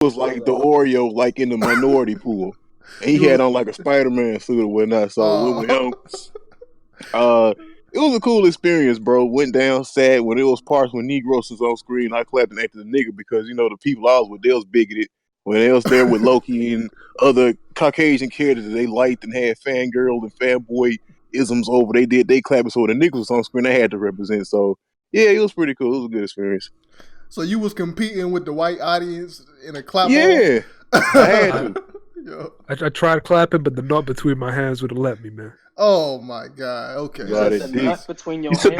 was like the Oreo, like in the minority pool, and he had on like a Spider-Man suit or whatnot. So we went with him. It was a cool experience, bro. Went down sad when it was parts when Negros was on screen. I clapped and acted a nigga because the people I was with, they was bigoted. When they was there with Loki and other Caucasian characters that they liked and had fangirl and fanboy isms over, they clapping. So when the niggas was on screen, they had to represent. So yeah, it was pretty cool. It was a good experience. So you was competing with the white audience in a clap? Yeah, I had to. I tried clapping, but the nut between my hands would have let me, man. Oh my god! Okay, the nut between your hands.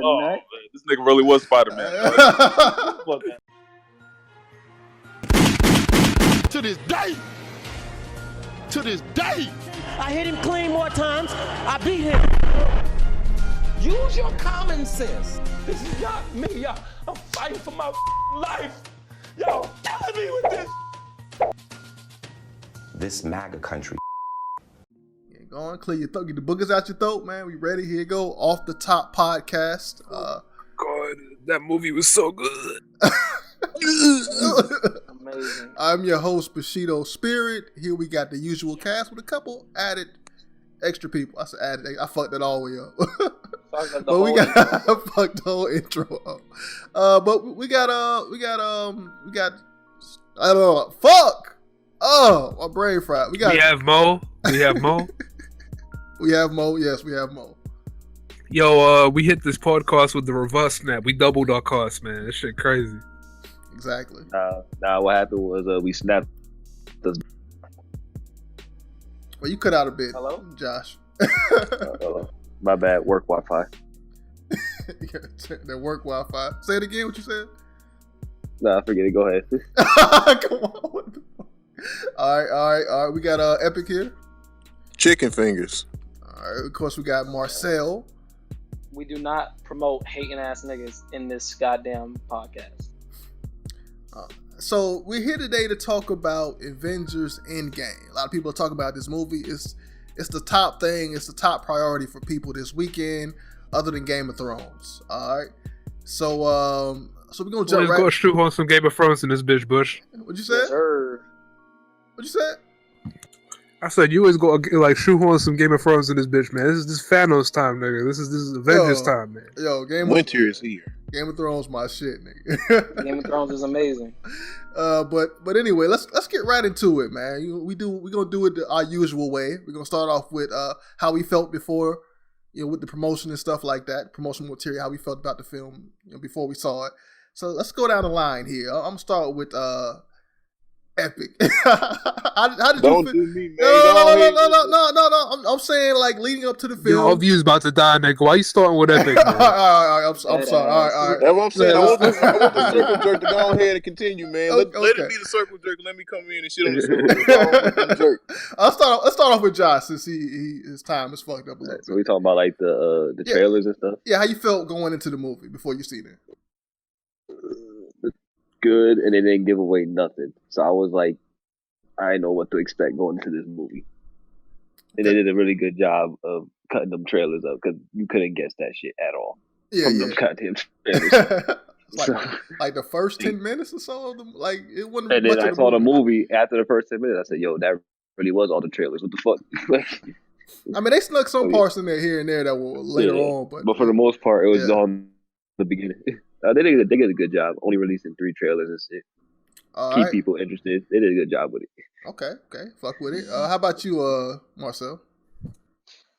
Oh, man. This nigga really was Spider-Man. To this day, I hit him clean more times. I beat him. Use your common sense. This is not me, y'all. I'm fighting for my life. Y'all killing me with this. This MAGA country. Yeah, go on, clear your throat. Get the boogers out your throat, man. We ready? Here you go. Off the Top podcast. God, that movie was so good. Amazing. I'm your host, Bushido Spirit. Here we got the usual cast with a couple added extra people. I said added. I fucked that all the way up. But we got fucked the whole intro up. But we got I don't know. Fuck. Oh, my brain fried. We have Mo. We have Mo. We have Mo. Yes, we have Mo. Yo, we hit this podcast with the reverse snap. We doubled our costs, man. This shit crazy. Exactly. What happened was we snapped the. Well, you cut out a bit. Hello, Josh. My bad. Work Wi-Fi. That work Wi-Fi. Say it again. What you said? Nah, forget it. Go ahead. Come on. All right. We got Epic here. Chicken fingers. All right. Of course, we got Marcel. We do not promote hating ass niggas in this goddamn podcast. So we're here today to talk about Avengers Endgame. A lot of people are talking about this movie. It's the top thing. It's the top priority for people this weekend, other than Game of Thrones. All right. So we're gonna jump right. Let's go shoot on some Game of Thrones in this bitch, Bush. What'd you say? Yes, sir. What'd you say? I said you always go like shoehorn some Game of Thrones in this bitch, man. This is Thanos time, nigga. This is Avengers time, man. Yo, Winter is here. Game of Thrones, my shit, nigga. Game of Thrones is amazing. But anyway, let's get right into it, man. We're gonna do it our usual way. We're gonna start off with how we felt before, with the promotion and stuff like that, promotional material, how we felt about the film, before we saw it. So let's go down the line here. I'm gonna start with Epic. How did Don't you feel? do me, man. No. I'm saying like leading up to the film. Your view's about to die, nigga. Why you starting with Epic? All right. I'm sorry. All right. That's what I'm saying. I want the circle jerk to go ahead and continue, man. Let it be the circle jerk. Let me come in and shit on the circle jerk. Let's start off with Josh since his time is fucked up a little bit. So we talking about like the trailers and stuff. Yeah, how you felt going into the movie before you seen it? Good, and they didn't give away nothing. So I was like, I didn't know what to expect going into this movie. And they did a really good job of cutting them trailers up because you couldn't guess that shit at all. From them goddamn trailers. like the first 10 minutes or so of them, like it wasn't. And then I saw the movie after the first 10 minutes. I said, "Yo, that really was all the trailers. What the fuck?" I mean, they snuck some parts in there here and there that were later on, but for the most part, it was on the beginning. They did a good job only releasing 3 trailers and shit. Keep people interested. They did a good job with it. Okay. Fuck with it. How about you, Marcel?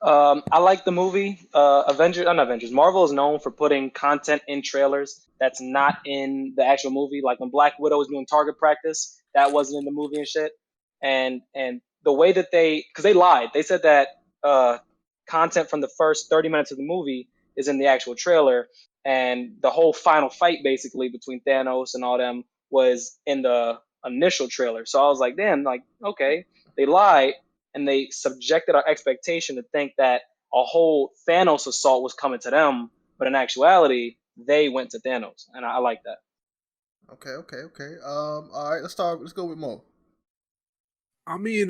I like the movie. Marvel is known for putting content in trailers that's not in the actual movie. Like when Black Widow was doing target practice, that wasn't in the movie and shit. And the way that because they lied. They said that content from the first 30 minutes of the movie is in the actual trailer. And the whole final fight, basically, between Thanos and all them was in the initial trailer. So I was like, damn, like, okay, they lied and they subjected our expectation to think that a whole Thanos assault was coming to them. But in actuality, they went to Thanos. And I like that. Okay. All right, let's go with Mo. I mean,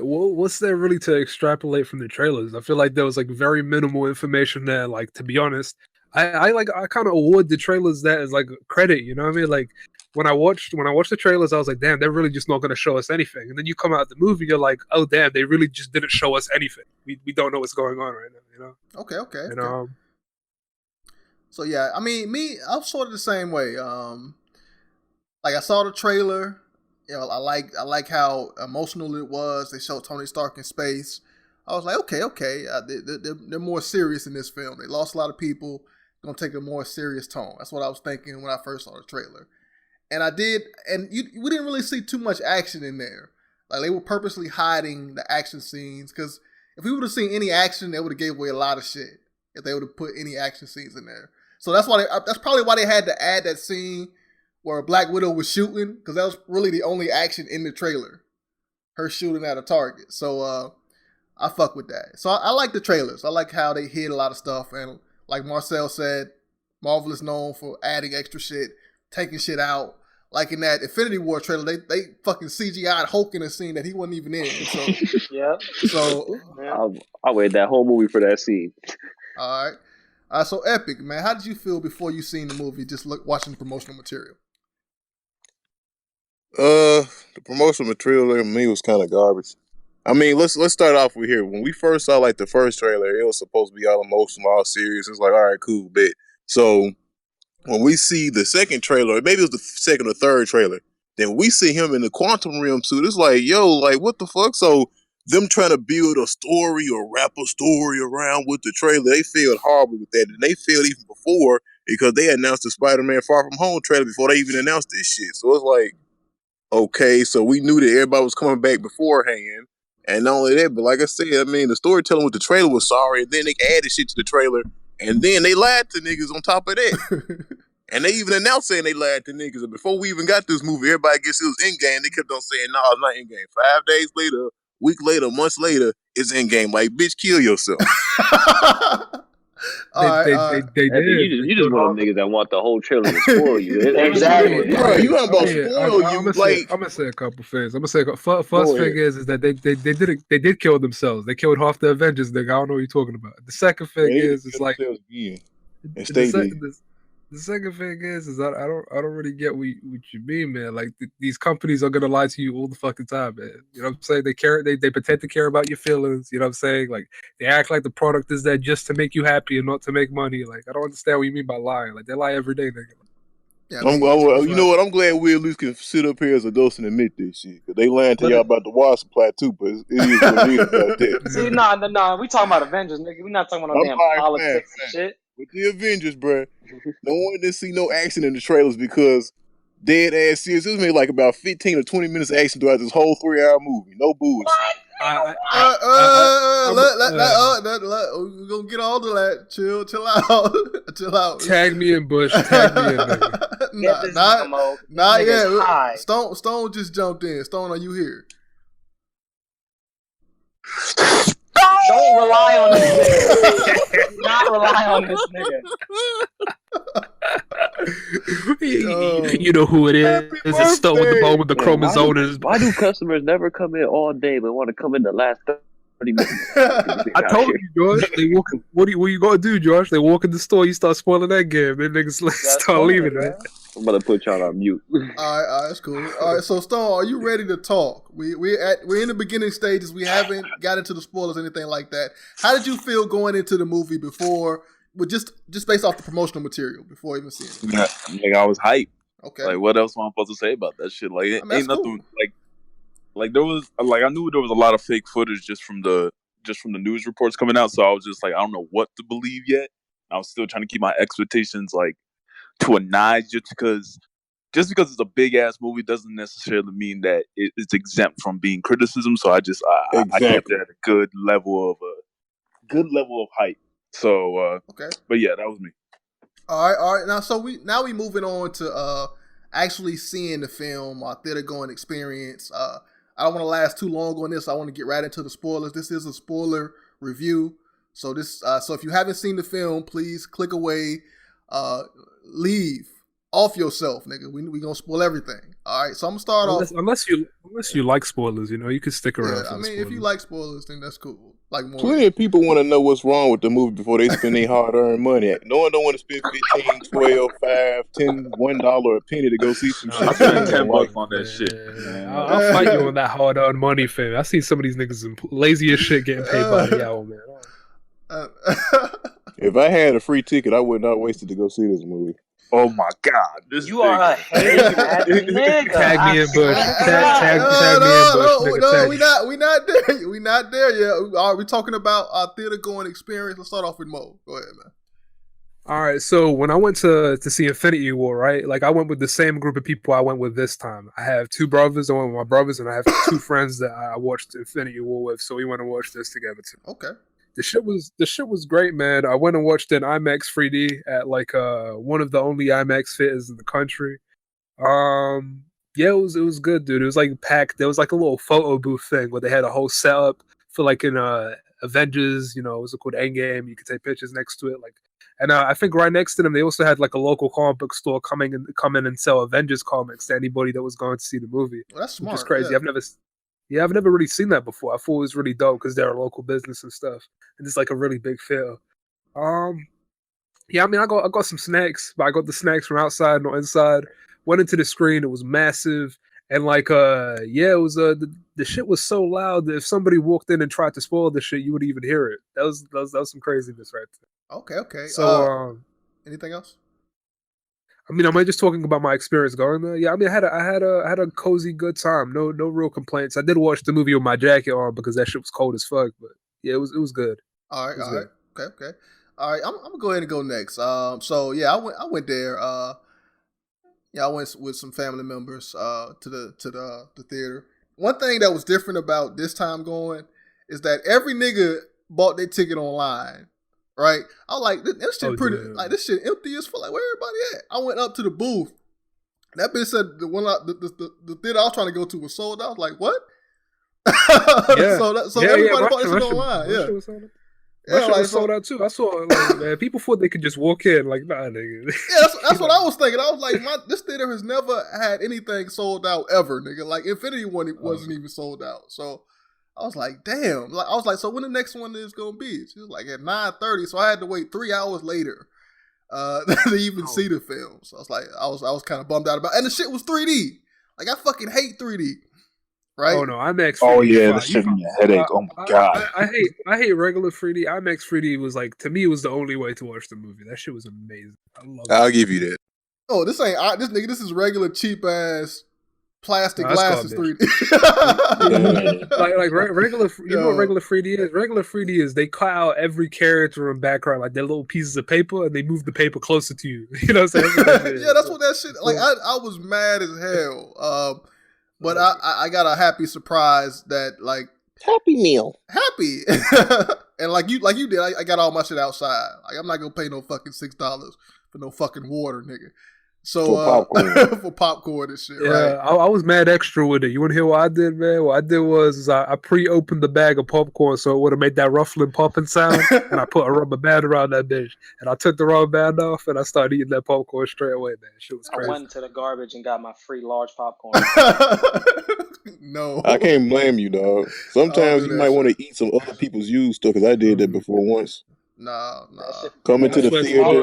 what's there really to extrapolate from the trailers? I feel like there was like very minimal information there. Like, to be honest, I kind of award the trailers that as like credit, you know what I mean? Like when I watched the trailers, I was like, damn, they're really just not going to show us anything. And then you come out of the movie, you're like, oh damn, they really just didn't show us anything. We don't know what's going on right now, you know. Okay. And So yeah, I mean, I'm sort of the same way. Like I saw the trailer, you know, I like how emotional it was. They showed Tony Stark in space. I was like, okay, they're more serious in this film. They lost a lot of people. Gonna take a more serious tone. That's what I was thinking when I first saw the trailer. And I did, and we didn't really see too much action in there. Like they were purposely hiding the action scenes because if we would have seen any action, they would have gave away a lot of shit if they would have put any action scenes in there. So that's probably why they had to add that scene where Black Widow was shooting, because that was really the only action in the trailer, her shooting at a target. So I fuck with that. So I like the trailers. I like how they hid a lot of stuff, and like Marcel said, Marvel is known for adding extra shit, taking shit out. Like in that Infinity War trailer, they fucking CGI'd Hulk in a scene that he wasn't even in. So yeah. So I waited that whole movie for that scene. All right. So Epic, man, how did you feel before you seen the movie? Just watching the promotional material. The promotional material to me was kind of garbage. I mean, let's start off with here. When we first saw like the first trailer, it was supposed to be all emotional, all serious. It's like, all right, cool, bet. So when we see the second trailer, maybe it was the second or third trailer, then we see him in the quantum realm suit. It's like, yo, like what the fuck? So them trying to build a story or wrap a story around with the trailer, they failed horribly with that, and they failed even before because they announced the Spider-Man Far From Home trailer before they even announced this shit. So it's like, okay, so we knew that everybody was coming back beforehand. And not only that, but like I said, I mean, the storytelling with the trailer was sorry, and then they added shit to the trailer, and then they lied to niggas on top of that. And they even announced saying they lied to niggas. And before we even got this movie, everybody guessed it was Endgame. They kept on saying, no, it's not Endgame. 5 days later, week later, months later, it's Endgame. Like, bitch, kill yourself. They did. You just one of them niggas that want the whole trailer to spoil you. Exactly. Bro, you not about to spoil you. I'm gonna say a couple things. First thing is that they did kill themselves. They killed half the Avengers, nigga. I don't know what you're talking about. The second thing is like the second thing is I don't really get what you mean, man. Like these companies are gonna lie to you all the fucking time, man. You know what I'm saying? They pretend to care about your feelings. You know what I'm saying? Like they act like the product is there just to make you happy and not to make money. Like I don't understand what you mean by lying. Like they lie every day, nigga. Yeah, you know what? I'm glad we at least can sit up here as adults and admit this shit. Cause they lying to y'all about the water supply too, but it is what it is about that. See, nah, we talking about Avengers, nigga. We not talking about no damn politics and shit. With the Avengers, bruh, no one didn't see no action in the trailers because dead ass serious. It was made like about 15 or 20 minutes of action throughout this whole 3-hour movie. No bullshit. We're gonna get all to that. Chill out. Tag me in, Bush. Tag me in, nigga. Not yet. Stone just jumped in. Stone, are you here? Don't rely on this nigga. Do not rely on this nigga. You know who it is. It's Stone with the bone with the chromosomes. Why do customers never come in all day but want to come in the last 30 minutes? I told you, George. They walk. What you gonna do, George? They walk in the store. You start spoiling that game. Then niggas start leaving, man. I'm gonna put y'all on mute. All right, that's cool. All right, so Stone, are you ready to talk? We're in the beginning stages. We haven't got into the spoilers or anything like that. How did you feel going into the movie before, with just based off the promotional material before even seeing it? Like I was hyped. Okay. Like what else am I supposed to say about that shit? Like ain't nothing cool. like there was like I knew there was a lot of fake footage just from the news reports coming out. So I was just like I don't know what to believe yet. I was still trying to keep my expectations like to a notch, just because it's a big ass movie doesn't necessarily mean that it's exempt from being criticism. So I kept it at a good level of hype. So okay, but yeah, that was me. All right. Now we moving on to actually seeing the film, our theater going experience. I don't want to last too long on this. I want to get right into the spoilers. This is a spoiler review, so if you haven't seen the film, please click away. Leave off yourself, nigga. We gonna spoil everything. All right, so I'm gonna start off. Unless you like spoilers, you know, you can stick around. Yeah, I mean, if you like spoilers, then that's cool. like more. Plenty of people want to know what's wrong with the movie before they spend their hard-earned money. No one don't want to spend $15, $12, $5, $10, $1 a penny to go see some shit. I spent $10 on that shit. I'll fight you on that hard-earned money, fam. I see some of these niggas lazy as shit getting paid by the hour, man. If I had a free ticket, I would not waste it to go see this movie. Oh my God! You are a hating ass nigga. Tag me in Bush. Tag me in Bush. No, we not there. We not there yet. Are we talking about our theater going experience? Let's start off with Mo. Go ahead, man. All right, so when I went to see Infinity War, right? Like I went with the same group of people I went with this time. I have two brothers. I went with my brothers, and I have two friends that I watched Infinity War with. So we went and watched this together too. Okay. The shit was great, man. I went and watched it in IMAX 3D at like one of the only IMAX theaters in the country. Yeah, it was good, dude. It was like packed. There was like a little photo booth thing where they had a whole setup for like in Avengers, it was called Endgame. You could take pictures next to it, like. And I think right next to them, they also had like a local comic book store come in and sell Avengers comics to anybody that was going to see the movie. Well, that's smart. Which is crazy. Yeah. I've never really seen that before. I thought it was really dope because they're a local business and stuff, and it's like a really big feel. Yeah, I mean, I got some snacks, but I got the snacks from outside, not inside. Went into the screen, it was massive, and like, yeah, it was the shit was so loud that if somebody walked in and tried to spoil the shit, you would even hear it. That was some craziness right there. Okay. So, anything else? I mean, am I just talking about my experience going there? Yeah, I mean, I had a cozy, good time. No real complaints. I did watch the movie with my jacket on because that shit was cold as fuck. But yeah, it was good. All right. Okay. All right, I'm gonna go ahead and go next. So yeah, I went there. I went with some family members to the theater. One thing that was different about this time going is that every nigga bought their ticket online. Right, I was like, this shit pretty. Damn. Like this shit empty as fuck. Like where everybody at? I went up to the booth. That bitch said the theater I was trying to go to was sold out. I was like, what? Yeah. so everybody bought this shit online. Yeah, my shit was sold out too. I saw like, man, people thought they could just walk in. Like, nah, nigga. Yeah, that's what I was thinking. I was like, this theater has never had anything sold out ever, nigga. Like Infinity War wasn't even sold out. So I was like, damn. Like, I was like, so when the next one is gonna be? She was like at 9:30, so I had to wait 3 hours later to even see the film. So I was like, I was kind of bummed out about it. And the shit was 3D. Like I fucking hate 3D. Right? Oh no, IMAX 3D. Oh yeah, this shit me a headache. Oh my God. I hate regular 3D. IMAX 3D was like, to me, it was the only way to watch the movie. That shit was amazing. I'll give you that. Oh, this ain't this nigga. This is regular cheap ass plastic glasses 3D. like regular, you know what regular 3D is? Regular 3D is they cut out every character and background, like they're little pieces of paper, and they move the paper closer to you. You know what I'm saying? Yeah, that's what that shit. Like I was mad as hell. But I got a happy surprise that like Happy Meal. Happy. And like you did, I got all my shit outside. Like I'm not gonna pay no fucking $6 for no fucking water, nigga. So for popcorn. For popcorn and shit, yeah, right? I was mad extra with it. You want to hear what I did, man? What I did was I pre-opened the bag of popcorn so it would have made that ruffling popping sound, and I put a rubber band around that bitch. And I took the rubber band off, and I started eating that popcorn straight away, man. Shit was crazy. I went to the garbage and got my free large popcorn. No. I can't blame you, dog. Sometimes you might want to eat some other people's used stuff, because I did that before once. Nah. Coming to the theater.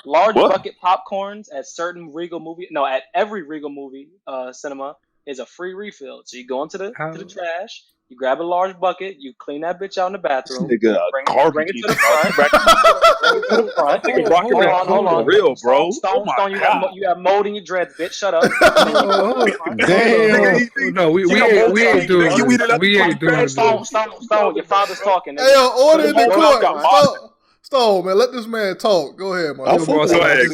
Large bucket popcorns at certain Regal movie. No, at every Regal movie cinema is a free refill. So you go into the trash, you grab a large bucket, you clean that bitch out in the bathroom, bring it to the front. Hold on. Real, bro. Stone, you have mold in your dreads, bitch. Shut up. Damn. No, we ain't doing it. Stone, your father's talking. Hey, order in the court. Stone, man, let this man talk. Go ahead, man. Go ahead.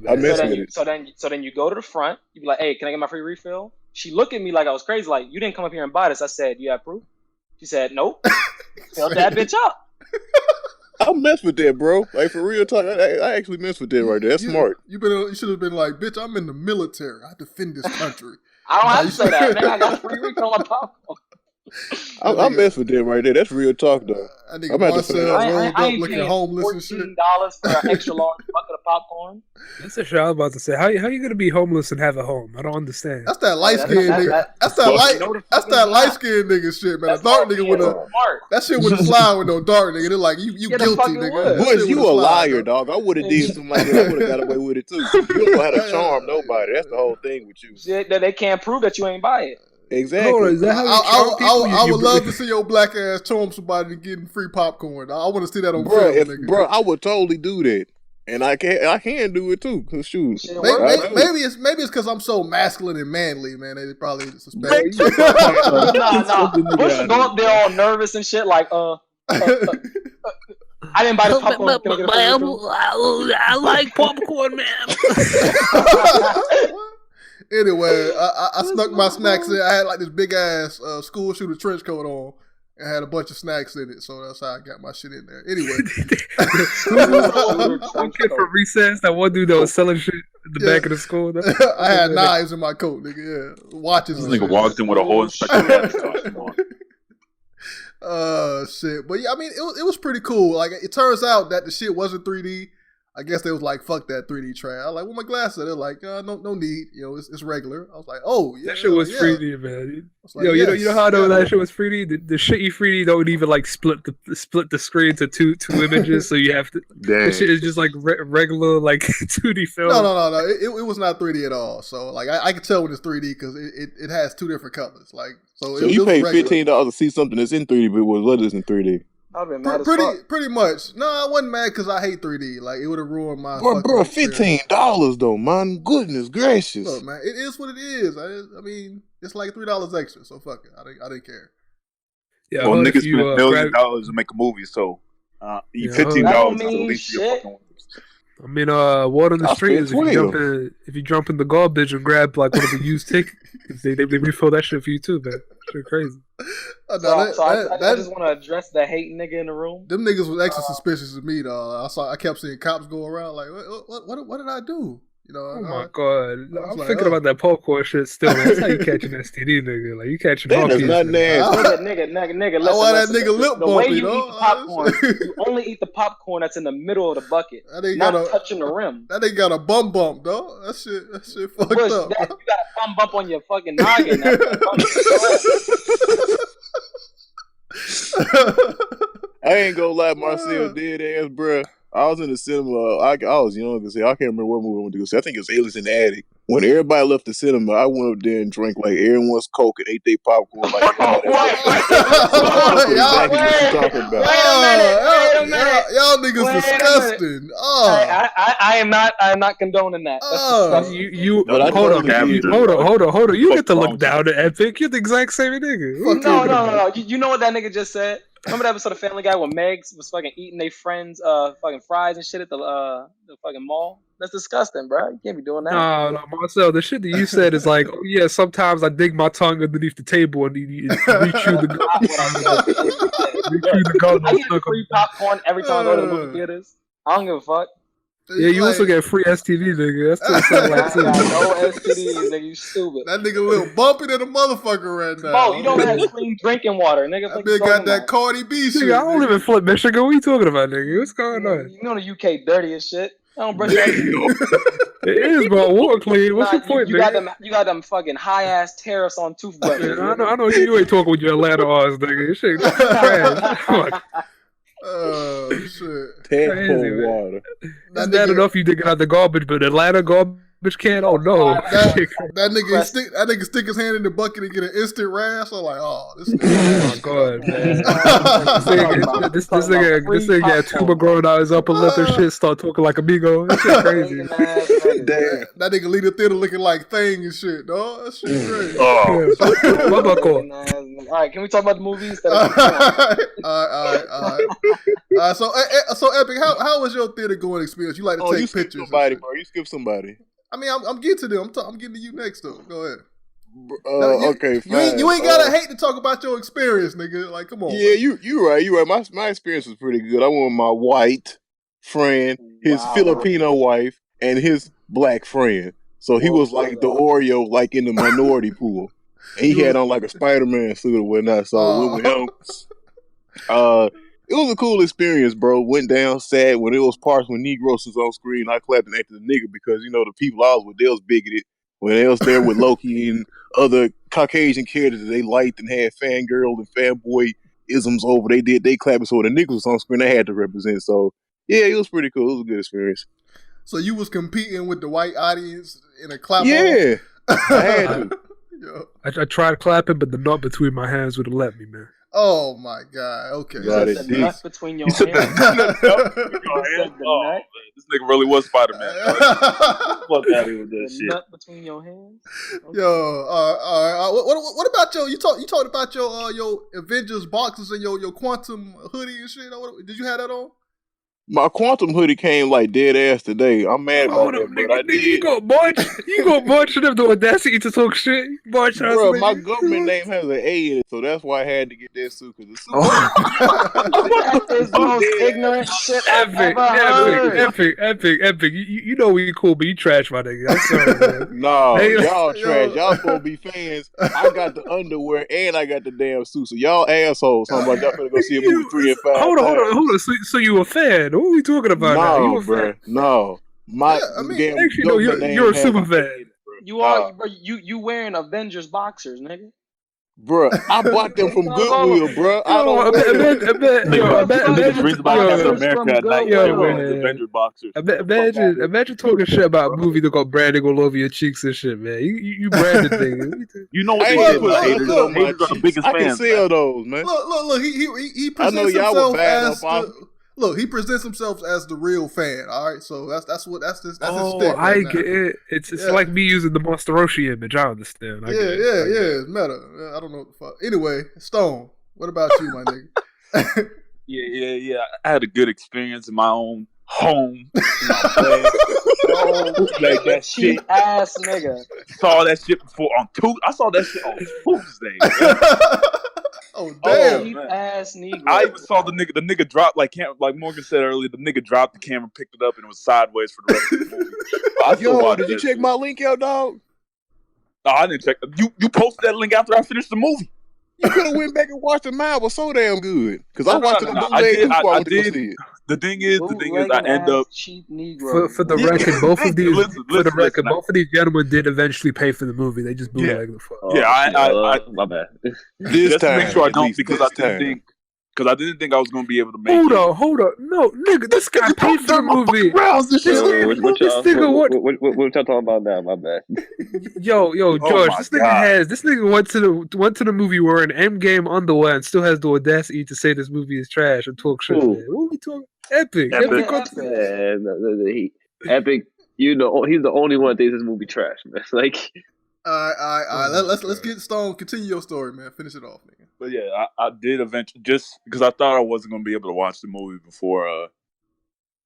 I messed with it. So then you go to the front. You be like, "Hey, can I get my free refill?" She looked at me like I was crazy. Like, you didn't come up here and buy this. I said, "You have proof?" She said, "Nope." Fill that bitch up. I mess with that, bro. Like for real talk, I actually mess with that right there. That's smart. You should have been like, "Bitch, I'm in the military. I defend this country." I don't have to say that, man. I got free refill on popcorn. I mess with that right there. That's real talk, though. I think I'm about to say Marcel that. rolled I up ain't looking paying homeless and shit. $14 for an extra large bucket of popcorn. That's the shit I was about to say. How you gonna be homeless and have a home? I don't understand. That's that light skinned nigga. That's that light skinned nigga shit, man. A dark nigga with a that shit wouldn't slide with no dark nigga. They're like you guilty, nigga. Boys, you a liar, dog. I would have did something like that. I would have got away with it too. You don't know how to charm nobody. That's the whole thing with you. Shit, that they can't prove that you ain't buy it. Exactly. Hold on, is that how you charm people? I would love to see your black ass charm somebody getting free popcorn. I want to see that on film, nigga. Bro, I would totally do that. And I can do it too. Cause shoot, maybe it's because I'm so masculine and manly, man. They probably suspect. Nah. Bush would go up there all nervous and shit, like I didn't buy the popcorn. I like popcorn, man. Anyway, I snuck my snacks in. I had like this big ass school shooter trench coat on. And had a bunch of snacks in it, so that's how I got my shit in there. Anyway, some kid from recess, that one dude that was selling shit in the back of the school. I had knives in my coat, nigga. Yeah, watches. This nigga walked in with a whole inspector. Shit. But yeah, I mean, it was pretty cool. Like, it turns out that the shit wasn't 3D. I guess they was like, fuck that 3D trash. I was like, well, my glasses. They're like, no need. You know, it's regular. I was like, oh, yeah. That shit was 3D, man. Like, you know how I know that shit was 3D? The shitty 3D don't even like split the screen to two images, so you have to. This shit is just like regular like 2D film. No. It was not 3D at all. So like, I can tell when it's 3D because it has two different colors. Like, so you pay $15 to see something that's in 3D, but what is in 3D? I've been mad pretty much. No, I wasn't mad because I hate 3D. Like, it would have ruined my. Bro, $15 though, man. Goodness gracious. Look, man, it is what it is. I mean, it's like $3 extra, so fuck it. I didn't care. Yeah, well, niggas spend $1 million to make a movie, so $15 is at least your fucking. I mean, word on the street is if you jump in the garbage and grab like one of the used tickets, they refill that shit for you too, man. Shit crazy. I just want to address the hate nigga in the room. Them niggas was extra suspicious of me, though. I kept seeing cops go around like, what did I do? You know? Oh my god! I'm thinking about that popcorn shit still. That's how you catch an STD, nigga. Like, you catching monkeys. That is not nasty. Nigga. Listen, why that nigga lip the way you eat the popcorn, you only eat the popcorn that's in the middle of the bucket, not touching the rim. That ain't got a bum bump, though. That shit fucked up. You got a bum bump on your fucking noggin. I ain't gonna lie, Marcel dead ass, bruh. I was in the cinema. I was young as hell. I can't remember what movie I went to go see. I think it was Aliens in the Attic. When everybody left the cinema, I went up there and drank like everyone's Coke and ate their popcorn. Like, y'all niggas disgusting. I am not condoning that. Hold on. You get to look down at Epic. You're the exact same nigga. No. You know what that nigga just said? Remember that episode of Family Guy when Megs was fucking eating their friends' fucking fries and shit at the fucking mall? That's disgusting, bro. You can't be doing that. No, Marcel, the shit that you said is like, oh yeah, sometimes I dig my tongue underneath the table and rechew the gum. I get free popcorn every time I go to the movie theaters. I don't give a fuck. Yeah, you also get free STD, nigga. That's still sound like too. No STDs, nigga. You stupid. That nigga a little bumpy than a motherfucker right now. Oh, you don't have clean drinking water, nigga. That nigga got that Cardi B shit. Nigga, I don't live in Flint, Michigan. What are you talking about, nigga? What's going on? You know the UK dirty as shit. I don't brush your It is, bro. Water clean. What's your point, nigga? You got them fucking high ass tariffs on toothbrushes. I know you ain't talking with your Atlanta R's, nigga. This shit trash. Oh shit! Tadpole water. That's not enough. You digging out the garbage, but Atlanta garbage can. Oh no! That nigga stick his hand in the bucket and get an instant rash. I'm like, oh, this. Oh my god, man! This nigga got tuber growing out his upper lip and shit. Start talking like amigo. This shit crazy. Damn. That nigga leave the theater looking like Thing and shit, dog. That shit crazy. All right, can we talk about the movies? All right. So Epic, how was your theater going experience? You like to take pictures? Somebody, bro. You skip somebody. I mean, I'm getting to them. I'm getting to you next, though. Go ahead. Okay, fine. You ain't gotta hate to talk about your experience, nigga. Like, come on. Yeah, you right. My experience was pretty good. I went with my white friend, his Filipino wife, and his black friend. So he was like the Oreo, like in the minority pool. And he had on like a Spider-Man suit or whatnot. So we went with him. It was a cool experience, bro. Went down sad when it was parts when Negros was on screen. I clapped and acted a nigga because, you know, the people I was with, they was bigoted. When they was there with Loki and other Caucasian characters that they liked and had fangirl and fanboy isms over, they clapping. So when the niggas was on screen, they had to represent. So, yeah, it was pretty cool. It was a good experience. So you was competing with the white audience in a clap? Yeah, I had to. Yo. I tried clapping, but the nut between my hands would have let me, man. Oh my God! Okay, Got The it. nut between your hands. Oh, man, this nigga really was Spider-Man. Fuck out here with that The shit. nut between your hands. Okay. Yo, all right. What about you talked about your Avengers boxes and your Quantum hoodie and shit. Did you have that on? My Quantum hoodie came like dead ass today. I'm mad about that, but I Nigga, did. you go bunch them the audacity to talk shit. Bunch us, Bro, nigga. my government name has an A in it, so that's why I had to get that suit. Cause the suit That is the most ignorant shit I've ever heard. Epic. You know we cool, but you trash, my nigga. I'm sorry, man. No, Hey, y'all trash. Y'all supposed to be fans. I got the underwear and I got the damn suit. So y'all assholes. Talking about y'all finna go see a movie 3 and 5 Hold times. on. So you a fan? What are we talking about now? You No, a bro. fan? No. My Yeah, I mean, damn Actually, no, government name you're a has super an A fan. in it, bro. You are, bro. You wearing Avengers boxers, nigga. Bro, I bought them from Goodwill, bro. I don't wear them. Nigga dreams about coming to Yo, America at night. yo, Yo, man. Avenger boxers. Imagine talking shit about a movie that got branding all over your cheeks and shit, man. You branded things. You know what I they ain't did, put man. haters on my Haters are the cheeks. biggest I can fans. sell those, man. Look. He I know presents y'all were himself bad as up look. He presents himself as the real fan. All right, so that's his Oh, stick. I Right get now. it. It's like me using the Monster Roshi image. I understand. I get it. It's meta. I don't know what the fuck. Anyway, Stone. What about you, my nigga? Yeah. I had a good experience in my own home. Like that cheap ass nigga. Saw that shit before on Tuesday. I saw that shit on Tuesday. Oh damn! Cheap ass Negro. I even saw the nigga drop like Morgan said earlier. The nigga dropped the camera, picked it up, and it was sideways for the rest of the movie. I still Yo, watched did you that check shit. my link out, dog? No, I didn't check. You posted that link after I finished the movie. You could have went back and watched it. Mine was so damn good. Because I watched it on No. bootleg too before I I went to go did. see it. The thing is, I end up cheap Negro. For the Yeah. record, both of these Listen, both of these gentlemen did eventually pay for the movie. They just bootlegged the fuck. My bad. This just time, to make sure I at don't least because this I didn't time. think. Because I didn't think I was going to be able to make Hold it. on. No, nigga, this guy paid for the movie. What y'all What? talking about now? My bad. Yo, George, my this nigga God. this nigga went to the movie wearing Endgame underwear and still has the audacity to say this movie is trash and talk shit. Who? Man. What are we talking? Epic. Epic. You know, he's the only one that thinks this movie trash, man. Like, All right. Let's get Stone. Continue your story, man. Finish it off, nigga. But yeah, I did eventually, just because I thought I wasn't going to be able to watch the movie before,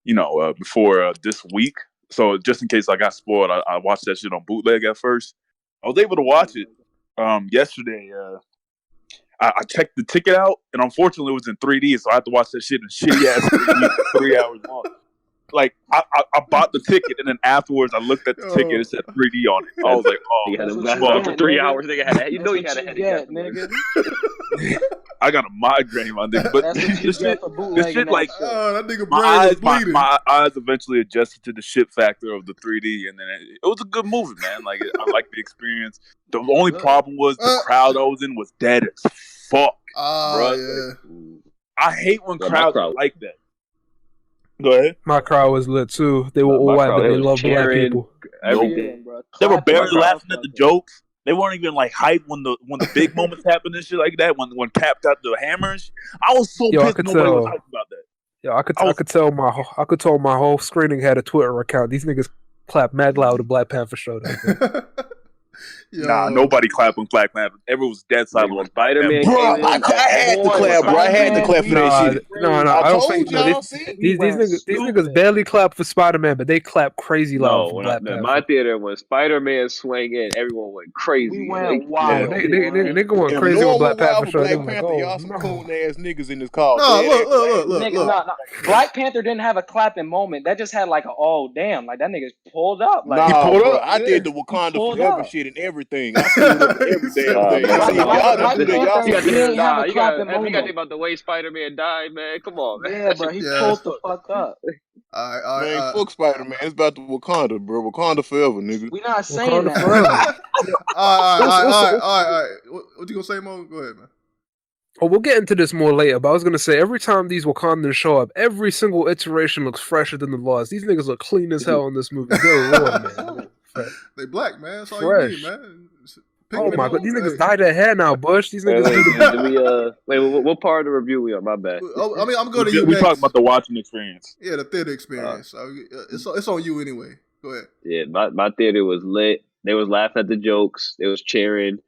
before this week. So just in case I got spoiled, I watched that shit on bootleg at first. I was able to watch it yesterday. I checked the ticket out, and unfortunately, it was in 3D, so I had to watch that shit in shitty ass 3D for 3 hours long. Like I bought the ticket, and then afterwards I looked at the ticket. It said 3D on it. I was like, "Oh, you had to That's watch what it for you 3 get, hours. Nigga had, you know, you had a That's headache. what you afterwards. get, nigga. I got a migraine, my nigga." But That's what you this get shit, for this bootlegging shit, that like shit. Oh, that nigga my brain was eyes, bleeding. my eyes eventually adjusted to the shit factor of the 3D, and then it was a good movie, man. Like I liked the experience. The only problem was the crowd I was in was dead as fuck. Yeah. I hate when Yeah, my crowds crowd- are like that. Go ahead. My crowd was lit too. They were all My white, crowd, but they they was love black cheering. people. Everything. Bro. They were Clapping barely like laughing at the motherfucker. jokes. They weren't even like hype when the big moments happened and shit like that. When Cap got the hammers, I was so Yo, I pissed could nobody was tell. hyped about that. Yo, I could tell my whole screening had a Twitter account. These niggas clap mad loud when Black Panther showed up. Nah, nobody clapped when Black Panther. Everyone was dead silent When when Spider-Man Bro, came in, I had to clap, bro. I had to clap for that shit. No, I I don't told think y'all, see? these niggas barely clap for Spider-Man, but they clap crazy loud No, for when Black in Panther. my theater, when Spider-Man swang in, everyone went crazy. We went wild. Nigga went If crazy when normal Black Panther wild for showed. They Black was like, Panther, oh, y'all some no. coon ass niggas in this call. No, Dead look. Nigga, nah. Black Panther didn't have a clapping moment. That just had like a oh damn, like that nigga pulled up. Like Nah, pulled bro, up. I did the He Wakanda pulled Forever up. shit it in everything. I see it in every damn thing. man. See, y'all Black do that. Y'all Panther, see he it. ain't have a you clapping gotta think moment. about the way Spider-Man died, man. Come on, man. Yeah, bro, he Yeah. pulled the fuck up. All right. Man, fuck Spider-Man. It's about the Wakanda, bro. Wakanda forever, nigga. We not saying Wakanda that. forever. All right. What you gonna say, Mo? Go ahead, man. Oh, we'll get into this more later, but I was gonna say every time these Wakandans show up, every single iteration looks fresher than the last. These niggas look clean as hell in this movie. They're raw, man. They black, man. That's all Fresh. you need, man. Oh my god, these niggas Hey. dyed their hair now, Bush. These niggas Wait, what part of the review we on? My bad. I mean, I'm going to you We next. talking about the watching experience. Yeah, the theater experience. So it's on you anyway. Go ahead. Yeah, my theater was lit. They was laughing at the jokes. They was cheering.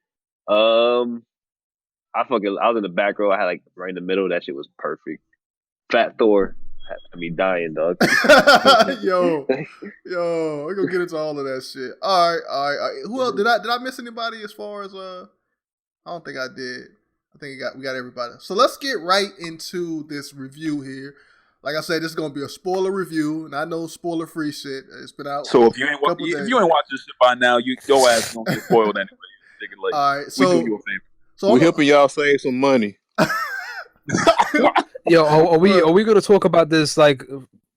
I was in the back row. I had like right in the middle. That shit was perfect. Fat Thor. I mean, dying, dog. yo, we're gonna get into all of that shit. All right. Who else did I miss anybody as far as I don't think I did. I think we got everybody. So let's get right into this review here. Like I said, this is gonna be a spoiler review, and I know spoiler free shit. It's been out. So if you ain't watched this shit by now, your ass gonna get spoiled anyway. All right, so we do you a favor. So we're helping y'all save some money. Yo, are we gonna talk about this like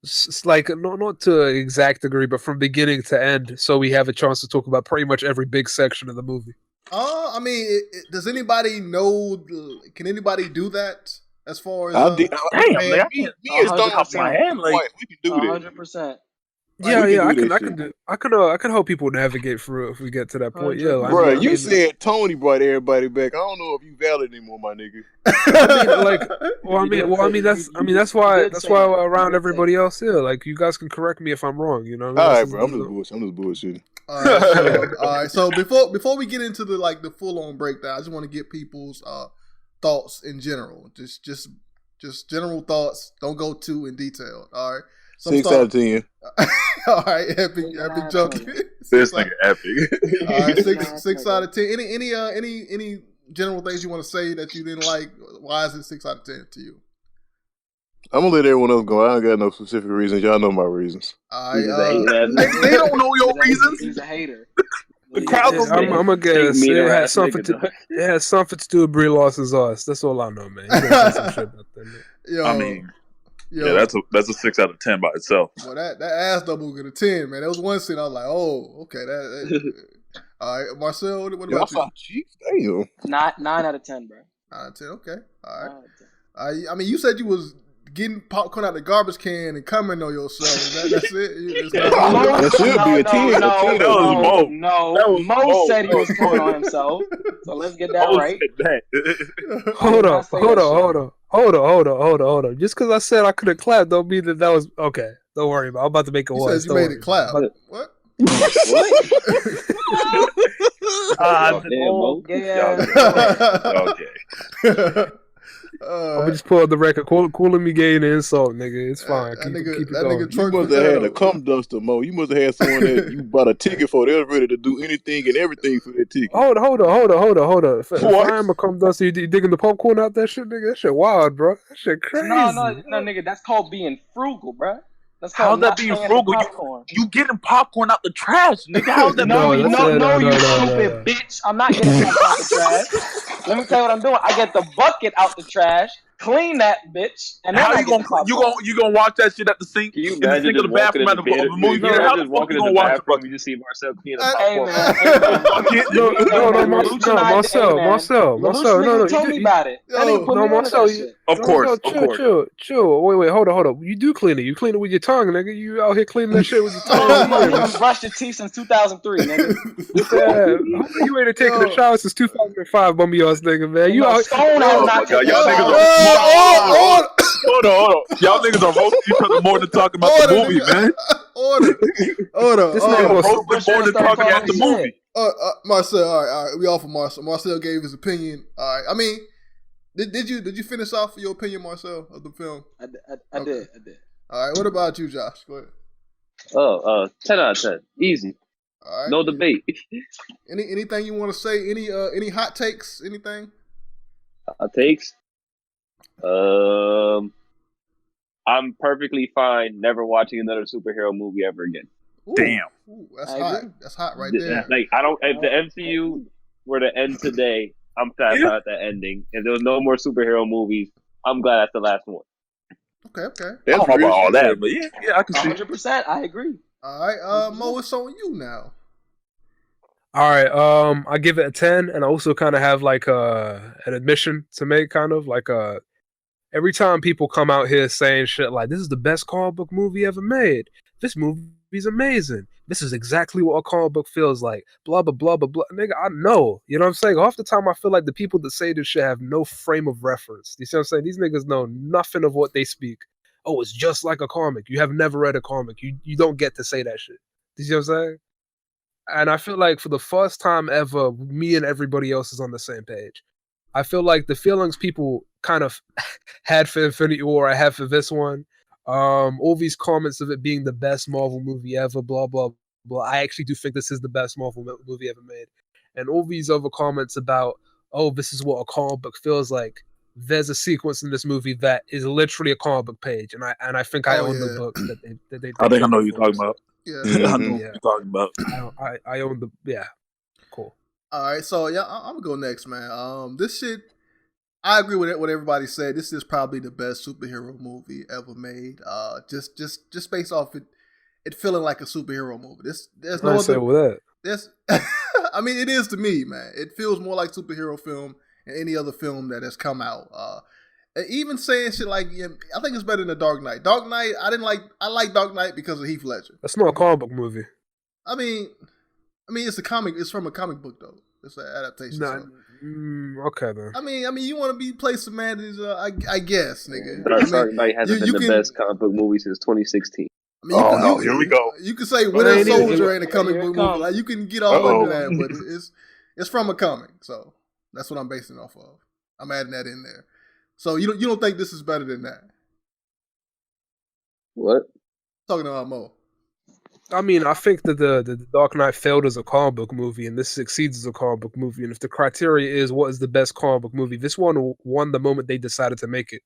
not to an exact degree, but from beginning to end, so we have a chance to talk about pretty much every big section of the movie? I mean, does anybody know? Can anybody do that? As far as damn, man, me and Stone off my hand, like we can do this. 100%. Yeah, I can help people navigate through it if we get to that point. Yeah, bro, you said Tony brought everybody back. I don't know if you valid anymore, my nigga. That's why around everybody else here, like you guys can correct me if I'm wrong. You know. All right, bro. I'm just bullshitting. All right. So before we get into the full on breakdown, I just want to get people's thoughts in general. Just general thoughts. Don't go too in detail. All right. 6 out of 10. All right, epic junkie. This nigga epic. All right, 6 out of 10. Any general things you want to say that you didn't like? Why is it 6 out of 10 to you? I'm gonna let everyone else go. I don't got no specific reasons. Y'all know my reasons. They don't know your reasons. He's a hater. The crowd I'm gonna guess it has something to do with Brie Larson's ass. That's all I know, man. You gotta say some shit about that, man. Yo, I mean, yeah, that's a 6 out of 10 by itself. Well, that ass double get a 10, man. That was one scene I was like, oh, okay. All right, Marcel, what about you? Damn. 9 out of 10, bro. 9 out of 10, okay. All right. I mean, you said you was getting popcorn out the garbage can and coming on yourself. That's it? That should be a 10. No. Mo said he was coming on himself. So let's get that right. Hold on. Just because I said I couldn't clap don't mean that was okay. Don't worry about it. I'm about to make it worse. You made it clap. What? Okay. I'm gonna just pull up the record. Calling me gay and insult, nigga. It's fine. Keep it going. You must have had a cum duster, Mo. You must have had someone that you bought a ticket for. They was ready to do anything and everything for that ticket. Hold on. If I am a cum duster, you digging the popcorn out that shit, nigga? That shit wild, bro. That shit crazy. No, nigga. That's called being frugal, bro. How's that being frugal? You getting popcorn out the trash, nigga. How's that? No, you stupid bitch. I'm not getting popcorn out the trash. Let me tell you what I'm doing. I get the bucket out the trash, clean that bitch, and then you gonna watch that shit at the sink? Can you in the sink of the bathroom at the movie theater? How the fuck you gonna watch it? You just see Marcel clean up popcorn. Marcel. No. Tell me about it. No, Marcel. Of course. Chill. Wait. Hold on. You do clean it. You clean it with your tongue, nigga. You out here cleaning that shit with your tongue. You brushed your teeth since 2003, nigga. Yeah, you ain't taking a shower since 2005, bummy ass nigga, man. You out Stone has not taken a shower. Hold on. Y'all niggas are roasting each other more than talking about the movie, man. Order. This nigga was roasting more than talking about the movie. Marcel, all right. We off of Marcel. Marcel gave his opinion. All right. I mean, did you finish off your opinion, Marcel, of the film? I did. All right. What about you, Josh? Go ahead. 10 out of 10. Easy. All right. No debate. Anything you want to say? Any hot takes? Anything? Hot takes? I'm perfectly fine never watching another superhero movie ever again. Ooh, Damn. ooh, that's I hot. agree. That's hot right there. Like I don't. If the MCU were to end today, I'm satisfied at that ending. If there was no more superhero movies, I'm glad that's the last one. Okay. I That's don't know real about all shit. that, but yeah, I can see. 100%. I agree. All right, Mo, it's on you now. All right, I give it a 10, and I also kind of have like an admission to make, kind of like every time people come out here saying shit like, this is the best comic book movie ever made, this movie's amazing, this is exactly what a comic book feels like, blah blah blah blah blah. Nigga, I know, you know what I'm saying? Half the time I feel like the people that say this shit have no frame of reference. You see what I'm saying? These niggas know nothing of what they speak. Oh, it's just like a comic. You have never read a comic. You don't get to say that shit. You see what I'm saying? And I feel like for the first time ever, me and everybody else is on the same page. I feel like the feelings people kind of had for Infinity War, I have for this one. All these comments of it being the best Marvel movie ever, blah blah blah. I actually do think this is the best Marvel movie ever made. And all these other comments about, oh, this is what a comic book feels like. There's a sequence in this movie that is literally a comic book page, and I think I own the books that they. I think I know what you're talking about. Yeah. I know what you're talking about. I own the cool. All right, so yeah, I'm gonna go next, man. This shit, I agree with what everybody said. This is probably the best superhero movie ever made. Just based off it feeling like a superhero movie. There's no other. With There's, I mean, it is to me, man. It feels more like superhero film than any other film that has come out. Even saying shit like, I think it's better than The Dark Knight. Dark Knight, I like Dark Knight because of Heath Ledger. That's not a comic book movie. I mean, it's a comic. It's from a comic book though. It's an adaptation. Nah, so. Okay then. I mean, you want to play some man? I guess, nigga. Dark Knight hasn't been the best comic book movie since 2016. I mean, here we go. You can say Winter Soldier ain't a comic book movie. Like you can get all into that, but it's from a comic. So that's what I'm basing it off of. I'm adding that in there. So you don't think this is better than that? What? Talking about Mo. I mean, I think that the Dark Knight failed as a comic book movie, and this succeeds as a comic book movie. And if the criteria is what is the best comic book movie, this one won the moment they decided to make it.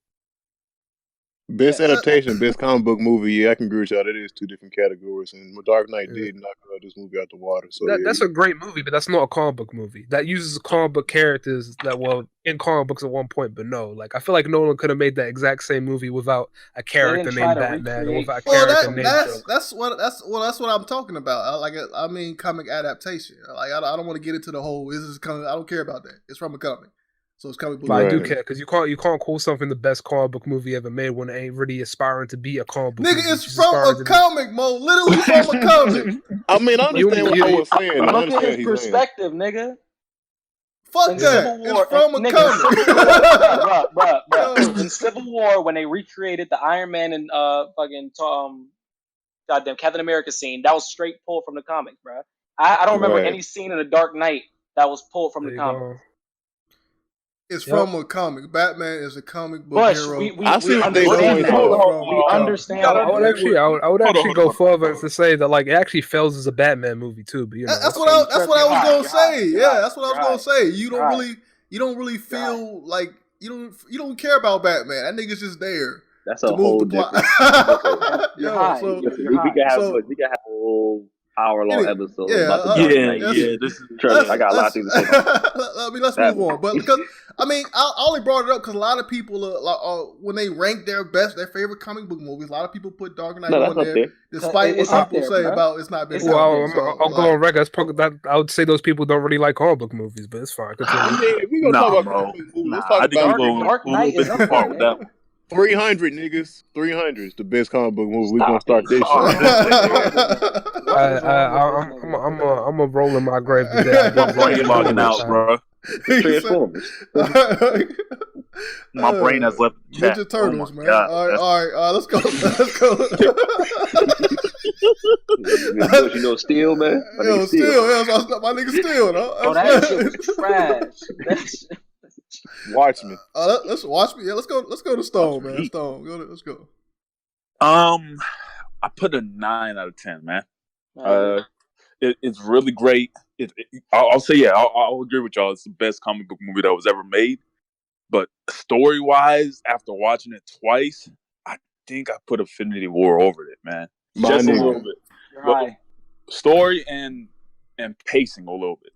Best adaptation, best comic book movie. Yeah, I can agree with y'all. That is two different categories, and Dark Knight did knock this movie out the water. So that's a great movie, but that's not a comic book movie. That uses comic book characters that were in comic books at one point, but no. Like I feel like Nolan could have made that exact same movie without a character named Batman or without a character named Joker. That's what I'm talking about. I mean, comic adaptation. Like I don't want to get into the whole. This is comic. I don't care about that. It's from a comic. So it's comic book. But I do care because you can't call something the best comic book movie ever made when it ain't really aspiring to be a comic book. Nigga, movie. it's from a comic, Mo. Literally from a comic. I mean, I understand what I was saying. Look at his perspective, nigga. Fuck that. It's from a comic. Bruh. In Civil War, when they recreated the Iron Man and goddamn Captain America scene, that was straight pulled from the comic, bruh. I don't remember any scene in The Dark Knight that was pulled from the comic. It's from a comic. Batman is a comic book hero. We understand that. We understand. I would actually go further to say that like it actually fails as a Batman movie too. But that's what I was gonna say. Yeah, that's what I was gonna say. You don't really feel like you don't care about Batman. That nigga's just there. That's a whole different. We can have a whole hour-long episode. This is trust. I got a lot of things to say. I mean, let's move on. But because I mean, I only brought it up because a lot of people when they rank their favorite comic book movies, a lot of people put Dark Knight on there, despite what people say about it's not been. Well, I'll go on record. I would say those people don't really like comic book movies, but it's fine. We're gonna talk about comic book movies. Let's talk about Dark Knight is up there, man. 300 niggas. 300 is the best comic book movie. We're gonna start this I'm a roll in my grave today. My brain logging out, bro. My brain has left the chat. Ninja Turtles, man. All right. Let's go. You know, Steel, man. My nigga Steel. That shit was trash. Watchmen. Let's watch me. Yeah, let's go to Stone, man. Stone. Let's go. I put a 9 out of 10, man. It's really great. I'll say, yeah, I'll agree with y'all. It's the best comic book movie that was ever made. But story-wise, after watching it twice, I think I put Infinity War over it, man. Just a little bit. story and pacing a little bit.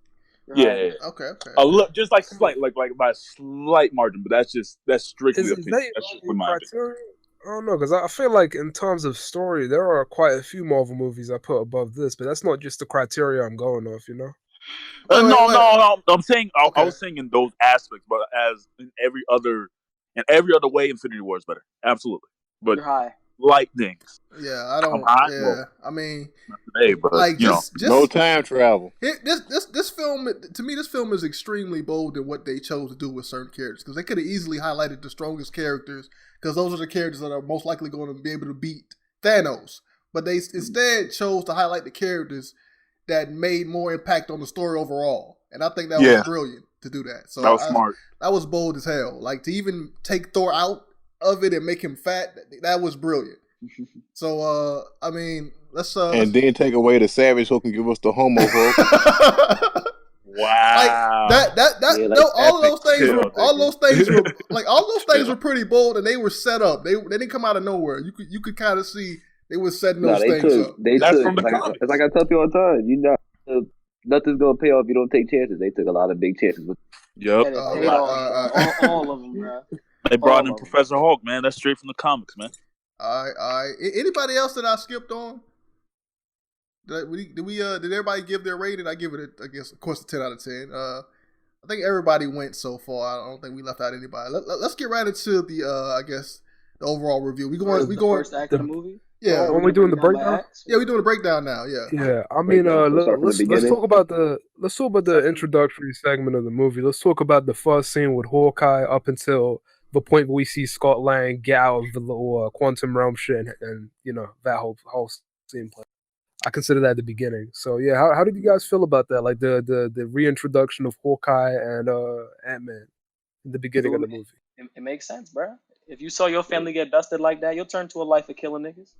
Yeah. Okay. A look, just like slight, like by a slight margin, but that's strictly Is opinion. that That's just your my opinion. criteria? I don't know, because I feel like in terms of story, there are quite a few Marvel movies I put above this, but that's not just the criteria I'm going off, you know? No. I'm saying Okay. I was saying in those aspects, but as in every other way, Infinity War is better. Absolutely, but You're high. light things. Yeah, I don't. I'm high. Yeah, Well, I mean, not today, but like you know, just No time travel. this film, to me, this film is extremely bold in what they chose to do with certain characters, because they could have easily highlighted the strongest characters, because those are the characters that are most likely going to be able to beat Thanos. But they instead chose to highlight the characters that made more impact on the story overall, and I think that was brilliant to do that. So that was smart. That was bold as hell. Like, to even take Thor out of it and make him fat, that was brilliant. So I mean, let's And then take away the Savage Hulk and give us the Homo Hulk. Wow. Like that all of those things were all those things were pretty bold, and they were set up. They didn't come out of nowhere. You could kind of see they were setting those things up. That's from the comics. It's like I tell people all the time. You know, nothing's gonna pay off if you don't take chances. They took a lot of big chances. Yep. All of them, bro. They brought in Professor Hulk, man. That's straight from the comics, man. All right. Anybody else that I skipped on? Did everybody give their rating? I give it, I guess, of course, a 10 out of 10. I think everybody went so far. I don't think we left out anybody. Let's get right into the, I guess, the overall review. We going first act of the movie. Yeah, are we doing the breakdown? Yeah, we're doing a breakdown now. Yeah. Yeah, I mean, let's talk about the introductory segment of the movie. Let's talk about the first scene with Hawkeye up until the point where we see Scott Lang get out of the little quantum realm shit, and you know that whole scene play. I consider that the beginning. So yeah, how did you guys feel about that? Like the reintroduction of Hawkeye and Ant-Man in the beginning of the movie. It makes sense, bro. If you saw your family get dusted like that, you'll turn to a life of killing niggas.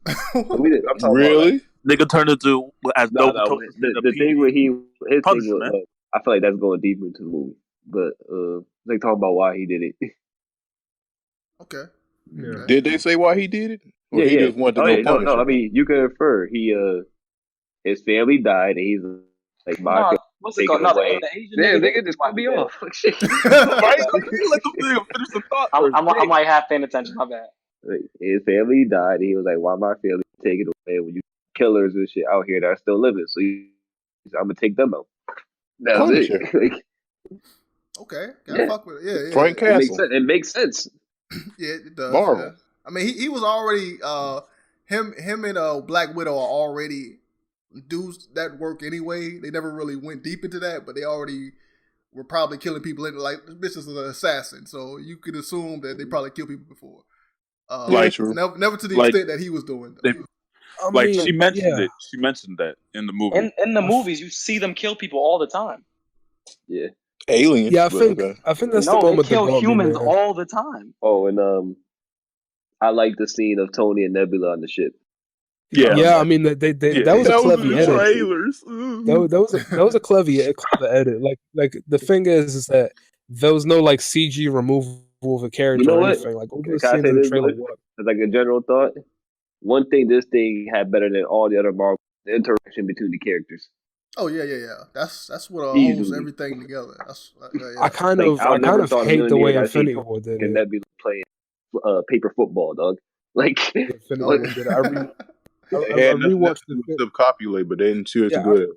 Really? Nigga turned into as dope. The thing where his thing was, I feel like that's going deeper into the movie, but they talk about why he did it. Okay. Yeah. Did they say why he did it? Or he just wanted to go punish him? I mean, you can infer his family died, and he's like, my what's it called? No, the Asian nigga just cut me off. Right? Let the nigga finish the thought. I'm like half paying attention. My bad. His family died, and he was like, why my family take it away when you killers and shit out here that are still living? So I'm gonna take them out. That's it. Okay, gotta fuck with it. Yeah. Frank Castle. It makes sense. Yeah, it does. Marvel. Yeah. I mean, he was already him and Black Widow are already dudes that work anyway. They never really went deep into that, but they already were probably killing people. Like, this is an assassin, so you could assume that they probably killed people before. Never to the extent that he was doing. She mentioned it. She mentioned that in the movie. In the movies, you see them kill people all the time. Yeah. Aliens. Yeah, I think that's the moment they kill humans all the time. Oh, and I like the scene of Tony and Nebula on the ship. Yeah. I mean, that was a clever edit. Trailers. That was a clever edit. Like the thing is that there was no like CG removal of a character or anything. Like all the scenes in the trailer. As like a general thought, one thing this thing had better than all the other Marvel, the interaction between the characters. Oh yeah. That's what holds everything together. I kind of hate the way Infinity War did it. Nebula playing paper football, dog. Like Infinity War did it. I rewatched the copulate, but they didn't choose to good.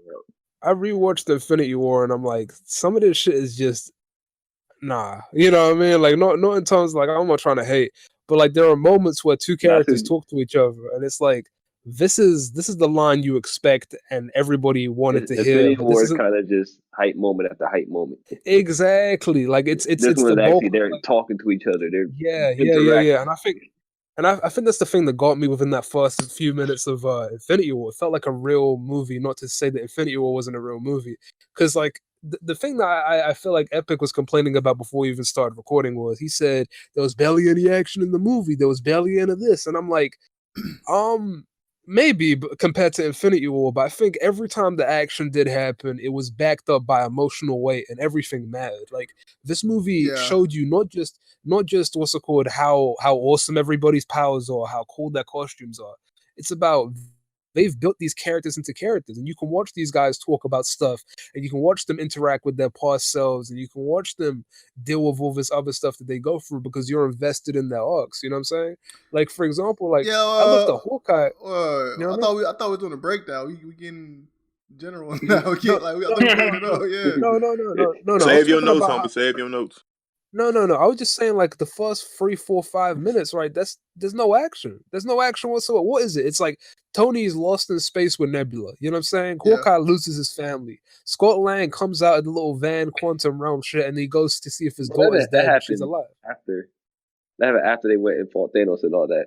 I rewatched Infinity War, and I'm like, some of this shit is just nah. You know what I mean? Like, not in terms like I'm not trying to hate, but like there are moments where two characters talk to each other, and it's like this is the line you expect, and everybody wanted to hear. Infinity War is kind of just hype moment after hype moment. Exactly, like it's this one the actually they're talking to each other. They're and I think that's the thing that got me within that first few minutes of Infinity War. It felt like a real movie, not to say that Infinity War wasn't a real movie. Because like the thing that I feel like Epic was complaining about before we even started recording was he said there was barely any action in the movie. There was barely any of this. And I'm like, maybe compared to Infinity War, but I think every time the action did happen, it was backed up by emotional weight and everything mattered. Like this movie showed you not just what's it called, how awesome everybody's powers are, how cool their costumes are. It's about they've built these characters into characters, and you can watch these guys talk about stuff, and you can watch them interact with their past selves, and you can watch them deal with all this other stuff that they go through because you're invested in their arcs. You know what I'm saying? Like, for example, like I love the Hawkeye. You know I thought we were doing a breakdown. We getting general now. I think we're breaking it up. Yeah. No. Save your notes, homie. Save your notes. No. I was just saying, like, the first 3, 4, 5 minutes, right? There's no action. There's no action whatsoever. What is it? It's like Tony's lost in space with Nebula. You know what I'm saying? Hawkeye loses his family. Scott Lang comes out of the little van quantum realm shit, and he goes to see if his daughter's dead and she's alive. That happened after they went and fought Thanos and all that.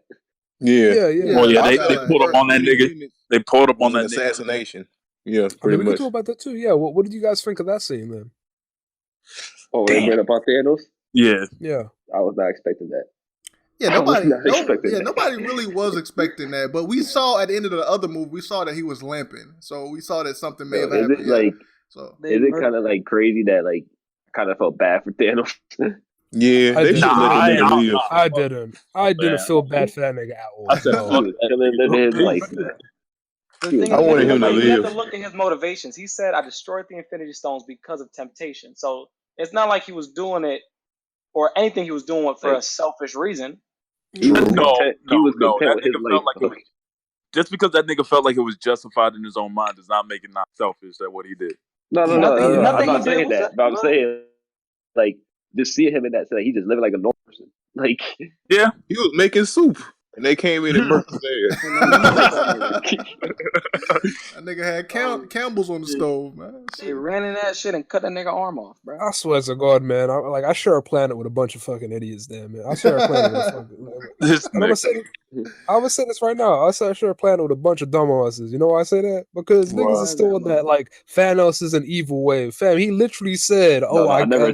Yeah. Well, they pulled up on that nigga. They pulled up on that assassination. Yeah, pretty much. We can talk about that too. Yeah. What did you guys think of that scene then? Oh, they brought up on Thanos? Yeah. I was not expecting that. Yeah, nobody really was expecting that. But we saw at the end of the other movie, we saw that he was limping. So we saw that something may have happened. Is it kind of like crazy that like I kind of felt bad for Thanos? Yeah, they should let the nigga live. I didn't feel bad for that nigga at all. I said, The thing I wanted him to live. You have to look at his motivations. He said, "I destroyed the Infinity Stones because of temptation." So it's not like he was doing it or anything he was doing it for a selfish reason. He was content that with his nigga felt life. like just because that nigga felt like it was justified in his own mind does not make it not selfish at what he did. No. I'm not saying that, but I'm saying like just seeing him in that set, he just living like a normal person. Like he was making soup. And they came in and murked his ass. That nigga had Campbell's on the stove, man. They ran in that shit and cut that nigga arm off, bro. I swear to God, man. I share a planet with a bunch of fucking idiots there, man. I share a planet with I'm gonna say this right now. I share a planet with a bunch of dumbasses. You know why I say that? Because niggas are still in that, like, Thanos is an evil way. Fam, he literally said, I never said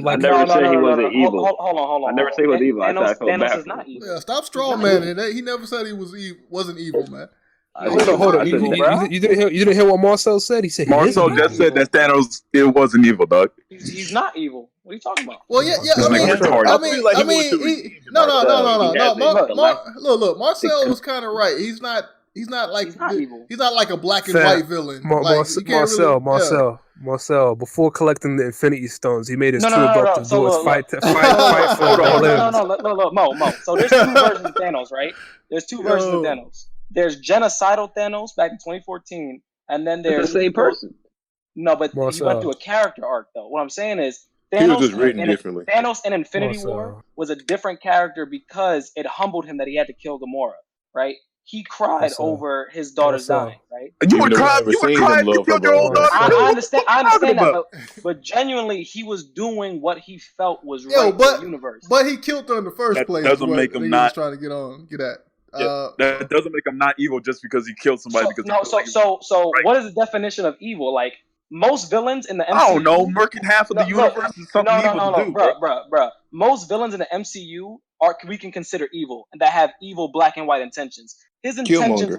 he wasn't evil. Hold on. I never said he was evil. Thanos is not evil. Yeah, stop straw manning that. He never said he wasn't evil, man. Hold on. You didn't hear what Marcel said? He said Marcel just said that Thanos wasn't evil, dog. He's not evil. What are you talking about? Well, yeah. Look. Marcel was kind of right. He's not like evil. He's not like a black and white villain. Marcel, before collecting the Infinity Stones, he made his two adoptive daughters fight for Mo. So there's two versions of Thanos, right? There's two versions of Thanos. There's genocidal Thanos back in 2014, and then there's the same person. No, but he went through a character arc, though. What I'm saying is Thanos was written differently. Thanos in Infinity War was a different character because it humbled him that he had to kill Gamora, right? He cried over his daughter's dying, right? You would cry if you killed your own daughter. I understand that, but genuinely, he was doing what he felt was right for the universe. But he killed her in the first place. Doesn't make him not trying to get at. That doesn't make him not evil just because he killed somebody. What is the definition of evil? Like most villains in the MCU, I don't know, murking half of the universe is something evil to do, bro. Most villains in the MCU we can consider evil and that have evil black and white intentions. His intentions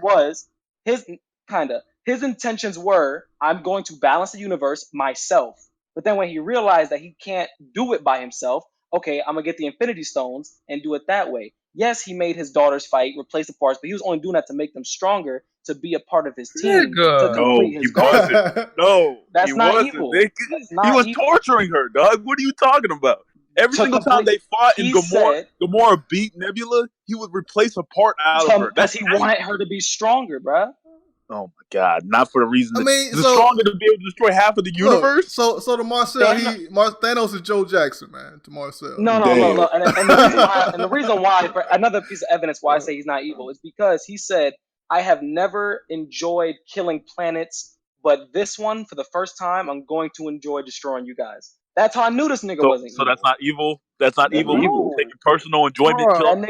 were I'm going to balance the universe myself. But then when he realized that he can't do it by himself, okay, I'm gonna get the Infinity Stones and do it that way. Yes, he made his daughters fight, replace the parts, but he was only doing that to make them stronger, to be a part of his team. No, he wasn't. No, that's not evil. He was torturing her, dog. What are you talking about? Every single time they fought and Gamora beat Nebula, he would replace a part out of her. Because he wanted her to be stronger, bruh. Oh my God! Not for the reason. Stronger to be able to destroy half of the universe. Look, so to Marcel, Thanos is Joe Jackson, man. To Marcel, no. And the reason why, for another piece of evidence why I say he's not evil, is because he said, "I have never enjoyed killing planets, but this one, for the first time, I'm going to enjoy destroying you guys." That's how I knew this nigga wasn't evil. So that's not evil? That's not evil? No. Taking personal enjoyment. Hold on.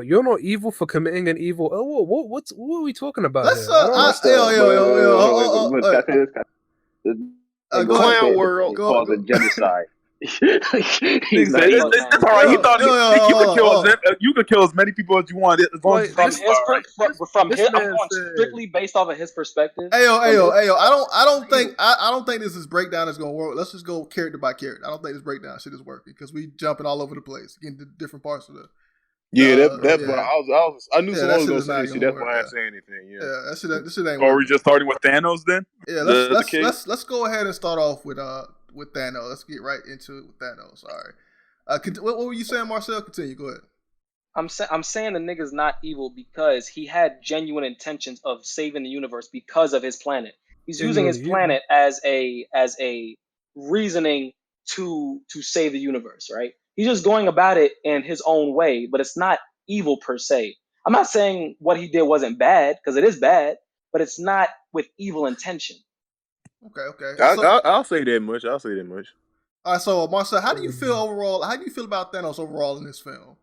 You're not evil for committing an evil. What are we talking about here? Clown world. Called a genocide. It's all right. He thought you could kill as many people as you want as long as I'm going strictly based off of his perspective. I don't think this breakdown is gonna work. Let's just go character by character. I don't think this breakdown shit is working because we jumping all over the place, getting to different parts of Yeah, that's why yeah. I knew Yeah, someone that was shit gonna is say not that shit. gonna That's work. why I Yeah. didn't say anything. Yeah. Yeah, this shit ain't So are we working. just starting with Thanos then? Yeah, let's go ahead and start off with Thanos. Let's get right into it with Thanos. All right. What were you saying, Marcel? Continue. Go ahead. I'm saying the nigga's not evil because he had genuine intentions of saving the universe because of his planet. He's using his planet as a reasoning to save the universe, right? He's just going about it in his own way, but it's not evil per se. I'm not saying what he did wasn't bad, because it is bad, but it's not with evil intention. Okay. I'll say that much. All right. So, Marcel, how do you feel overall? How do you feel about Thanos overall in this film?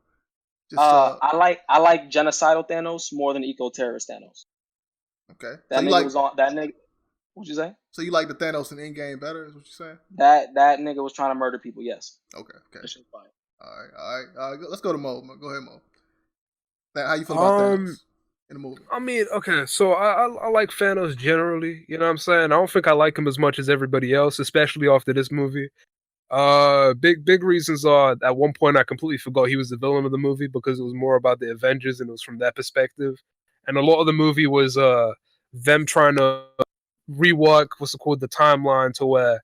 I like genocidal Thanos more than eco-terrorist Thanos. Okay. That nigga was on that nigga. What'd you say? So you like the Thanos in Endgame better? Is what you're saying? That nigga was trying to murder people. Yes. Okay. All right. Let's go to Mo. Go ahead, Mo. How you feel about Thanos in the movie? I mean, okay, so I like Thanos generally. You know what I'm saying? I don't think I like him as much as everybody else, especially after this movie. Big reasons are at one point I completely forgot he was the villain of the movie because it was more about the Avengers and it was from that perspective, and a lot of the movie was them trying to rework the timeline to where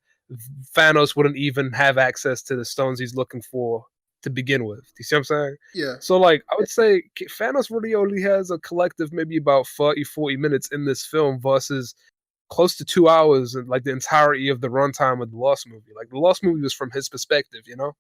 Thanos wouldn't even have access to the stones he's looking for to begin with. Do you see what I'm saying? Yeah. So like I would say Thanos really only has a collective maybe about 30-40 minutes in this film versus close to 2 hours and like the entirety of the runtime of the Lost movie. Like the Lost movie was from his perspective, you know?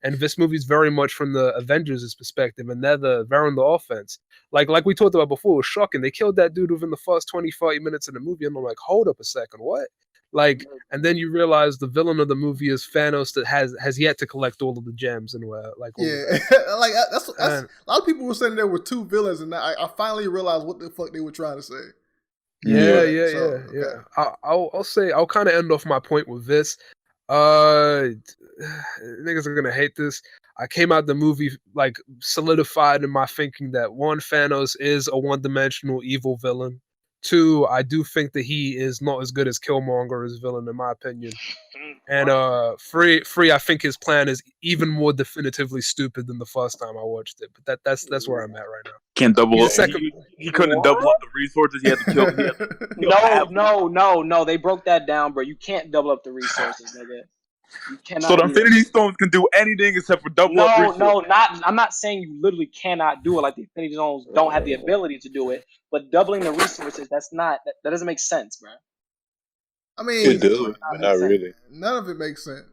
And this movie is very much from the Avengers' perspective, and they're on the offense. Like we talked about before, it was shocking. They killed that dude within the first 20-30 minutes of the movie, and I'm like, hold up a second, what? Like, and then you realize the villain of the movie is Thanos that has yet to collect all of the gems and where like like that's a lot of people were saying there were two villains, and I finally realized what the fuck they were trying to say. Yeah. I'll say I'll kind of end off my point with this. Niggas are gonna hate this. I came out the movie like solidified in my thinking that one, Thanos is a one-dimensional evil villain. Two, I do think that he is not as good as Killmonger as villain in my opinion. And three, I think his plan is even more definitively stupid than the first time I watched it. But that's where I'm at right now. Can't double up. He couldn't double up the resources. He had to kill. No. They broke that down, bro. You can't double up the resources, nigga. You cannot. So the Infinity Stones can do anything except for double up resources. No, not. I'm not saying you literally cannot do it. Like the Infinity Stones don't have the ability to do it, but doubling the resources, that doesn't make sense, bro. I mean, it does, but not really. None of it makes sense.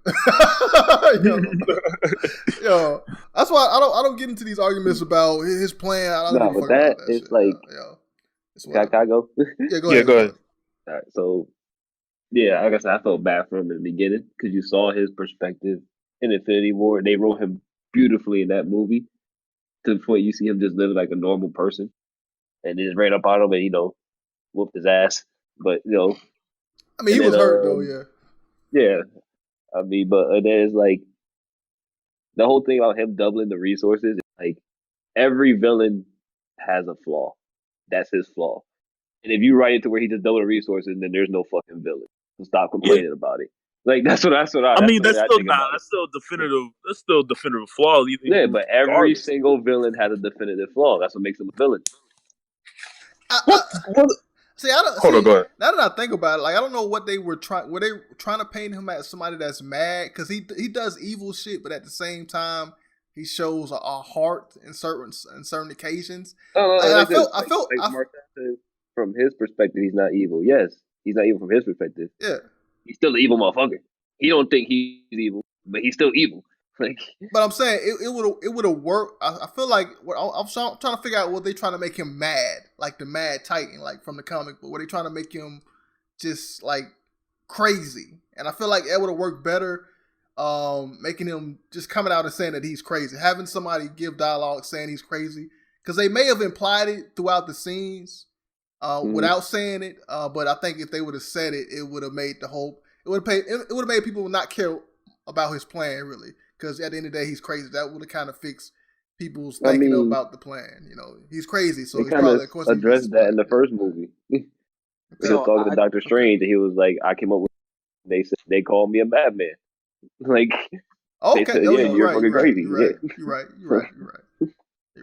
yo, that's why I don't get into these arguments about his plan. I don't but that is shit. Like, can I go? Yeah, go ahead. All right, so yeah, like I said, I felt bad for him in the beginning because you saw his perspective in Infinity War. They wrote him beautifully in that movie to the point you see him just living like a normal person, and they just ran up on him and whooped his ass. But I mean, he was hurt though, yeah. Yeah, I mean, but there's like the whole thing about him doubling the resources. Like every villain has a flaw. That's his flaw. And if you write it to where he just double the reassources, then there's no fucking villain. So stop complaining about it. Like that's what I mean, that's still definitive. That's still definitive flaw. Yeah, but every single villain has a definitive flaw. That's what makes him a villain. See, I don't. Hold on, go ahead. Now that I think about it, like I don't know what they were trying. Were they trying to paint him as somebody that's mad because he does evil shit, but at the same time he shows a heart in certain occasions. I feel Mark said, from his perspective, he's not evil. Yes, he's not evil from his perspective. Yeah, he's still an evil motherfucker. He don't think he's evil, but he's still evil. Like, but I'm saying it would have worked. I feel like I'm trying to figure out what they trying to make him mad, like the Mad Titan, like from the comic book. Were they trying to make him just like crazy? And I feel like it would have worked better, making him just coming out and saying that he's crazy, having somebody give dialogue saying he's crazy, because they may have implied it throughout the scenes without saying it. But I think if they would have said it, it would have made it would have made people not care about his plan really. Because at the end of the day, he's crazy. That would have kind of fixed people's thinking about the plan. He's crazy, so he's probably, of course, addressed that in the first movie. He was talking to Dr. Strange, and he was like, "I came up with." They called me a madman. Like, okay, they said, you're fucking crazy. You're right.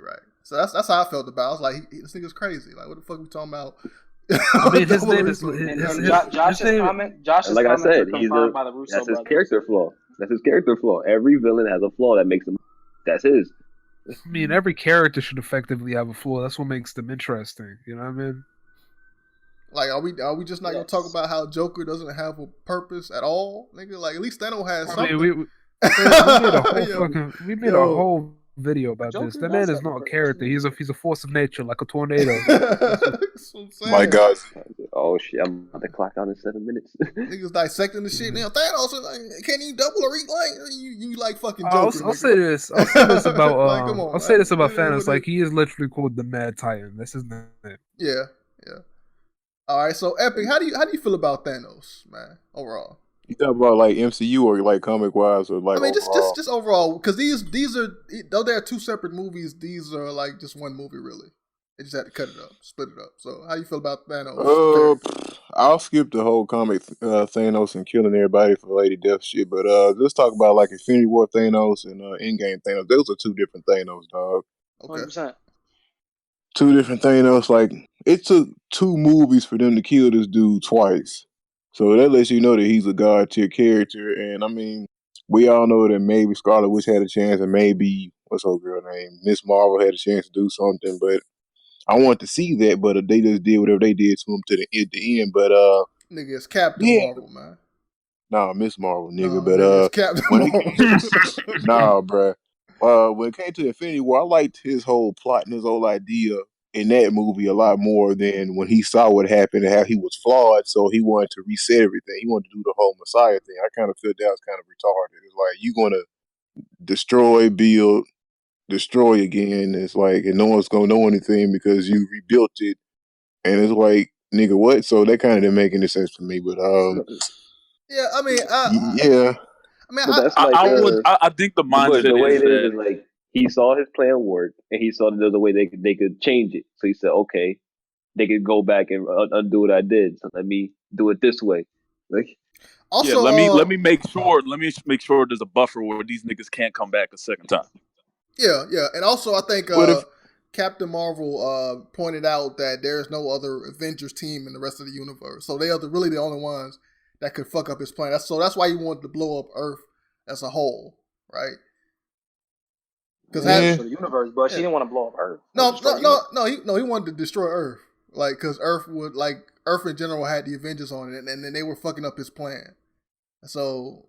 right? So that's how I felt about it. I was like, this nigga's crazy. Like, what the fuck are we talking about? I mean, his name is Josh's And like I comments are said, confirmed by the Russo that's his brothers. character flaw. That's his character flaw. Every villain has a flaw that makes him. That's his. I mean, every character should effectively have a flaw. That's what makes them interesting. You know what I mean? Like, are we just not gonna talk about how Joker doesn't have a purpose at all, nigga? Like, at least Thanos has something. I mean, we made a whole video about Joker this. That does man is have not a purpose. character. He's a force of nature, like a tornado. That's what I'm saying. My God. Oh shit! I'm about to clock out in 7 minutes. Niggas dissecting the shit now. Thanos, like, can't you double or eat? Like, you like fucking Joker. I'll say this. I'll say this about. Like, come on, I'll say this about man. Thanos. Like, he is literally called the Mad Titan. That's his name. Yeah. All right, so Epic, how do you feel about Thanos, man? Overall, You talk about like MCU or like comic wise or like I mean, overall? just overall, because these are, though they're two separate movies, these are like just one movie, really. They just had to cut it up, split it up. So, how you feel about Thanos? I'll skip the whole comic Thanos and killing everybody for Lady Death shit, but let's talk about like Infinity War Thanos and Endgame Thanos. Those are two different Thanos, dog. Okay. 100%. Two different Thanos. Like, it took 2 movies for them to kill this dude twice. So that lets you know that he's a god tier character. And I mean, we all know that maybe Scarlet Witch had a chance, and maybe what's her girl name, Miss Marvel had a chance to do something. But I want to see that. But they just did whatever they did to him at the end. But Nigga, it's Captain Marvel, man. Nah, Miss Marvel, nigga. No, but nigga, it's Captain Marvel. nah, bruh. When it came to Infinity War, I liked his whole plot and his whole idea in that movie a lot more than when he saw what happened and how he was flawed, so he wanted to reset everything. He wanted to do the whole Messiah thing. I kind of feel that was kind of retarded. It's like, you going to destroy, build, destroy again. It's like, and no one's going to know anything because you rebuilt it. And it's like, nigga, what? So that kind of didn't make any sense to me. But yeah, I mean, yeah. I mean, But that's like I think the mindset the way is it that is like he saw his plan work and he saw that there's a way they could change it. So he said, okay, they could go back and undo what I did. So let me do it this way. Like, also, let me make sure there's a buffer where these niggas can't come back a second time. Yeah, and also I think Captain Marvel pointed out that there is no other Avengers team in the rest of the universe, so they are really the only ones that could fuck up his plan. So that's why he wanted to blow up Earth as a whole, right? Because for the universe, but she didn't want to blow up Earth. No, he wanted to destroy Earth, like, because Earth in general had the Avengers on it, and then they were fucking up his plan. So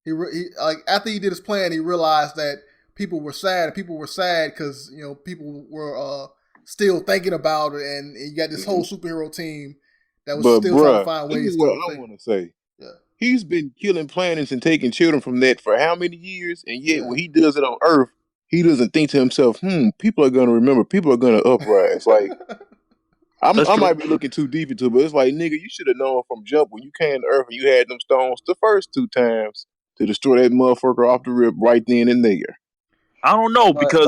he like, after he did his plan, he realized that people were sad because people were still thinking about it, and you got this whole superhero team that was still trying to find ways. What I want to say. Yeah. He's been killing planets and taking children from that for how many years? And yet when he does it on Earth, he doesn't think to himself, people are going to remember. People are going to uprise. Like, I might be looking too deep into it, but it's like, nigga, you should have known from jump when you came to Earth and you had them stones the first 2 times to destroy that motherfucker off the rip right then and there. I don't know, because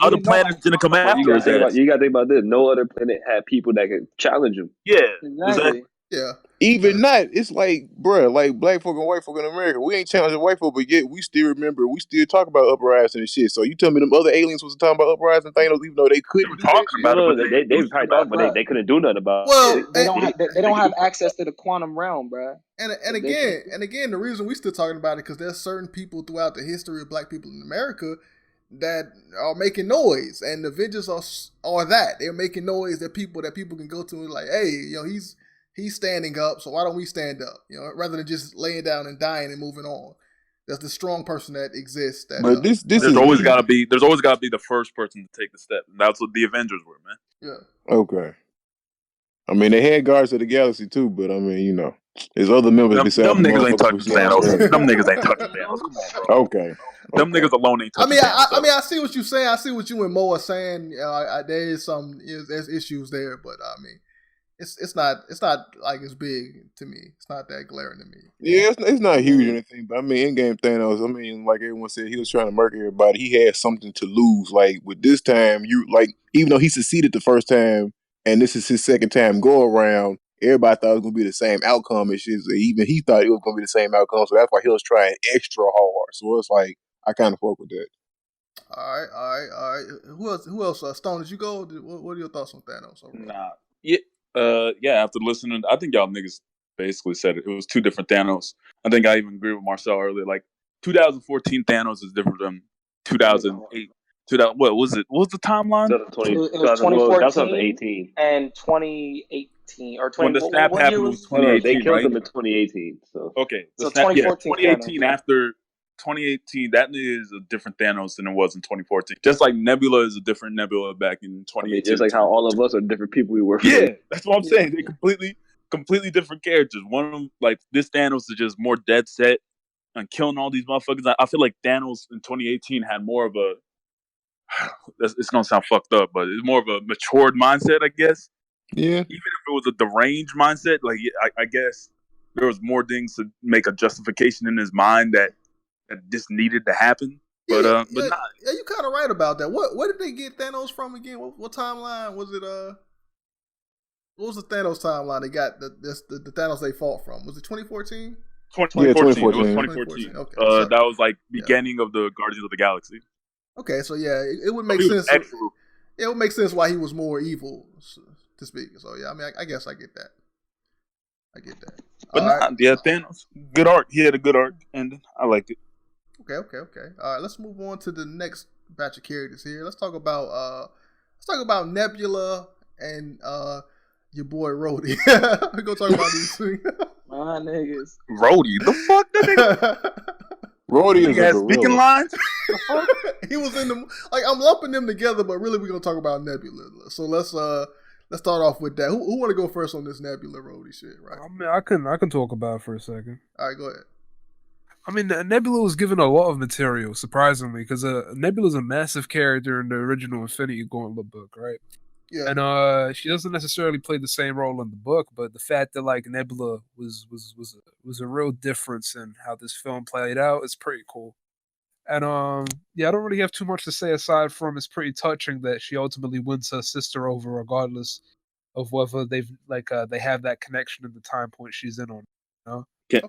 other planets didn't come after you got to think about this. No other planet had people that could challenge him. Yeah, exactly. Yeah. Even not, it's like, bruh, like black folk and white folk in America, we ain't challenging white folk, but yet we still talk about uprising and shit. So you tell me them other aliens was talking about uprising Thanos, even though they couldn't talk about it, but they probably talked, but they couldn't do nothing about it. Well, they don't have access to the quantum realm, bro. And again, the reason we still talking about it because there's certain people throughout the history of black people in America that are making noise, and the Avengers are that they're making noise that people can go to and like, hey, he's standing up, so why don't we stand up? Rather than just laying down and dying and moving on. There's the strong person that exists. But there's always got to be the first person to take the step, and that's what the Avengers were, man. Yeah. Okay. I mean, they had Guardians of the Galaxy too, but I mean, there's other members besides them niggas ain't touching Thanos. Them niggas ain't touching Thanos. Come on, bro. Okay. Them niggas alone ain't touching Thanos. I see what you're saying. I see what you and Mo are saying. There is there's issues there, but I mean, it's not like it's big to me. It's not that glaring to me. Yeah, it's not huge or anything, but I mean, Endgame Thanos, I mean, like everyone said, he was trying to murder everybody. He had something to lose. Like, with this time, even though he succeeded the first time, and this is his second time go around, everybody thought it was going to be the same outcome and shit. So even he thought it was going to be the same outcome, so that's why he was trying extra hard. So it's like, I kind of fuck with that. All right. Who else? Stone, did you go? What are your thoughts on Thanos? Overall? Nah. Yeah. After listening, I think y'all niggas basically said it. It was two different Thanos. I think I even agree with Marcel earlier. Like 2014 Thanos is different than 2008. 2000, what was it? What was the timeline? 2020, It was 2018. and 2018 or 20. When the snap What year happened, it was was? No, they 2018, killed right? them in 2018. So Okay, the So snap. Yeah, 2014 2018. Thanos. After 2018, that is a different Thanos than it was in 2014. Just like Nebula is a different Nebula back in I mean, 2018. just like how all of us are different people we were. Yeah, that's what I'm saying. They completely different characters. One of them, like this Thanos, is just more dead set on killing all these motherfuckers. I feel like Thanos in 2018 had more of a. It's gonna sound fucked up, but it's more of a matured mindset, I guess. Yeah. Even if it was a deranged mindset, like I guess there was more things to make a justification in his mind that this needed to happen. But not. Yeah, you kind of right about that. What did they get Thanos from again? What timeline was it? What was the Thanos timeline they got? The Thanos they fought from, was it 2014? 2014. It was 2014. 2014. Okay, that was like beginning of the Guardians of the Galaxy. Okay, so yeah, it would make sense. It would make sense why he was more evil, to speak. So yeah, I mean, I guess I get that. But Thanos, good arc. He had a good arc, and I liked it. Okay. All right, let's move on to the next batch of characters here. Let's talk about Nebula and your boy Rhodey. We're gonna talk about these two. My niggas. Rhodey, the fuck that nigga? Rhodey is a gorilla. Speaking lines. He was in the I'm lumping them together, but really we're gonna talk about Nebula. So let's start off with that. Who want to go first on this Nebula Rhodey shit? Right. I mean, I can talk about it for a second. All right, go ahead. I mean, Nebula was given a lot of material, surprisingly, because Nebula's a massive character in the original Infinity Gauntlet book, right? Yeah. And she doesn't necessarily play the same role in the book, but the fact that like Nebula was a real difference in how this film played out is pretty cool. And I don't really have too much to say aside from it's pretty touching that she ultimately wins her sister over, regardless of whether they have that connection in the time point she's in on. You know?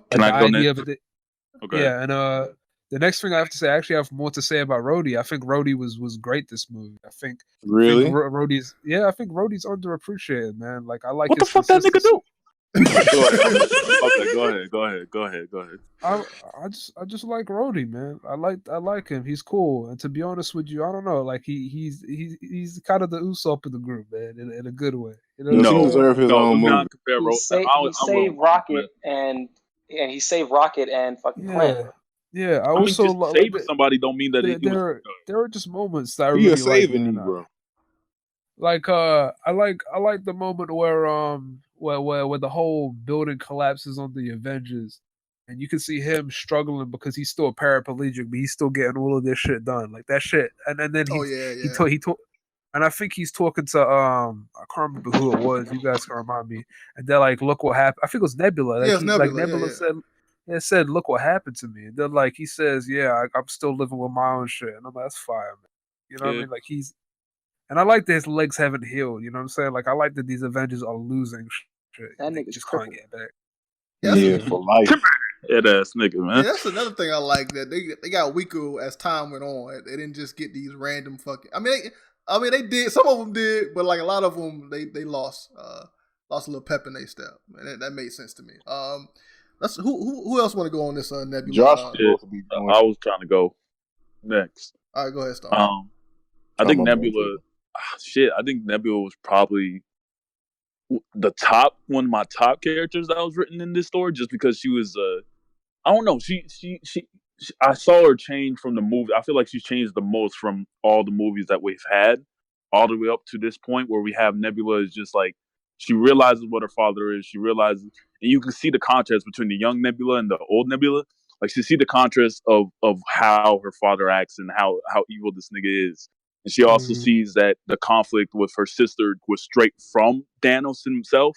Can I go next? Okay. Yeah, and the next thing I have to say, I actually have more to say about Rhodey. I think Rhodey was great this movie. I think Rhodey's underappreciated, man. Like I like what the fuck that nigga do? Go ahead. I just like Rhodey, man. I like him. He's cool. And to be honest with you, I don't know. Like he's kind of the Usopp of the group, man, in a good way. You know, he deserves his own movie. He saved Rocket and he saved Rocket and fucking Clint. Yeah, I also like saving somebody don't mean that there are just moments that I really saving you, bro. Like I like the moment where the whole building collapses on the Avengers, and you can see him struggling because he's still a paraplegic, but he's still getting all of this shit done, like that shit. And then he talked, and I think he's talking to I can't remember who it was. You guys can remind me. And they're like, "Look what happened." I think it was Nebula. Like, Nebula said, "Look what happened to me." And then like he says, "Yeah, I'm still living with my own shit," and I'm like, "That's fire, man." You know what I mean? Like he's. And I like that his legs haven't healed. You know what I'm saying? Like I like that these Avengers are losing shit. That they nigga just can't get back. For life. Head ass nigga, man. Yeah, that's another thing I like, that they got weaker as time went on. They didn't just get these random fucking. I mean, they did. Some of them did, but like a lot of them, they lost a little pep in their step. And that made sense to me. That's who else want to go on this Nebula? Josh, I was trying to go next. All right, go ahead, Star. I think Nebula. I think Nebula was probably one of my top characters that was written in this story, just because she was. I don't know. She I saw her change from the movie. I feel like she's changed the most from all the movies that we've had, all the way up to this point where we have Nebula is just like she realizes what her father is. She realizes, and you can see the contrast between the young Nebula and the old Nebula. Like she see the contrast of how her father acts and how evil this nigga is. And she also sees that the conflict with her sister was straight from Thanos himself.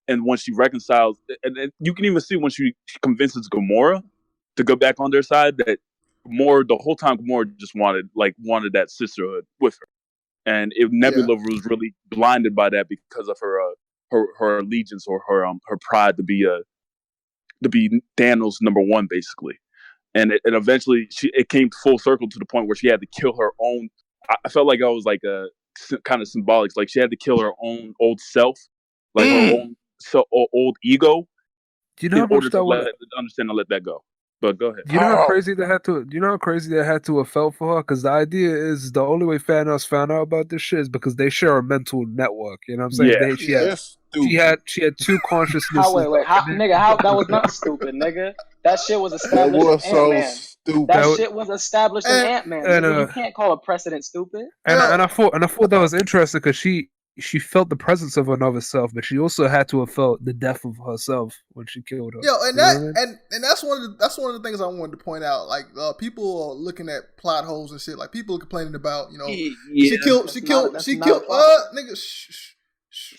And when she reconciles, and you can even see when she convinces Gamora to go back on their side, that the whole time Gamora just wanted that sisterhood with her. And if Nebula was really blinded by that because of her allegiance or her pride to be Thanos #1, basically. and eventually it came full circle to the point where she had to kill her own. I felt like I was like a kind of symbolic, like she had to kill her own old self, like her own old ego, Do you know in how order much to that understand and let that go. But go ahead. Do you know how crazy that had to? Do you know how crazy that had to have felt for her? Because the idea is the only way Thanos found out about this shit is because they share a mental network. You know what I'm saying? Yeah. That's stupid. She had two consciousnesses. How that was not stupid, nigga. That shit was That established was in so Ant-Man. stupid. That shit was established in And- Ant-Man, and, nigga. You can't call a precedent stupid. And I thought that was interesting because she felt the presence of another self, but she also had to have felt the death of herself when she killed her. Yo, and You know that what I mean? and that's one of the things I wanted to point out. Like people are looking at plot holes and shit. Like people are complaining about, she killed nigga. Shh.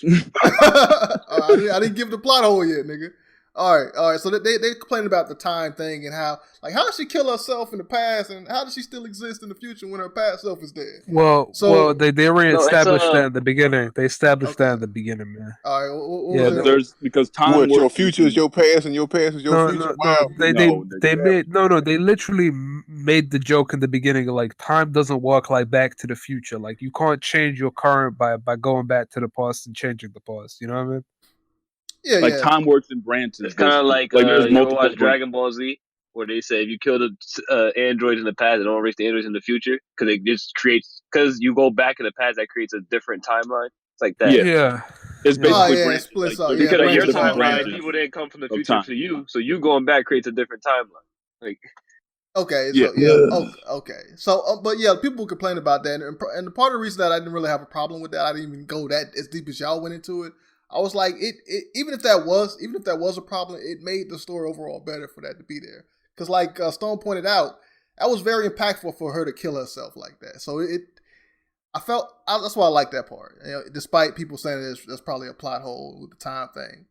I didn't give the plot hole yet, nigga. All right. So they complaining about the time thing and how did she kill herself in the past and how does she still exist in the future when her past self is dead? Well, they already established that in the beginning. They established that in the beginning, man. All right. What was there's because time. What, your future is your past and your past is your future? They literally made the joke in the beginning, like time doesn't work like Back to the Future. Like you can't change your current by going back to the past and changing the past. You know what I mean? Yeah, time works in branches. It's kind of like there's you ever watch branches. Dragon Ball Z, where they say if you kill the androids in the past, it don't erase the androids in the future because it just creates you go back in the past, that creates a different timeline. It's like that. Yeah. It's basically it splits up. Because of your different timeline, branches people didn't come from the of future time. to you, so you going back creates a different timeline. Like, okay, okay. So, but yeah, people complain about that, and the part of the reason that I didn't really have a problem with that, I didn't even go that as deep as y'all went into it. I was like, even if that was a problem, it made the story overall better for that to be there. Because like Stone pointed out, that was very impactful for her to kill herself like that. So that's why I like that part. Despite people saying there's probably a plot hole with the time thing.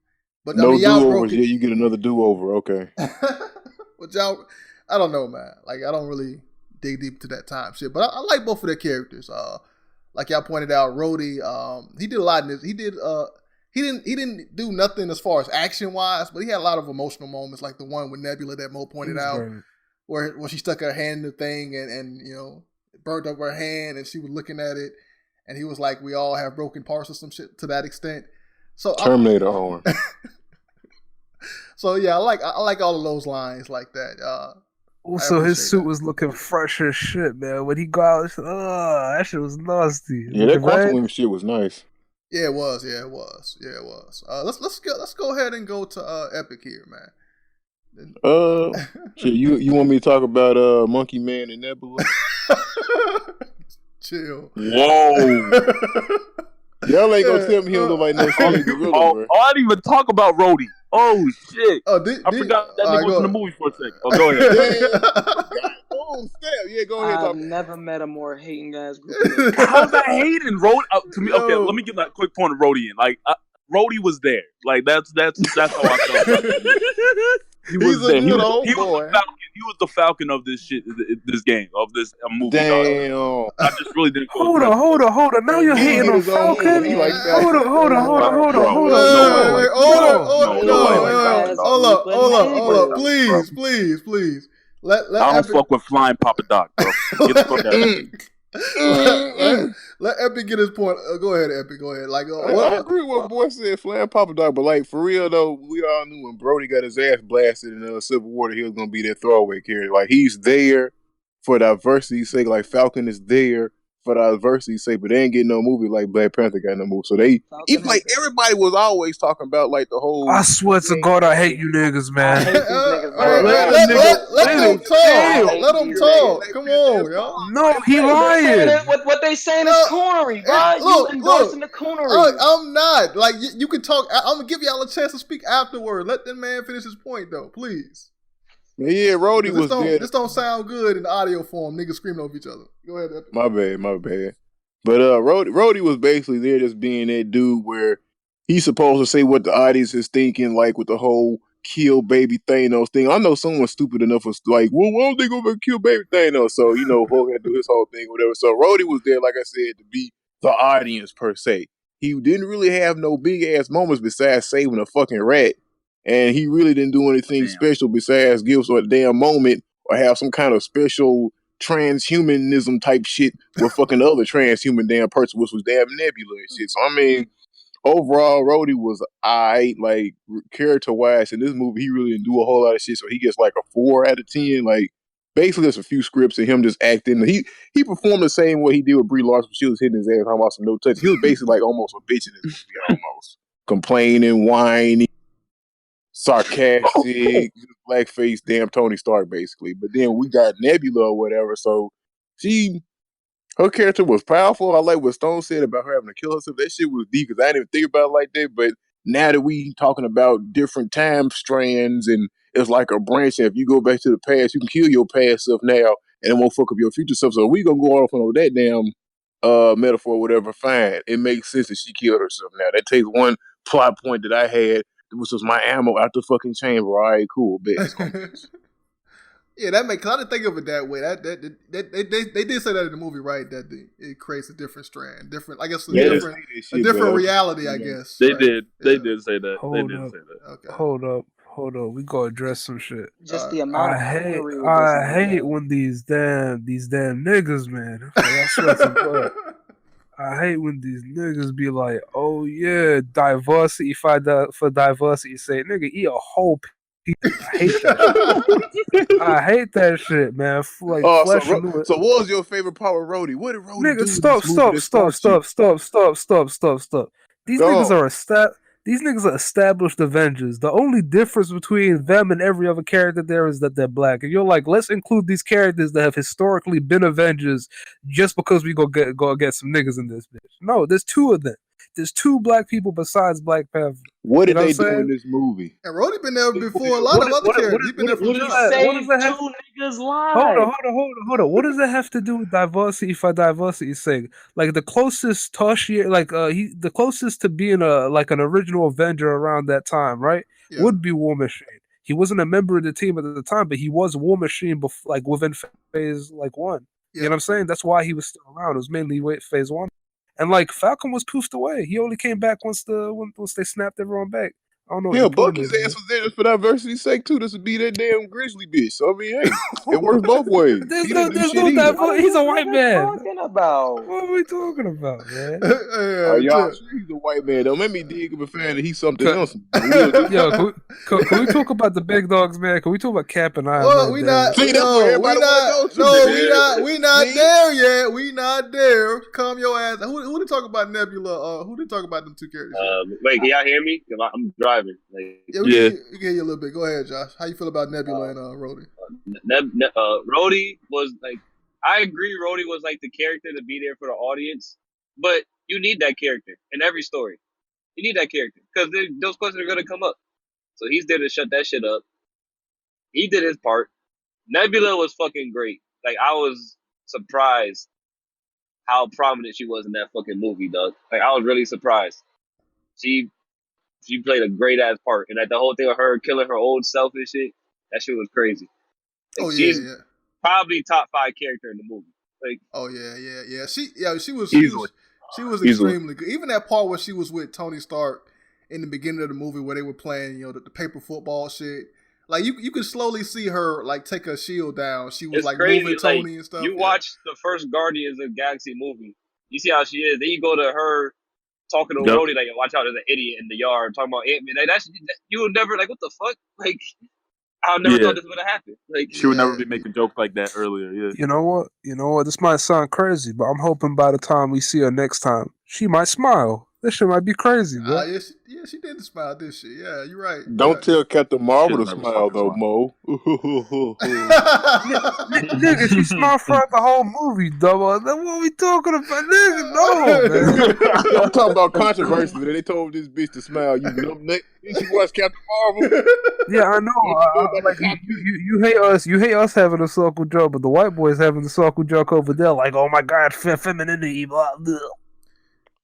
But no y'all do-overs. Yeah, you get another do-over. Okay. But y'all, I don't know, man. Like I don't really dig deep to that time shit. But I like both of their characters. Like y'all pointed out, Rhodey, he did a lot in this. He didn't do nothing as far as action wise, but he had a lot of emotional moments, like the one with Nebula that Mo pointed out, where she stuck her hand in the thing and it burnt up her hand, and she was looking at it, and he was like, "We all have broken parts or some shit to that extent." So Terminator horn. So yeah, I like all of those lines like that. Also, his suit was looking fresh as shit, man. When he got out, that shit was nasty. Yeah, that quantum shit was nice. Yeah, it was. Let's go ahead and go to Epic here, man. Shit, you want me to talk about Monkey Man and Nebula? Chill. Whoa. Y'all ain't gonna tell me he don't look like no silly gorilla, bro. I didn't even talk about Rhodey. Oh shit! I forgot that nigga was in the movie for a second. Oh, go ahead. Yeah, go ahead. I've never met a more hating ass group. How's that hating, Rhodey? To me, okay, let me get that quick point of Rhodey in. Like, Rhodey was there. Like, that's how I felt. He was there. He was the Falcon of this shit, this game, of this movie. Damn. I just really didn't. Hold on. Now you're hating on Falcon. Hold on. Please. Let I don't fuck with flying Papa Doc, bro. Get the fuck out of here. Let Epic get his point. Go ahead, Epic. Go ahead. Like, I agree with what boy said, flying Papa Doc, but like for real though, we all knew when Brody got his ass blasted in Civil War, he was gonna be that throwaway character. Like he's there for diversity's sake. Like Falcon is there for diversity's sake, but they ain't getting no movie like Black Panther got no movie. So even like everybody was always talking about like the whole. I swear to God, I hate you niggas, man. Let them talk. Come on, y'all. No, he lying. What they saying is coonery, bro. You endorsing the coonery. I'm not. Like you can talk. I'm gonna give y'all a chance to speak afterward. Let that man finish his point, though, please. Yeah, Rhodey was there. This don't sound good in the audio form. Niggas screaming over each other. Go ahead. Epic. My bad. But Rhodey was basically there just being that dude where he's supposed to say what the audience is thinking, like with the whole kill baby Thanos thing. I know someone stupid enough was like, well, why don't they go back and kill baby Thanos? So, Hulk had to do his whole thing or whatever. So Rhodey was there, like I said, to be the audience per se. He didn't really have no big ass moments besides saving a fucking rat. And he really didn't do anything special besides give us a damn moment or have some kind of special transhumanism type shit with fucking the other transhuman damn person, which was damn Nebula and shit. So I mean, overall, Rhodey was alright, like character wise. In this movie, he really didn't do a whole lot of shit, so he gets like a 4 out of 10. Like basically, there's a few scripts of him just acting. He performed the same way he did with Brie Larson. She was hitting his ass talking about some no touch. He was basically like almost a bitch in this movie, almost complaining, whining, sarcastic, blackface, damn Tony Stark, basically. But then we got Nebula or whatever, so her character was powerful. I like what Stone said about her having to kill herself. That shit was deep because I didn't even think about it like that. But now that we talking about different time strands and it's like a branch, and if you go back to the past, you can kill your past self now and it won't fuck up your future self. So we gonna go off on that damn metaphor or whatever. Fine. It makes sense that she killed herself now. That takes one plot point that I had, which was my ammo out the fucking chamber. All right, cool. Bet. Yeah, that makes. I didn't think of it that way. They did say that in the movie, right? That it creates a different strand, different. I guess a different reality. I guess they did. They did say that. They did say that. Okay. Hold up. We gotta address some shit. Just the amount of I hate when these damn niggas, man. I swear to God. I hate when these niggas be like, "Oh yeah, diversity for diversity's sake." Nigga, eat a whole piece. I hate that shit. I hate that shit, man. Like, so what was your favorite part of Rhodey? What did Rhodey do? Nigga, stop. These niggas are established Avengers. The only difference between them and every other character there is that they're black. And you're like, let's include these characters that have historically been Avengers just because we go get some niggas in this bitch. No, there's 2 of them. There's 2 black people besides Black Panther. What did they do in this movie? And Rhodey been there before a lot of other characters. He's been there for He saved 2 niggas live. Hold on. What does that have to do with diversity for diversity's sake? Like the closest tertiary, the closest to being an original Avenger around that time, right? Yeah. Would be War Machine. He wasn't a member of the team at the time, but he was War Machine within phase 1. Yeah. You know what I'm saying? That's why he was still around. It was mainly phase 1. And Falcon was poofed away. He only came back once they snapped everyone back. I don't know. Yeah, Bucky's ass was there just for diversity's sake too. Just to be that damn grizzly bitch. So I mean, hey, it works both ways. He's a white man. What are we talking about, man? Y'all sure he's a white man. Don't make me dig up a fan that he's something else. Yo, can we talk about the big dogs, man? Can we talk about Cap and Iron Man? Well, we not there yet. We not there. Calm your ass. Who did talk about Nebula? Who did talk about them 2 characters? Wait, can y'all hear me? I'm driving. Yeah, we can hear you a little bit. Go ahead, Josh. How you feel about Nebula and Rhodey? Rhodey was I agree. Rhodey was the character to be there for the audience, but you need that character in every story. You need that character because those questions are gonna come up. So he's there to shut that shit up. He did his part. Nebula was fucking great. I was surprised how prominent she was in that fucking movie, dog. I was really surprised. She played a great ass part, and the whole thing with her killing her old self and shit, that shit was crazy. She's probably top 5 character in the movie. She was extremely good. Even that part where she was with Tony Stark in the beginning of the movie where they were playing, the paper football shit. You could slowly see her take her shield down. She was moving Tony and stuff. You watch the first Guardians of the Galaxy movie, you see how she is. Then you go to her talking to Rhodey watch out, there's an idiot in the yard talking about Ant-Man. You would never what the fuck? I never thought this would have happened. She would never be making jokes like that earlier. Yeah. You know what? This might sound crazy, but I'm hoping by the time we see her next time, she might smile. This shit might be crazy, bro. She did smile this shit. Yeah, you're right. Don't tell Captain Marvel to smile though, Mo. Nigga, she smiled throughout the whole movie, though. What are we talking about? Nigga, no, man. I'm talking about controversy. They told this bitch to smile. You numbnut. She watched Captain Marvel. Yeah, I know. You hate us. You hate us having a circle joke, but the white boys having the circle joke over there. Oh my God, femininity. Blah, blah.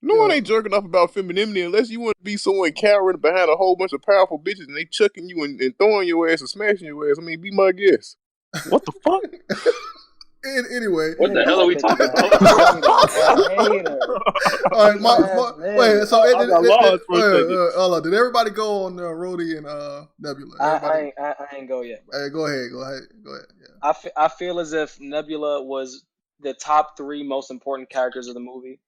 No one ain't jerking off about femininity unless you want to be someone cowering behind a whole bunch of powerful bitches and they chucking you and throwing your ass and smashing your ass. I mean, be my guest. What the fuck? Anyway, What the hell are we talking about? all right, wait. So I got lost for a second. hold on. Did everybody go on Rhodey and Nebula? Everybody? I ain't go yet. Hey, go ahead. Yeah. I feel as if Nebula was the top 3 most important characters of the movie.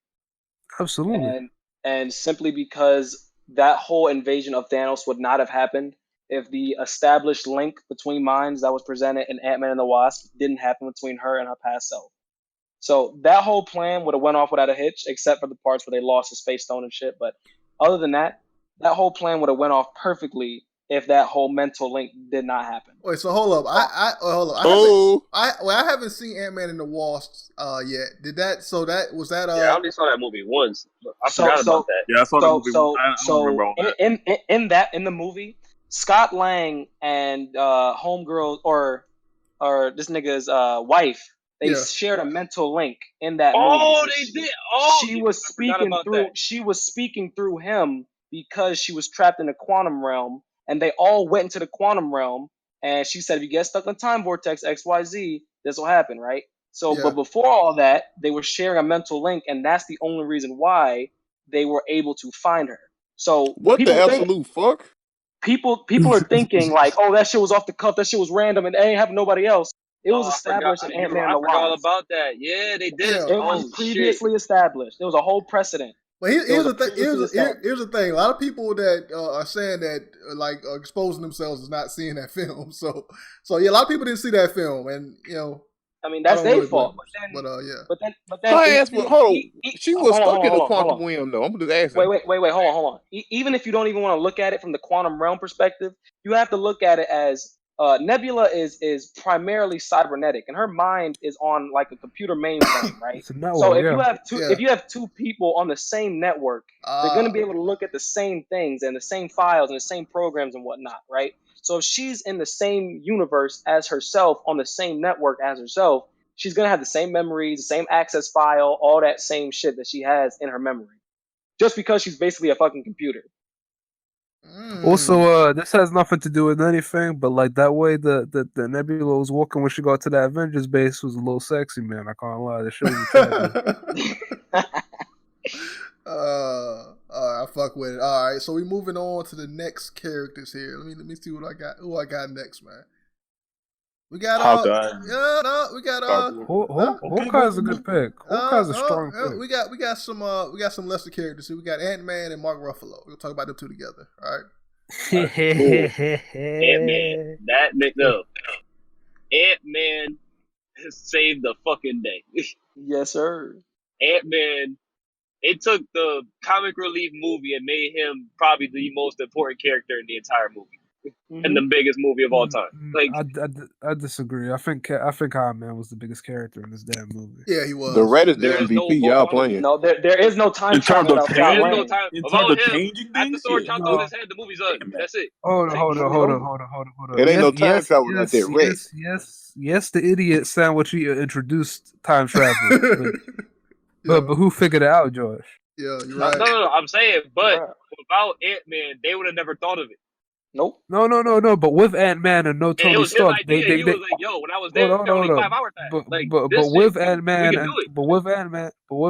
Absolutely. And simply because that whole invasion of Thanos would not have happened if the established link between minds that was presented in Ant-Man and the Wasp didn't happen between her and her past self. So that whole plan would have went off without a hitch, except for the parts where they lost the Space Stone and shit. But other than that, that whole plan would have went off perfectly if that whole mental link did not happen. Wait, so hold up. I haven't seen Ant-Man and the Wasp yet. Did that? So that was that? Yeah, I only saw that movie once. I forgot about that. Yeah, I saw that movie. I don't remember all that. In the movie, Scott Lang and homegirl or this nigga's wife, they shared a mental link in that movie. Oh, they did. Oh, she was speaking through him because she was trapped in the quantum realm, and they all went into the quantum realm. And she said, if you get stuck in a time vortex XYZ, this will happen, right? So, but before all that, they were sharing a mental link, and that's the only reason why they were able to find her. So what the absolute fuck? People are thinking like, oh, that shit was off the cuff, that shit was random, and they ain't have nobody else. It was established in Ant-Man and the Wasp. I forgot all about that. Yeah, they did. It was previously established. There was a whole precedent. But here's the thing. A lot of people that are saying that are exposing themselves as not seeing that film. So yeah, a lot of people didn't see that film, and I mean that's their fault. But hold on. She was stuck in the quantum realm, though. I'm gonna just ask. Wait. Hold on. Even if you don't even want to look at it from the quantum realm perspective, you have to look at it as Nebula is primarily cybernetic, and her mind is on like a computer mainframe, right? So if you have two people on the same network, they're going to be able to look at the same things and the same files and the same programs and whatnot, right? So if she's in the same universe as herself, on the same network as herself, she's going to have the same memories, the same access file, all that same shit that she has in her memory, just because she's basically a fucking computer. Also, this has nothing to do with anything, but like that way the Nebula was walking when she got to that Avengers base was a little sexy, man. I can't lie. That shit was I fuck with it. All right, so we moving on to the next characters here. Let me see what I got. Who I got next, man? We got Hawkeye's a good pick. Hawkeye's a strong pick. We got some lesser characters here. We got Ant-Man and Mark Ruffalo. We'll talk about them two together. All right. Ant-Man. That nigga. Ant-Man has saved the fucking day. Yes, sir. Ant-Man. It took the comic relief movie and made him probably the most important character in the entire movie. And the biggest movie of all time. Like I disagree. I think Iron Man was the biggest character in this damn movie. Yeah, he was. The Red is the MVP. Y'all playing? No, there is no time travel. In terms of changing things, after Thor chopped off his head, the movie's done. That's it. Hold on. It ain't no time travel like that. Red. Yes, the idiot sandwich introduced time travel. But who figured it out, Josh? Yeah, you're right. No. I'm saying, but without Ant-Man, they would have never thought of it. Nope. No. But with Ant-Man and no Tony Stark, he was like, "Yo, when I was there, only 5 hours passed." But with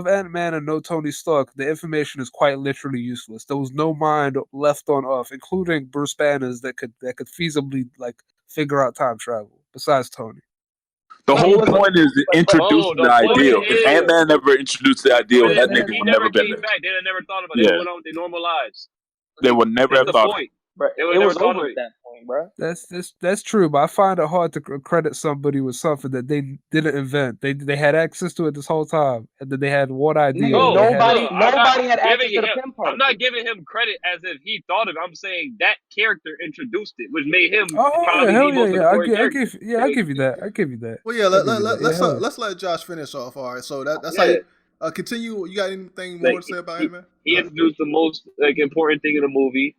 Ant-Man and no Tony Stark, the information is quite literally useless. There was no mind left on Earth, including Bruce Banners, that could feasibly like figure out time travel. Besides Tony. The whole point is introducing the idea. If Ant-Man never introduced the idea, that nigga would never been there. Back. They'd have never thought about it. They went on with their normal lives. They would never have thought of it. Bro, it was over at that point, bro. That's true, but I find it hard to credit somebody with something that they didn't invent. They had access to it this whole time, and then they had one idea. Nobody had access to the PIM part. I'm not giving him credit as if he thought of it. I'm saying that character introduced it, which made him probably the most important character. I give you that. Well, yeah, let's let Josh finish off. All right, so that's how you continue. You got anything more to say about him, man? He introduced the most important thing in the movie.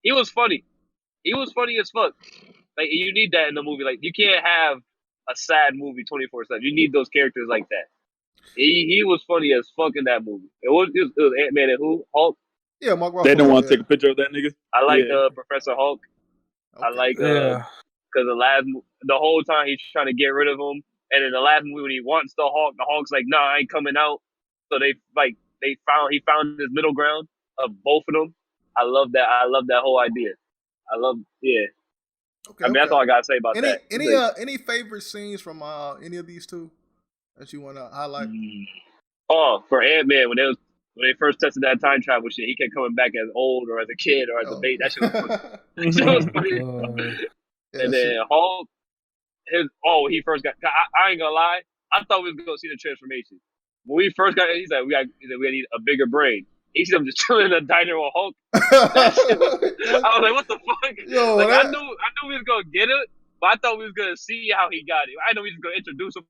He was funny. He was funny as fuck. Like, you need that in the movie. Like, you can't have a sad movie 24/7. You need those characters like that. He was funny as fuck in that movie. It was Ant-Man and who? Hulk? Yeah, Mark Ruffalo. They didn't want to take a picture of that nigga? I like Professor Hulk. Okay. I like because the whole time he's trying to get rid of him. And in the last movie, when he wants the Hulk's like, "Nah, I ain't coming out." So he found his middle ground of both of them. I love that. I love that whole idea. Okay, I mean, that's all I gotta say about that. Any favorite scenes from any of these two that you want to highlight? Oh, for Ant-Man, when they first tested that time travel shit, he kept coming back as old or as a kid or as a baby. That shit was funny. That shit was funny. And then Hulk, he first got. I ain't gonna lie. I thought we was gonna see the transformation. When we first got, he said we need a bigger brain. He said I'm just chilling in a diner with Hulk. I was like, what the fuck? Yo, I knew we was gonna get it, but I thought we was gonna see how he got it. I know we was gonna introduce him.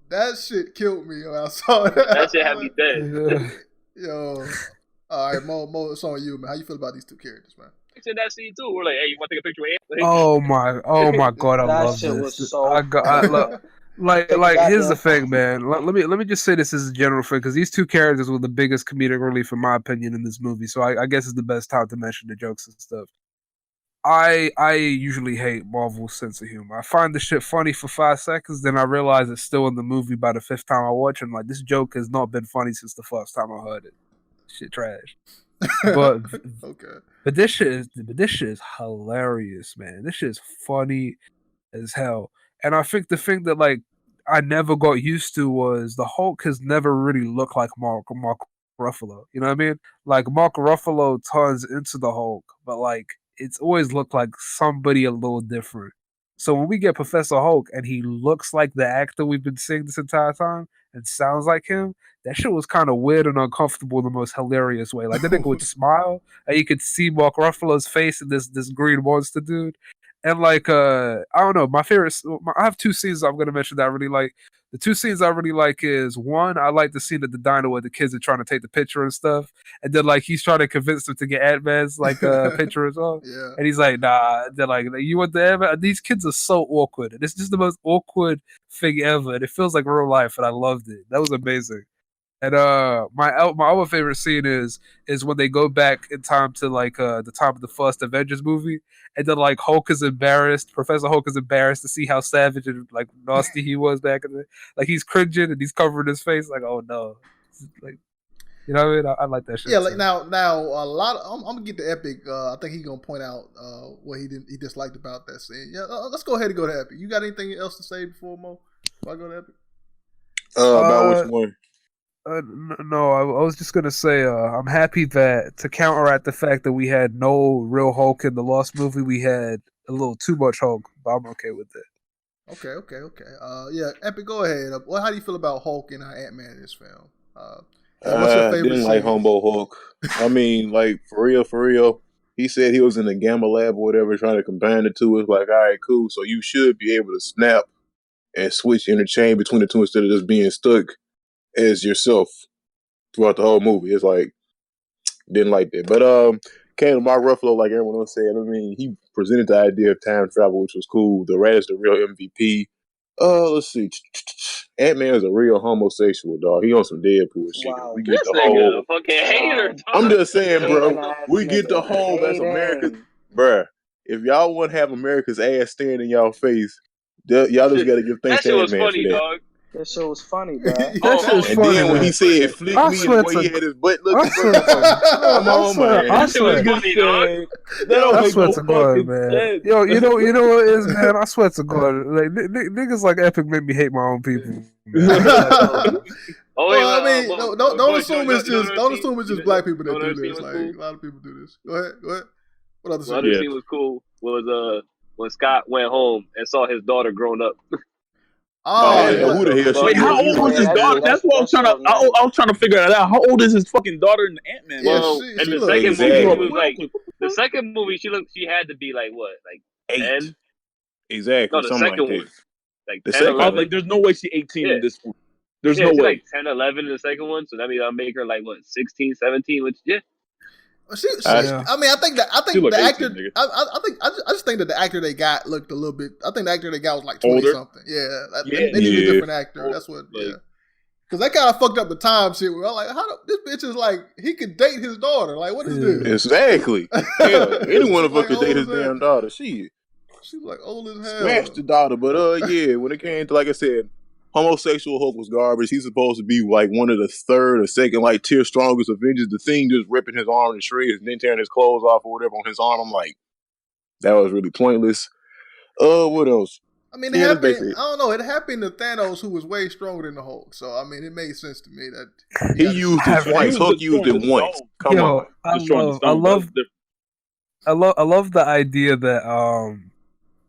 That shit killed me when I saw that. That shit had me dead. Yo. All right, Mo, it's on you, man. How you feel about these two characters, man? It's in that scene too. We're like, hey, you want to take a picture with Ant? Oh my god, I That love shit this. was so. Like here's the thing, man. Let me just say this as a general thing, because these two characters were the biggest comedic relief, in my opinion, in this movie. So I guess it's the best time to mention the jokes and stuff. I usually hate Marvel's sense of humor. I find the shit funny for 5 seconds, then I realize it's still in the movie by the 5th time I watch it. And like, this joke has not been funny since the first time I heard it. Shit trash. But okay. But this shit is hilarious, man. This shit is funny as hell. And I think the thing that like I never got used to was the Hulk has never really looked like Mark Ruffalo. You know what I mean? Like Mark Ruffalo turns into the Hulk, but like it's always looked like somebody a little different. So when we get Professor Hulk and he looks like the actor we've been seeing this entire time and sounds like him, that shit was kind of weird and uncomfortable in the most hilarious way. Like the nigga would smile and you could see Mark Ruffalo's face and this green monster dude. And like I don't know, I have 2 scenes I'm gonna mention that I really like. The 2 scenes I really like is, one, I like the scene at the diner where the kids are trying to take the picture and stuff, and then like he's trying to convince them to get Ant-Man's like picture as well. Yeah. And he's like, nah. They're like, you want the Ant-Man? These kids are so awkward, and it's just the most awkward thing ever. And it feels like real life, and I loved it. That was amazing. And my other favorite scene is when they go back in time to like the time of the first Avengers movie, and then like Hulk is embarrassed. Professor Hulk is embarrassed to see how savage and like nasty he was back in the, like he's cringing and he's covering his face like, oh no, like, you know what I mean? I like that shit. Yeah, like now a lot. I'm gonna get to Epic. I think he's gonna point out what he disliked about that scene. Yeah, let's go ahead and go to Epic. You got anything else to say before Mo? Before I go to Epic. About which one? No, I was just gonna say I'm happy that to counteract the fact that we had no real Hulk in the Lost movie, we had a little too much Hulk, but I'm okay with it. Okay. Yeah, Epic, go ahead. How do you feel about Hulk and Ant-Man in this film? What's your favorite? Didn't like Humbo Hulk. I mean, like for real. He said he was in the Gamma Lab or whatever, trying to combine the two. It's like, all right, cool. So you should be able to snap and switch interchange between the two instead of just being stuck as yourself throughout the whole movie. It's like, didn't like that. But came to Mark Ruffalo, like everyone else said. I mean, he presented the idea of time travel, which was cool. The Rat is the real MVP. Let's see. Ant-Man is a real homosexual, dog. He on some Deadpool shit. Wow. We get This the nigga whole a fucking hater, dog. I'm just saying, bro. Hating-ass We get the nigga. whole that's Hating. America, bruh. If y'all want to have America's ass staring in y'all face, y'all just got to give thanks That shit to was Ant-Man funny, for that. dog. That shit was funny, bro. That shit is And funny. then when Man. he said "flick I me" swear and the way he to- had his butt looking, I swear to- come on, man. I That shit was swear. funny, dog. That don't I make swear no to God, fucking man. sense. Yo, you know what it is, man. I swear to God, like niggas like Epic make me hate my own people. Well, I mean, don't assume it's just black people that do this. Like a lot of people do this. Go ahead. What other The other scene was cool was when Scott went home and saw his daughter grown up. Who the hell? Wait, how old was his daughter? That's what I was trying to figure that out. How old is his fucking daughter in Ant-Man? Well, she in the looked- second Exactly. movie, she was like the second movie. She had to be like what, like 8. 10? Exactly. No, the something second like one, that. like The 10, second 11. Like, there's no way she's 18 Yeah. in this one. There's Yeah, no she's way. like 10, 11 in the second one. So that means I'll make her like what, 16, 17, which I think She look the 18, actor. nigga. I just think that the actor they got looked a little bit. I think the actor they got was like 20 Older? something. Yeah, Yeah. they need a Yeah. different actor. That's what. Yeah, because that kind of fucked up the time shit. Where I'm like, this bitch is like he could date his daughter. Like, what is this? Exactly. Hell, anyone of us Like, could date his what was damn daughter. Shit. She was like old as hell. Smashed the daughter, but yeah, when it came to, like I said, homosexual Hulk was garbage. He's supposed to be like one of the third or second like tier strongest Avengers. The Thing just ripping his arm to shreds and then tearing his clothes off or whatever on his arm. I'm like, that was really pointless. What else? I mean, Yeah, it that's happened. basically it. I don't know. It happened to Thanos, who was way stronger than the Hulk. So I mean, it made sense to me that He used it twice. Hulk used it once. Come on. I love the idea that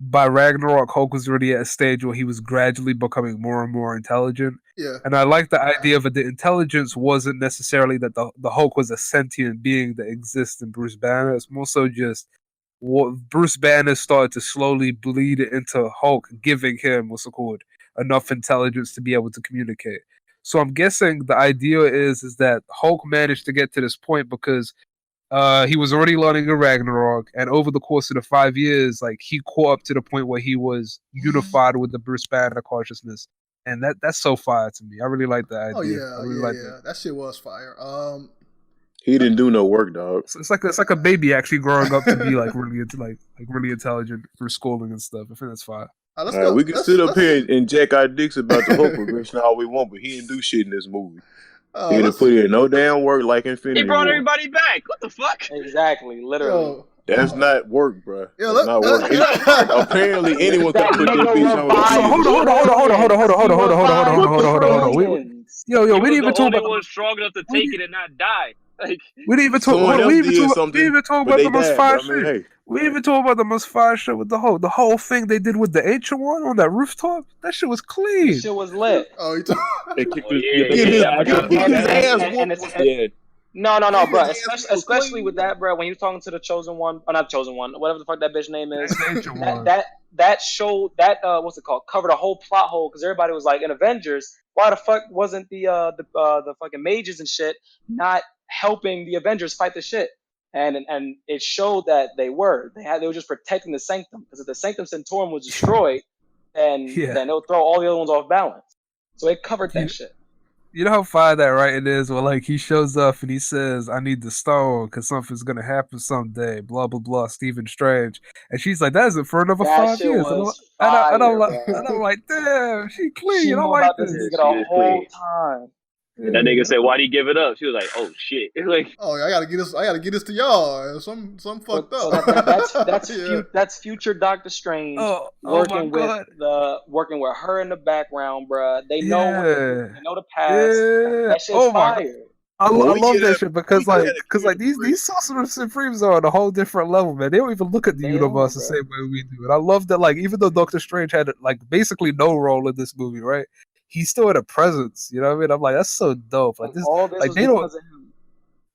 by Ragnarok, Hulk was already at a stage where he was gradually becoming more and more intelligent. Yeah. And I like the idea of it. The intelligence wasn't necessarily that the Hulk was a sentient being that exists in Bruce Banner. It's more so just what Bruce Banner started to slowly bleed into Hulk, giving him enough intelligence to be able to communicate. So I'm guessing the idea is that Hulk managed to get to this point because he was already learning in Ragnarok, and over the course of the 5 years, like he caught up to the point where he was unified with the Bruce Banner consciousness, and that's so fire to me. I really like that idea. Oh yeah, I really like that shit was fire. He didn't do no work, dog. So it's like a baby actually growing up to be like really really intelligent through schooling and stuff. I think that's fire. All right, we can sit up here and jack our dicks about the Hulk progression all we want, but he didn't do shit in this movie. He didn't put in no damn work like Infinity He brought War. everybody back. What the fuck? Exactly, literally. That's not work, bro. Yeah, that's not work. Apparently, anyone can put this bitch on. Hold on. We didn't even talk about one strong enough to take it and not die. Like we didn't even talk. We didn't even talk about the most fire shit. We didn't even talk about the most fire shit with the whole thing they did with the ancient one on that rooftop. That shit was clean. That shit was lit. Oh, you No, bro. Especially with that, bro. When he was talking to the chosen one, or not chosen one, whatever the fuck that bitch name is, that showed that what's it called? Covered a whole plot hole because everybody was like, in Avengers, why the fuck wasn't the fucking mages and shit not helping the Avengers fight the shit? And it showed that they were just protecting the Sanctum, because if the Sanctum Sanctorum was destroyed, then it would throw all the other ones off balance. So it covered that shit. You know how fire that writing is? Where like he shows up and he says, "I need the stone because something's gonna happen someday." Blah blah blah. Stephen Strange, and she's like, "That isn't for another 5 years." And I'm like, "Damn, she clean." She I like this. The whole time. And that nigga said, "Why'd he give it up?" She was like, "Oh shit!" Like, I gotta get this to y'all. Some fucked up. That's future Doctor Strange working with her in the background, bruh. They know they know the past. Yeah. That shit's fire. I love that shit because these Sorcerer Supremes are on a whole different level, man. They don't even look at the universe the same way we do. And I love that, like, even though Doctor Strange had like basically no role in this movie, right? He still had a presence, you know what I mean? I'm like, that's so dope. Like this,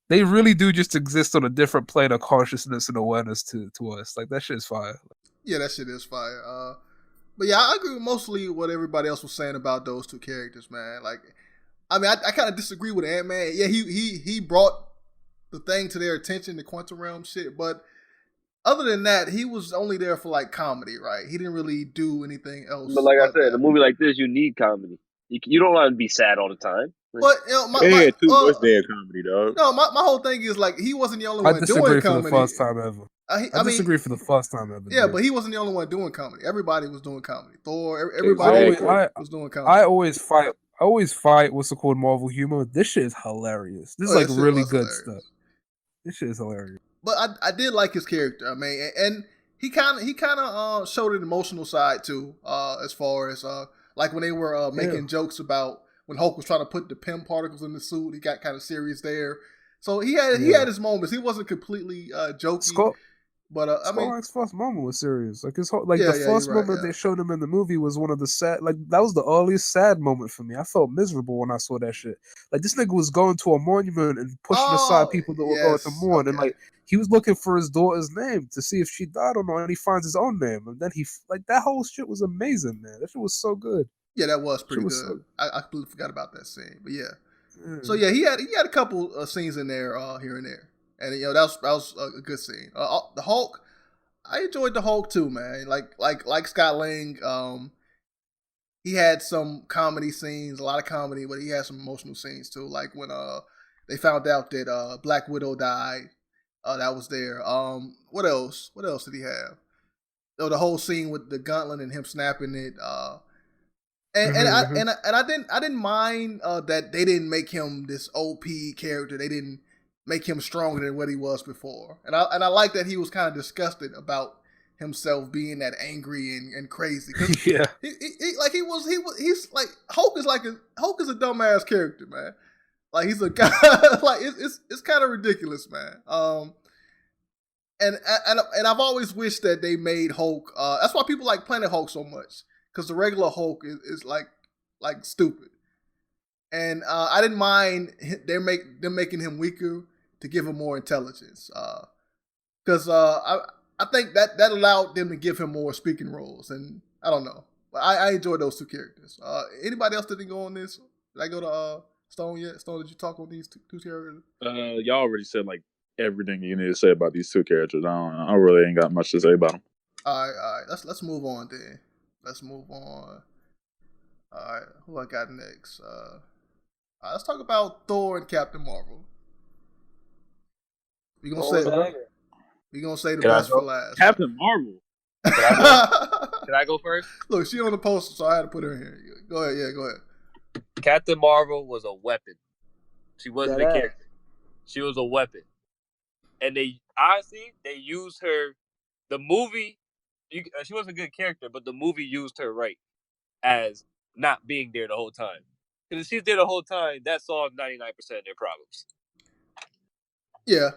they really do just exist on a different plane of consciousness and awareness to us. Like that shit is fire. Yeah, that shit is fire. But yeah, I agree with mostly what everybody else was saying about those two characters, man. Like, I mean, I kind of disagree with Ant-Man. Yeah, he brought the thing to their attention, the quantum realm shit, but other than that, he was only there for like comedy, right? He didn't really do anything else. But like I said, a movie like this, you need comedy. You don't want to be sad all the time. But they had too much damn comedy, dog. No, my whole thing is like he wasn't the only one doing comedy. I disagree for the first time ever. I disagree for the first time ever. Yeah, but he wasn't the only one doing comedy. Everybody was doing comedy. Thor, everybody was doing comedy. I always fight what's it called, Marvel humor. This shit is hilarious. This is like really good stuff. This shit is hilarious. But I did like his character. I mean, and he kind of showed an emotional side too, as far as like when they were making jokes about when Hulk was trying to put the PEM particles in the suit. He got kind of serious there. So he had his moments. He wasn't completely jokey. But I mean, Scarlet's first moment was serious. Like his whole, the first moment they showed him in the movie was one of the sad. Like that was the earliest sad moment for me. I felt miserable when I saw that shit. Like this nigga was going to a monument and pushing aside people that were going to mourn, and like he was looking for his daughter's name to see if she died or not, and he finds his own name, and then he like that whole shit was amazing, man. That shit was so good. Yeah, that was pretty good. I completely forgot about that scene, but yeah. So yeah, he had a couple scenes in there here and there. And that was a good scene. The Hulk, I enjoyed the Hulk too, man. Like Scott Lang, he had some comedy scenes, a lot of comedy, but he had some emotional scenes too. Like when they found out that Black Widow died, that was there. What else? What else did he have? the whole scene with the gauntlet and him snapping it. And I didn't mind that they didn't make him this OP character. They didn't make him stronger than what he was before. And I like that he was kind of disgusted about himself being that angry and crazy. Yeah, he's like Hulk is a dumbass character, man. Like he's a guy like it's kind of ridiculous, man. And I've always wished that they made Hulk. That's why people like Planet Hulk so much, because the regular Hulk is like stupid. And I didn't mind them making him weaker to give him more intelligence. Because I think that allowed them to give him more speaking roles. And I don't know, but I enjoyed those two characters. Anybody else didn't go on this? Did I go to Stone yet? Stone, did you talk on these two characters? Y'all already said like everything you need to say about these two characters. I really ain't got much to say about them. All right. Let's move on then. Let's move on. All right, who I got next? Let's talk about Thor and Captain Marvel. We gonna say the best for last. Captain Marvel. Can I go first? Look, she on the poster, so I had to put her in here. Go ahead. Yeah, go ahead. Captain Marvel was a weapon. She wasn't a character. She was a weapon. And they used her. The movie, she was a good character, but the movie used her right as not being there the whole time. Because if she's there the whole time, that solves 99% of their problems. Yeah.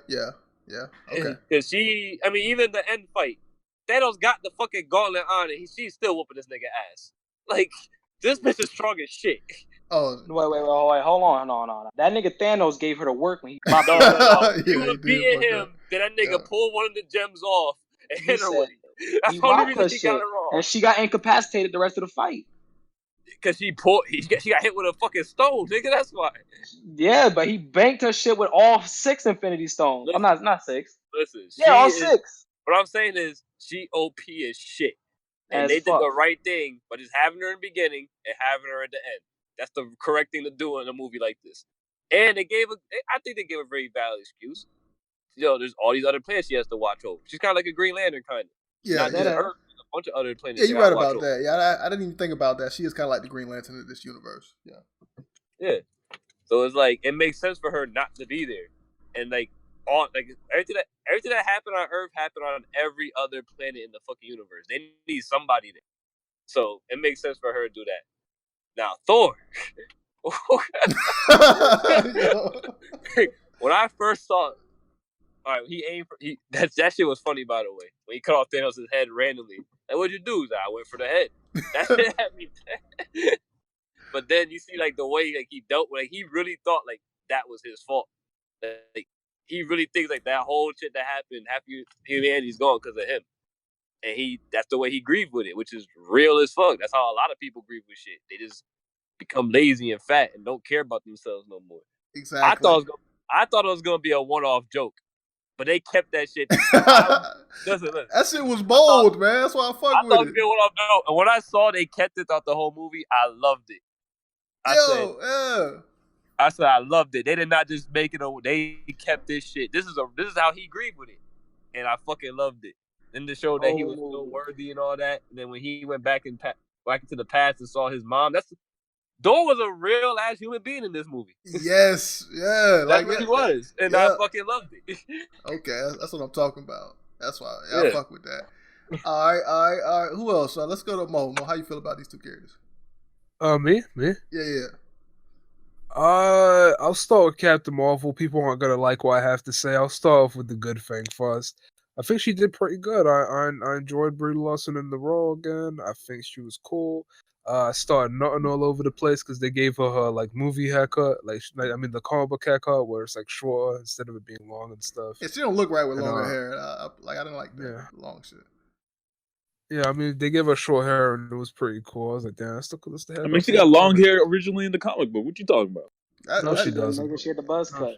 Okay. Because even the end fight, Thanos got the fucking gauntlet on and she's still whooping this nigga ass. Like, this bitch is strong as shit. Oh, wait, hold on. That nigga Thanos gave her the work when he popped He was beating him, then that nigga pulled one of the gems off and hit her with it. That's the only reason he got her wrong. And she got incapacitated the rest of the fight. Because she got hit with a fucking stone, nigga, that's why. Yeah, but he banked her shit with all 6 Infinity Stones. Listen, I'm not 6. Listen. Yeah, all 6. What I'm saying is, she OP as shit. And they did the right thing by just having her in the beginning and having her at the end. That's the correct thing to do in a movie like this. And I think they gave a very valid excuse. There's all these other planets she has to watch over. She's kind of like a Green Lantern, kind of. Yeah, Not just Earth, there's a bunch of other planets. Yeah, you're right about that. Yeah, I didn't even think about that. She is kind of like the Green Lantern of this universe. Yeah. So it's like, it makes sense for her not to be there. And like, everything that happened on Earth happened on every other planet in the fucking universe. They need somebody there. So it makes sense for her to do that. Now, Thor. When I first saw it, all right, he aimed for that shit was funny, by the way. When he cut off Thanos' head randomly. Like, what'd you do? I went for the head. That shit had me dead. But then you see like the way like he dealt with, like, he really thought like that was his fault. Like, he really thinks like that whole shit that happened, half humanity's gone because of him. And that's the way he grieved with it, which is real as fuck. That's how a lot of people grieve with shit. They just become lazy and fat and don't care about themselves no more. Exactly. I thought it was gonna be a one-off joke, but they kept that shit. Listen. That shit was bold, man. That's why I fuck with it. I thought it was a one-off joke, and when I saw they kept it throughout the whole movie, I loved it. I said I loved it. They did not just make it. They kept this shit. This is how he grieved with it, and I fucking loved it. And to show that he was still worthy and all that. And then when he went back into the past and saw his mom, Thor was a real ass human being in this movie. Yes, yeah, that's what he was, and I fucking loved it. Okay, that's what I'm talking about. That's why I fuck with that. All right. Who else? Let's go to Mo. Mo, how you feel about these two characters? Me. Yeah. I'll start with Captain Marvel. People aren't gonna like what I have to say. I'll start off with the good thing first. I think she did pretty good. I enjoyed Brie Larson in the role again. I think she was cool. I started nutting all over the place because they gave her like movie haircut, the comic book haircut where it's like shorter instead of it being long and stuff. Yeah, she don't look right with longer hair. I didn't like that long shit. Yeah, they gave her short hair and it was pretty cool. I was like, damn, that's the coolest hair. She got long hair originally in the comic book. What you talking about? No, she doesn't. Maybe she had the buzz cut.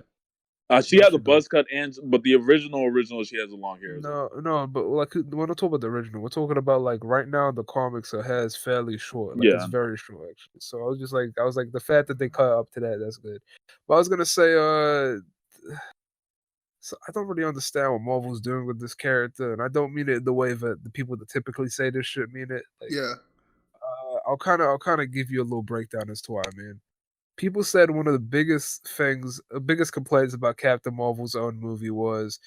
She has a buzz cut, but the original, she has a long hair. No, but like when I talk about the original, we're talking about like right now in the comics, her hair is fairly short. Like, it's very short actually. So I was like, the fact that they cut up to that, that's good. But I was gonna say, So I don't really understand what Marvel's doing with this character, and I don't mean it in the way that the people that typically say this shit mean it. Like, Yeah. I'll kind of give you a little breakdown as to why, man. People said one of the biggest complaints about Captain Marvel's own movie was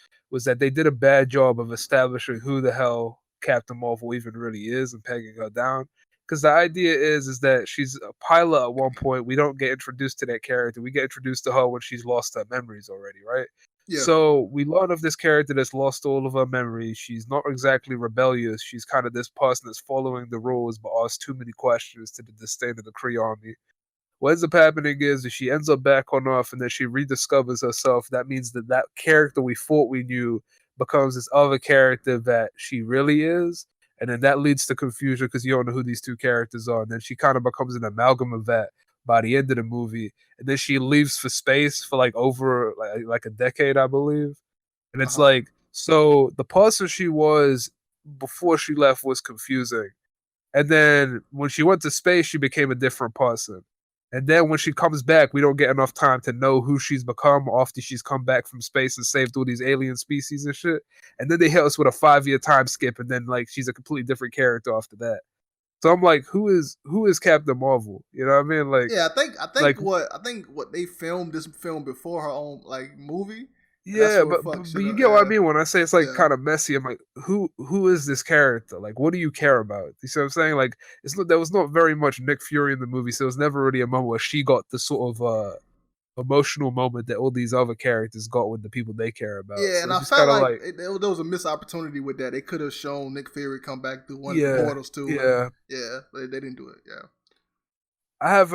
that they did a bad job of establishing who the hell Captain Marvel even really is and pegging her down. Because the idea is that she's a pilot at one point. We don't get introduced to that character. We get introduced to her when she's lost her memories already, right? Yeah. So we learn of this character that's lost all of her memories. She's not exactly rebellious. She's kind of this person that's following the rules but asks too many questions to the disdain of the Kree army. What ends up happening is that she ends up back on Earth and then she rediscovers herself. That means that character we thought we knew becomes this other character that she really is. And then that leads to confusion because you don't know who these two characters are. And then she kind of becomes an amalgam of that by the end of the movie. And then she leaves for space for like over like a decade, I believe. And it's like, so the person she was before she left was confusing. And then when she went to space, she became a different person. And then when she comes back, we don't get enough time to know who she's become after she's come back from space and saved all these alien species and shit. And then they hit us with a 5-year time skip, and then like she's a completely different character after that. So I'm like, who is Captain Marvel? You know what I mean? Like, yeah, I think like, what they filmed this film before her own like movie. Yeah, but you get what I mean when I say it's like kind of messy. I'm like, who is this character? Like, what do you care about? You see what I'm saying? Like, there was not very much Nick Fury in the movie, so it was never really a moment where she got the sort of emotional moment that all these other characters got with the people they care about. Yeah, so and I felt like there was a missed opportunity with that. They could have shown Nick Fury come back through one of the portals too. Yeah, but they didn't do it. Yeah. I have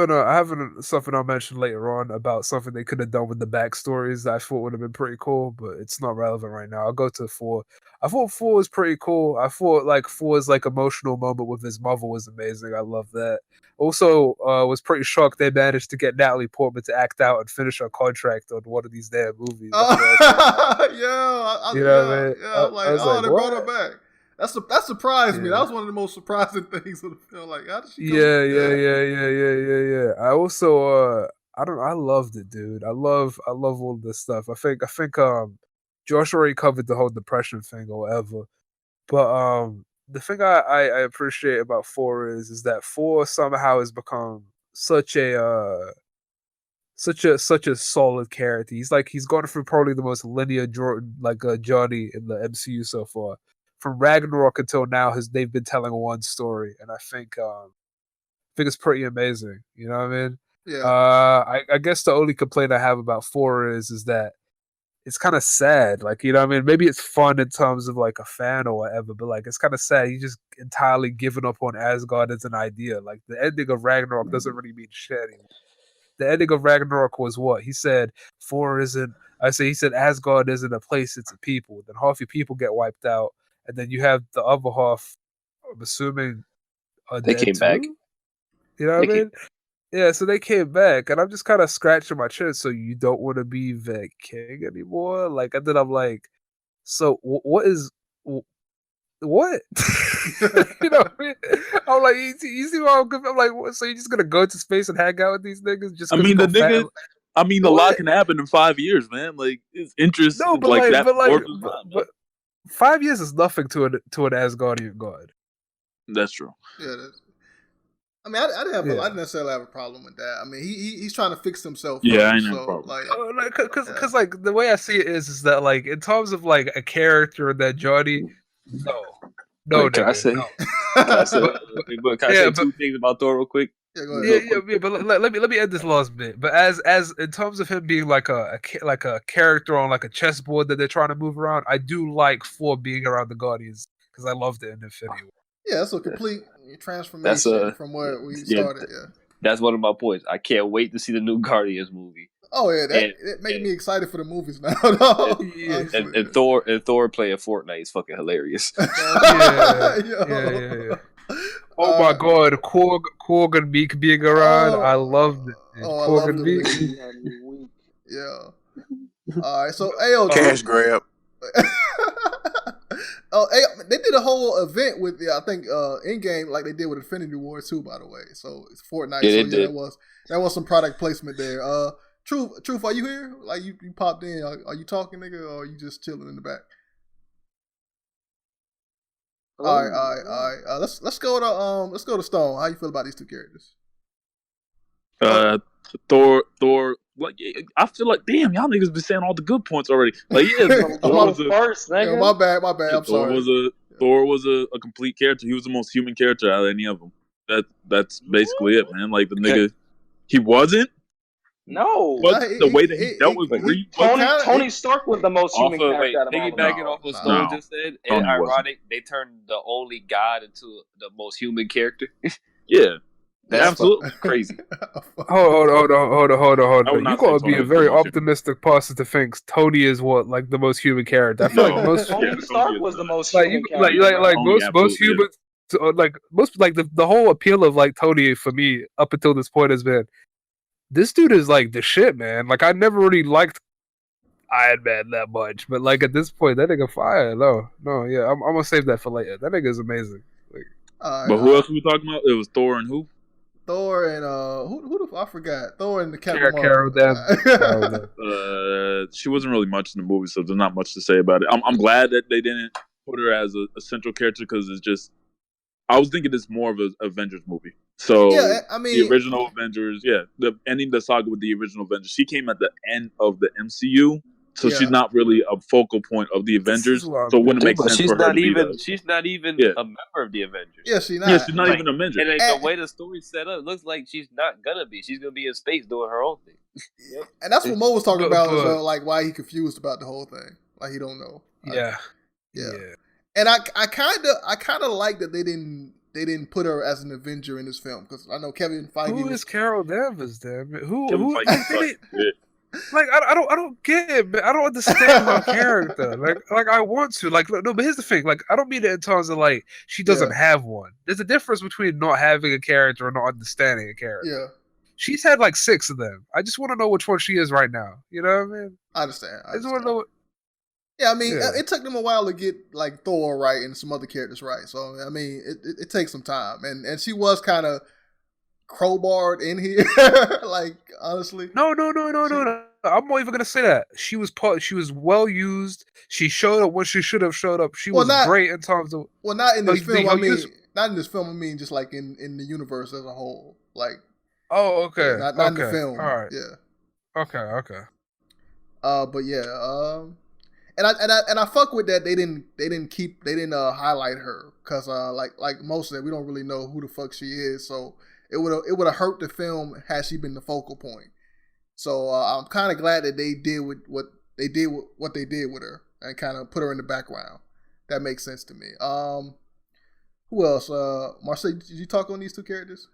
something I'll mention later on about something they could have done with the backstories that I thought would have been pretty cool, but it's not relevant right now. I'll go to 4. I thought 4 was pretty cool. I thought like 4's like emotional moment with his mother was amazing. I love that. Also, was pretty shocked they managed to get Natalie Portman to act out and finish her contract on one of these damn movies. Yeah, I was like, they brought her back. That surprised me. That was one of the most surprising things of the film. Like, how did she come Yeah. I also I loved it, dude. I love all this stuff. I think Josh already covered the whole depression thing or whatever. But the thing I appreciate about 4 is that 4 somehow has become such a solid character. He's gone through probably the most linear journey in the MCU so far. From Ragnarok until now, they've been telling one story, and I think it's pretty amazing. You know what I mean? Yeah. I guess the only complaint I have about 4 is that it's kind of sad. Like, you know what I mean? Maybe it's fun in terms of like a fan or whatever, but like it's kind of sad. He's just entirely given up on Asgard as an idea. Like the ending of Ragnarok doesn't really mean shit anymore. The ending of Ragnarok was what? He said he said Asgard isn't a place, it's a people. Then half your people get wiped out. And then you have the other half, I'm assuming, they came back. You know what I mean? Yeah, so they came back, and I'm just kind of scratching my chest. So you don't want to be the king anymore? Like, and then I'm like, so what is what? You know what I mean? I'm like, you see what I'm like, so you're just gonna go to space and hang out with these niggas? Just I mean, the niggas. I mean, a lot can happen in 5 years, man. Like, it's interesting. No, but 5 years is nothing to an Asgardian god. That's true. Yeah, I mean, I didn't necessarily have a problem with that. I mean, he's trying to fix himself. Yeah, I know. So, like, because like the way I see it is that like in terms of like a character in that journey, no. Can I say? No. Can I say 2 things about Thor real quick? Yeah, go ahead. Yeah, but let me end this last bit. But as in terms of him being like a character on like a chessboard that they're trying to move around, I do like 4 being around the Guardians because I loved it in Infinity War. Yeah, that's a complete transformation from where we started. Yeah, that's one of my points. I can't wait to see the new Guardians movie. Oh yeah, it made me excited for the movies now. And Thor playing Fortnite is fucking hilarious. Yeah. Oh my god, Korg and Meek being around, I loved it. Korg and Meek. Yeah. All right, so AO cash grab. They did a whole event with I think Endgame like they did with Infinity War too. By the way, so it's Fortnite. Yeah, that was some product placement there. Truth, are you here? Like you popped in. Are you talking, nigga, or are you just chilling in the back? All right. Let's go to Stone. How you feel about these two characters? Thor. Like, I feel like, damn, y'all niggas been saying all the good points already. Like, yeah, Thor was first, nigga. My bad. I'm sorry. Thor was a complete character. He was the most human character out of any of them. That's basically it, man. Like the nigga, he wasn't. No, but the way that he dealt with grief. Tony Stark was the most human character out of all of them. Piggybacking off what Stone just said, and ironic, they turned the only god into the most human character. Yeah. That's absolutely crazy. Hold on. You gotta be a very optimistic person to think Tony is like the most human character. I feel like most Tony Stark was the most human character. Most humans, the whole appeal of like Tony for me up until this point has been, this dude is like the shit, man. Like I never really liked Iron Man that much, but like at this point, that nigga fire. No, yeah, I'm gonna save that for later. That nigga is amazing. Like, but who else were we talking about? It was Thor and who? Thor and I forgot. Thor and the Captain Carol Danvers. She wasn't really much in the movie, so there's not much to say about it. I'm glad that they didn't put her as a central character because it's just, I was thinking it's more of an Avengers movie. So yeah, I mean, the original Avengers, the ending the saga with the original Avengers. She came at the end of the MCU. So she's not really a focal point of the Avengers. So it wouldn't make sense for her to be there. She's not even a member of the Avengers. Yeah, she's not. Yeah, she's not even a Avenger. And the way the story's set up, it looks like she's not gonna be. She's gonna be in space doing her own thing. Yep. And that's what Mo was talking about, as well, like why he confused about the whole thing. Like he don't know. Yeah. And I kind of like that they didn't put her as an Avenger in this film because I know Kevin Feige. Who is Carol Danvers then? Who like I don't get it, man. I don't understand her character. Like I want to. Like no, but here's the thing. Like I don't mean it in terms of like she doesn't have one. There's a difference between not having a character and not understanding a character. Yeah. She's had like 6 of them. I just want to know which one she is right now. You know what I mean? I understand. I just want to know. Yeah, I mean, it took them a while to get like Thor right and some other characters right. So I mean, it takes some time, and she was kind of crowbarred in here. Like honestly, no. I'm not even gonna say that. She was well used. She showed up when she should have showed up. She was great in terms of. Well, not in this film. Not in this film. I mean, just like in the universe as a whole. Like. Oh, okay. Not in the film. All right. Yeah. Okay. But yeah. And I fuck with that. They didn't highlight her because like most of it, we don't really know who the fuck she is. So it would have hurt the film had she been the focal point. So I'm kind of glad that they did what they did with her and kind of put her in the background. That makes sense to me. Who else? Marseille, did you talk on these two characters?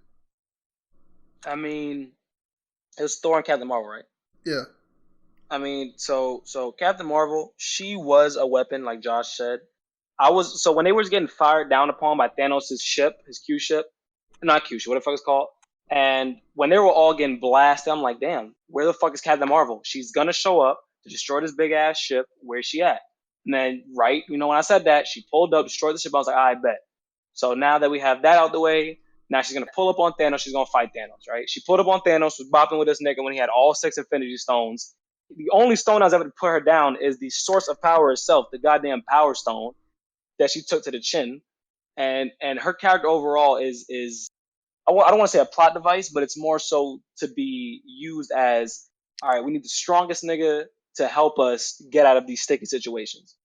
I mean, it was Thor and Captain Marvel, right? Yeah. I mean, so Captain Marvel, she was a weapon, like Josh said. So when they were getting fired down upon by Thanos' ship, his Q ship, not Q ship, what the fuck it's called? And when they were all getting blasted, I'm like, damn, where the fuck is Captain Marvel? She's gonna show up to destroy this big ass ship. Where's she at? And then, right, when I said that, she pulled up, destroyed the ship. I was like, I bet. So now that we have that out the way, now she's gonna pull up on Thanos. She's gonna fight Thanos, right? She pulled up on Thanos, was bopping with this nigga when he had all 6 Infinity Stones. The only stone I was ever to put her down is the source of power itself, the goddamn Power Stone that she took to the chin, and her character overall is I don't want to say a plot device, but it's more so to be used as, all right, we need the strongest nigga to help us get out of these sticky situations.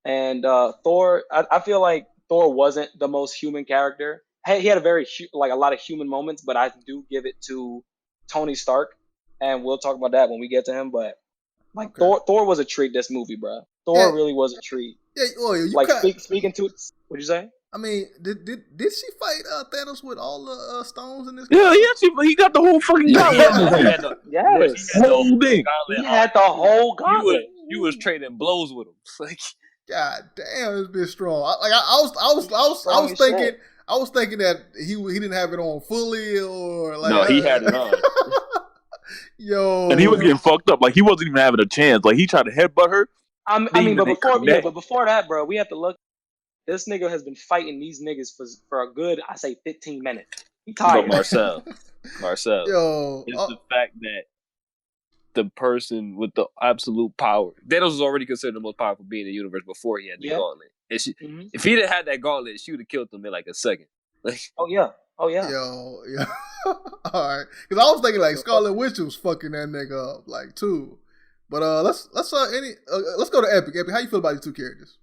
And Thor, I feel like Thor wasn't the most human character. He had a lot of human moments, but I do give it to Tony Stark. And we'll talk about that when we get to him. But like Thor was a treat this movie, bro. Thor really was a treat. Yeah, well, speaking to it, what'd you say? I mean, did she fight Thanos with all the stones in this? Yeah, he got the whole fucking gauntlet. Yes, whole thing. He had the whole gauntlet. You was trading blows with him. Like, God damn, it's been strong. I was thinking that he didn't have it on fully or like. No, he had it on. Yo, and he was getting fucked up. Like he wasn't even having a chance. Like he tried to headbutt her. But before that, bro, we have to look. This nigga has been fighting these niggas for a good, I say, 15 minutes. He tired. But Marcel, yo, it's the fact that the person with the absolute power. Thanos was already considered the most powerful being in the universe before he had the gauntlet. And if he didn't have that gauntlet, she would have killed him in like a second. Oh yeah. Yo, yeah. All right, because I was thinking like Scarlet Witch was fucking that nigga up like too. But let's go to Epic. Epic, how you feel about these two characters?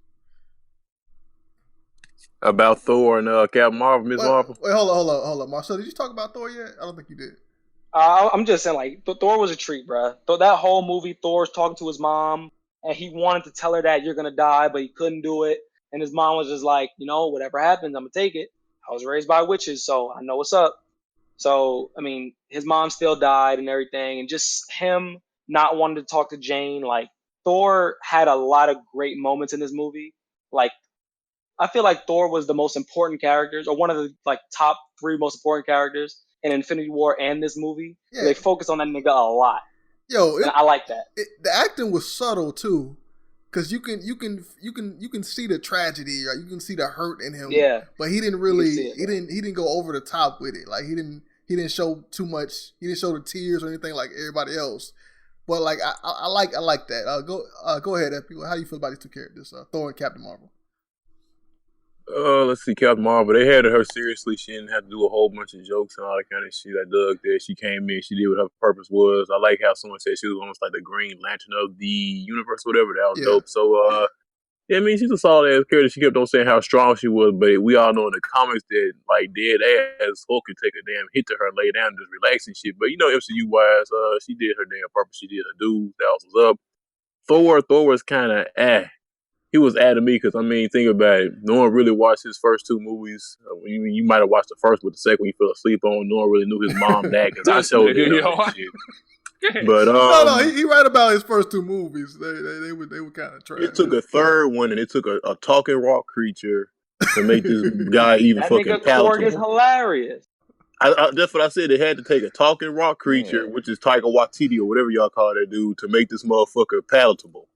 About Thor and Captain Marvel, Miss Marvel. Wait, hold on. Marcel, did you talk about Thor yet? I don't think you did. I'm just saying, like, Thor was a treat, bro. That whole movie, Thor's talking to his mom, and he wanted to tell her that you're gonna die, but he couldn't do it. And his mom was just like, whatever happens, I'm gonna take it. I was raised by witches, so I know what's up. So, I mean, his mom still died and everything, and just him not wanting to talk to Jane. Like, Thor had a lot of great moments in this movie. Like, I feel like Thor was the most important characters, or one of the like top 3 most important characters in Infinity War and this movie. Yeah. They focus on that nigga a lot. Yo, I like that. The acting was subtle too, because you can see the tragedy, right? You can see the hurt in him. Yeah, but he didn't really he didn't go over the top with it. Like he didn't show too much. He didn't show the tears or anything like everybody else. But like I like that. Go ahead, Epi. How do you feel about these two characters, Thor and Captain Marvel? Let's see, Captain Marvel. They had her seriously. She didn't have to do a whole bunch of jokes and all that kind of shit. I dug that. She came in. She did what her purpose was. I like how someone said she was almost like the Green Lantern of the universe, or whatever. That was dope. So, yeah, I mean, she's a solid ass character. She kept on saying how strong she was, but we all know in the comics that like dead ass Hulk could take a damn hit to her, lay down, and just relax and shit. But MCU wise, she did her damn purpose. She did her dues. That was up. Thor was kind of He was to me because, I mean, think about it. No one really watched his first 2 movies. You might have watched the first, but the second one you fell asleep on. No one really knew his mom that because I showed him that shit. But no, he right about his first 2 movies. They were kind of trash. It took a third one, and it took a talking rock creature to make this guy even that fucking nigga palatable. Korg is hilarious. That's what I said. They had to take a talking rock creature, which is Taika Waititi or whatever y'all call that dude, to make this motherfucker palatable.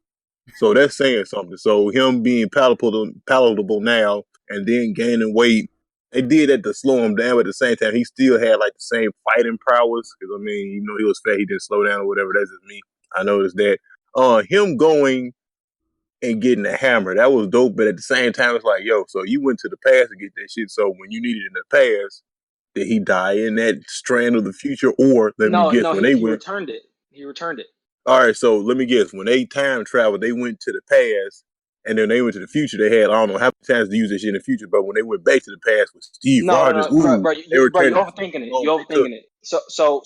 So that's saying something. So him being palatable now and then gaining weight, they did that to slow him down. But at the same time, he still had like the same fighting prowess. Because I mean, he was fat, he didn't slow down or whatever. That's just me. I noticed that. Him going and getting a hammer, that was dope. But at the same time, it's like, yo, so you went to the past to get that shit. So when you needed it in the past, did he die in that strand of the future, or he returned it. He returned it. All right, so let me guess. When they time traveled, they went to the past, and then they went to the future. They had, I don't know how many times to use this shit in the future, but when they went back to the past with Steve Rogers, you're overthinking it. You're overthinking it. So,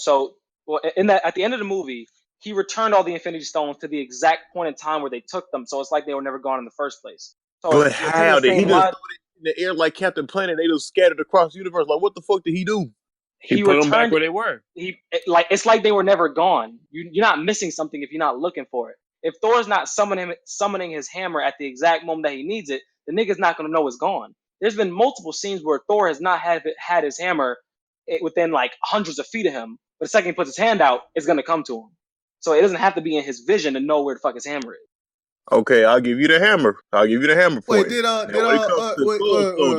well, at the end of the movie, he returned all the Infinity Stones to the exact point in time where they took them. So it's like they were never gone in the first place. So but how did he just throw it in the air like Captain Planet? They just scattered across the universe. Like, what the fuck did he do? He put them back where they were. It's like they were never gone. You're not missing something if you're not looking for it. If Thor's not summoning his hammer at the exact moment that he needs it, the nigga's not going to know it's gone. There's been multiple scenes where Thor has not had his hammer within like hundreds of feet of him, but the second he puts his hand out, it's going to come to him. So it doesn't have to be in his vision to know where the fuck his hammer is. Okay, I'll give you the hammer. I'll give you the hammer point. Wait, did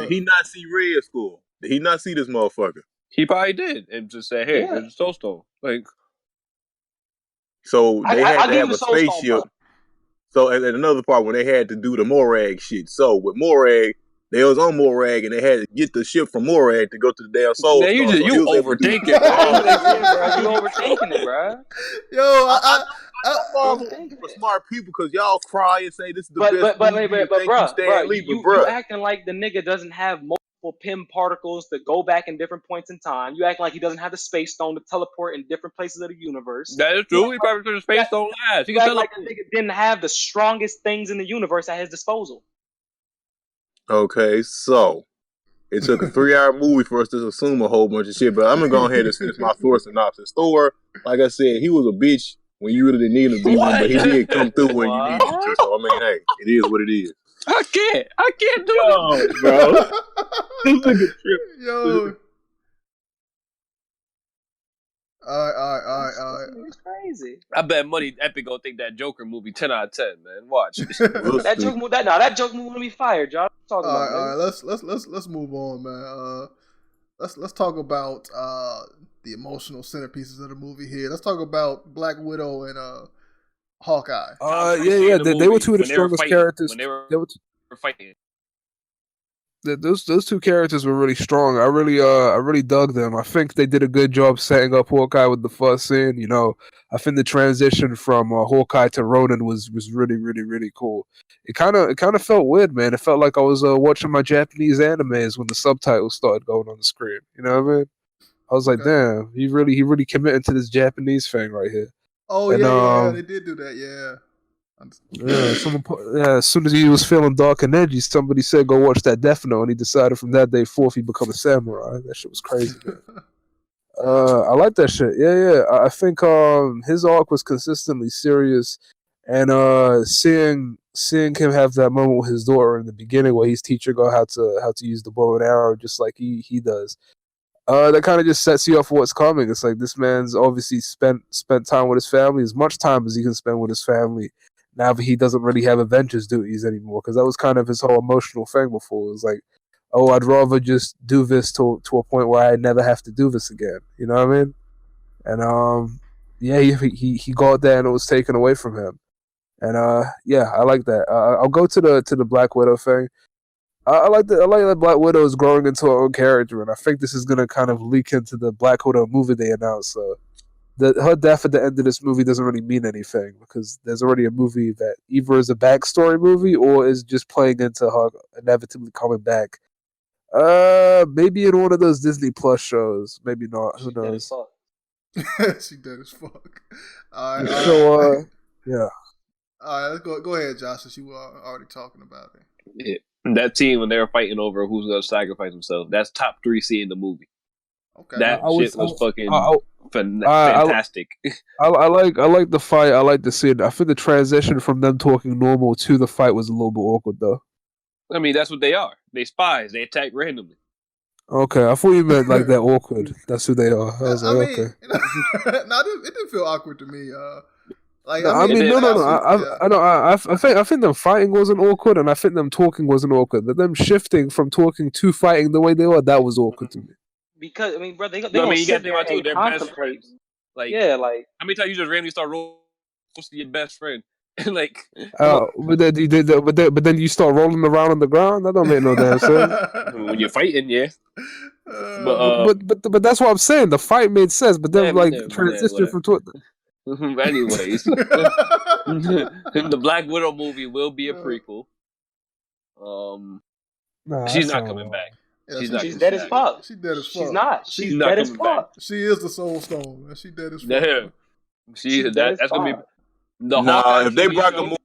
he not see Red Skull? Did he not see this motherfucker? He probably did, and just say, "Hey, there's a Soul Stone." Like, so they had to have a spaceship. So, and another part when they had to do the Morag shit. So with Morag, they was on Morag, and they had to get the ship from Morag to go to the damn Soul Stone. You overthinking it, bro. You overthinking it, bro. Yo, for smart people, because y'all cry and say this is the best. But you acting like the nigga doesn't have multiple Pym particles that go back in different points in time. You acting like he doesn't have the space stone to teleport in different places of the universe. That is true. He probably took the space stone last. You act like the nigga didn't have the strongest things in the universe at his disposal. Okay, so it took a 3-hour movie for us to assume a whole bunch of shit, but I'm gonna go ahead and finish my Thor synopsis. Thor, like I said, he was a bitch when you really didn't need him to be one, but he did come through when you needed him to. So I mean, hey, it is what it is. I can't do it, bro. This nigga trip. Yo. All right. It's crazy. I bet money Epic gonna think that Joker movie 10 out of 10, man. Watch. that joke movie gonna be fired, y'all. All right. Let's move on, man. Let's talk about the emotional centerpieces of the movie here. Let's talk about Black Widow and Hawkeye. Yeah. They were two of the strongest characters. When they were fighting. Those two characters were really strong. I really dug them. I think they did a good job setting up Hawkeye with the first scene. You know, I think the transition from Hawkeye to Ronin was really cool. It kind of felt weird, man. It felt like I was watching my Japanese animes when the subtitles started going on the screen. You know what I mean? I was like, damn, he really committed to this Japanese thing right here. Oh, and, yeah, they did do that, yeah. As soon as he was feeling dark and edgy, somebody said, "Go watch that Death Note," and he decided from that day forth he become a samurai. That shit was crazy, man. I like that shit. Yeah. I think his arc was consistently serious, and seeing him have that moment with his daughter in the beginning where he's teaching her how to use the bow and arrow just like he does. That kind of just sets you up for what's coming. It's like this man's obviously spent time with his family, as much time as he can spend with his family. Now that he doesn't really have Avengers duties anymore, because that was kind of his whole emotional thing before. It was like, oh, I'd rather just do this to a point where I never have to do this again. You know what I mean? And he got there and it was taken away from him. And I like that. I'll go to the Black Widow thing. I like that Black Widow is growing into her own character, and I think this is gonna kind of leak into the Black Widow movie they announced. So her death at the end of this movie doesn't really mean anything because there's already a movie that either is a backstory movie or is just playing into her inevitably coming back. Maybe in one of those Disney Plus shows. Maybe not. Who knows? She dead as fuck. All right. Yeah. All right, let's go ahead, Josh, since you were already talking about it. Yeah. That team, when they were fighting over who's going to sacrifice himself, that's top 3 scene in the movie. Okay. That shit was fucking fantastic. I like the fight. I like the scene. I think the transition from them talking normal to the fight was a little bit awkward, though. I mean, that's what they are. They spies. They attack randomly. Okay, I thought you meant like that awkward. That's who they are. I was like, okay. No, it didn't feel awkward to me. No. I think them fighting wasn't awkward, and I think them talking wasn't awkward. But them shifting from talking to fighting the way they were, that was awkward to me. Because I mean, bro, they you got to think about too. They're best friends. Like, yeah, like how many times you just randomly start roasting your best friend? Like, but then you start rolling around on the ground. That don't make no damn sense. When you're fighting, yeah. But that's what I'm saying. The fight made sense, but then transition from to. Anyways, the Black Widow movie will be a prequel. She's not coming back. Yeah, she's dead as fuck. She's dead as fuck. She's not. She's dead as fuck. She is the Soul Stone. She dead as fuck. Yeah. She's that's gonna be the Hawkeye. If they brought Gamora,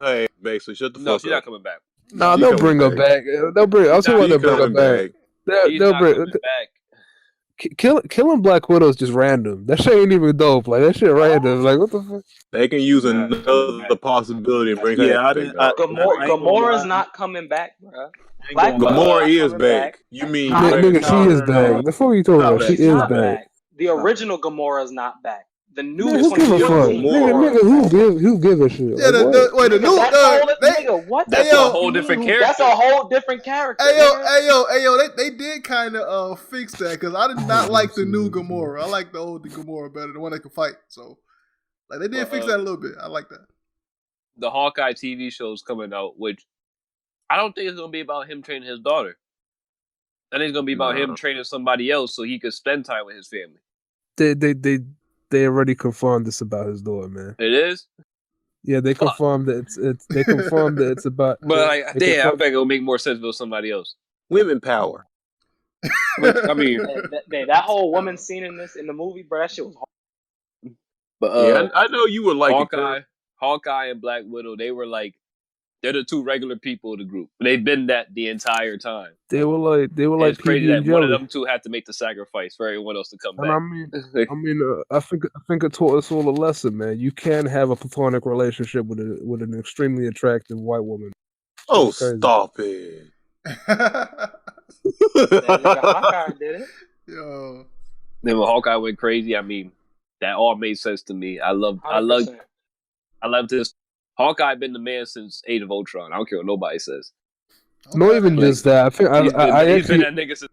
hey, basically, shut the fuck up. No, she's not coming back. No, they'll bring her back. They'll bring. I'll tell you what, they'll bring her back. They'll bring her back. Killing Black Widow is just random. That shit ain't even dope. Like that shit random. Like what the fuck? They can use another possibility and bring her back. Gamora's not coming back, bro. Gamora is back. You mean nigga? She is back. Before you told her, she is back. The original Gamora is not back. The new who give a fuck? Nigga, who give a shit? Yeah, the new what? That's a whole different character. That's a whole different character. Hey yo, they did kind of fix that because I did not like the new Gamora. I like the old Gamora better, the one that can fight. So, like, they did fix that a little bit. I like that. The Hawkeye TV show is coming out, which I don't think it's gonna be about him training his daughter. I think it's gonna be about him training somebody else so he could spend time with his family. They already confirmed this about his daughter, man. It is? Yeah, they confirmed that they confirmed that it's about. But like, damn, I think it'll make more sense if it was somebody else. Women power. Which, I mean, that whole woman scene in the movie, bro, that shit was hard. But I know you would like Hawkeye and Black Widow. They were like, they're the two regular people of the group. They've been that the entire time. They were like it's crazy that one of them two had to make the sacrifice for everyone else to come back. I think it taught us all a lesson, man. You can have a platonic relationship with an extremely attractive white woman. Oh, stop it! Hawkeye did it. Yo. Then when Hawkeye went crazy, I mean, that all made sense to me. I love this. Hawkeye been the man since Age of Ultron. I don't care what nobody says. Not even just that. I think he's been that nigga since.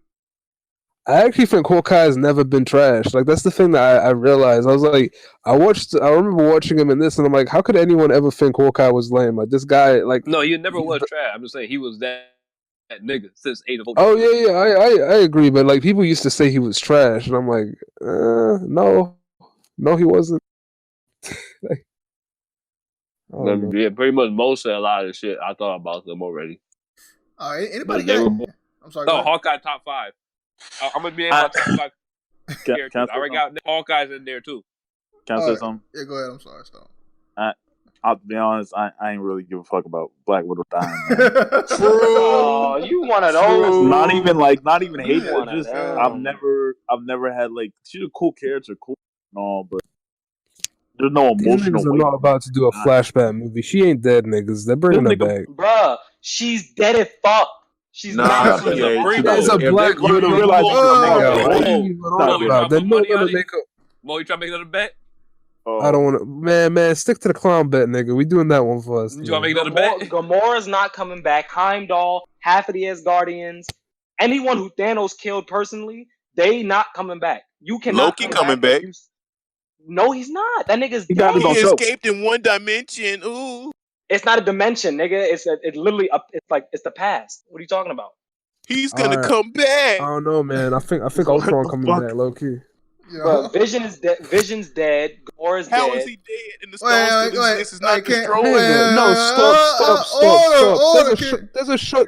I actually think Hawkeye has never been trashed. Like that's the thing that I realized. I was like, I remember watching him in this, and I'm like, how could anyone ever think Hawkeye was lame? Like this guy, like No, he never was trash. I'm just saying he was that nigga since Age of Ultron. oh yeah, I agree. But like people used to say he was trash, and I'm like, no, he wasn't. Like, Yeah, pretty much most of a lot of the shit I thought about them already. All right, But anybody they got? were- I'm sorry. No, go ahead. Hawkeye top 5. I'm gonna be in my top 5 characters. I already got Hawkeye's in there too. Can I say something? Yeah, go ahead. I'm sorry, Stone. I'll be honest, I ain't really give a fuck about Black Widow dying. Oh, you one of those? Not even hate one it. of Just them. I've never had like she's a cool character, cool and all, but there's no these emotional niggas are weight. not about to do a flashback movie. She ain't dead, niggas. They're bringing her back. Bruh, she's dead as fuck. She's not. she's yeah, a prequel. There's a If Black they Widow. realize she's a What nigga, are you even Mo, on you about? trying to They're put not money on gonna it? make a. Mo, you trying to make another bet? I don't want to. Man, stick to the clown bet, nigga. We doing that one for us. You want to make another bet? Gamora's not coming back. Heimdall, half of the Asgardians, anyone who Thanos killed personally, they not coming back. You cannot. Loki coming back. No, he's not. That nigga's He dead. escaped in one dimension. Ooh. It's not a dimension, nigga. It's literally it's the past. What are you talking about? He's gonna come back. I don't know, man. I think Ultron coming back, low key. Bro, Vision is dead. Vision's dead. Gamora's dead. How is he dead? And the stone still exists. It's not destroyed. No, stop.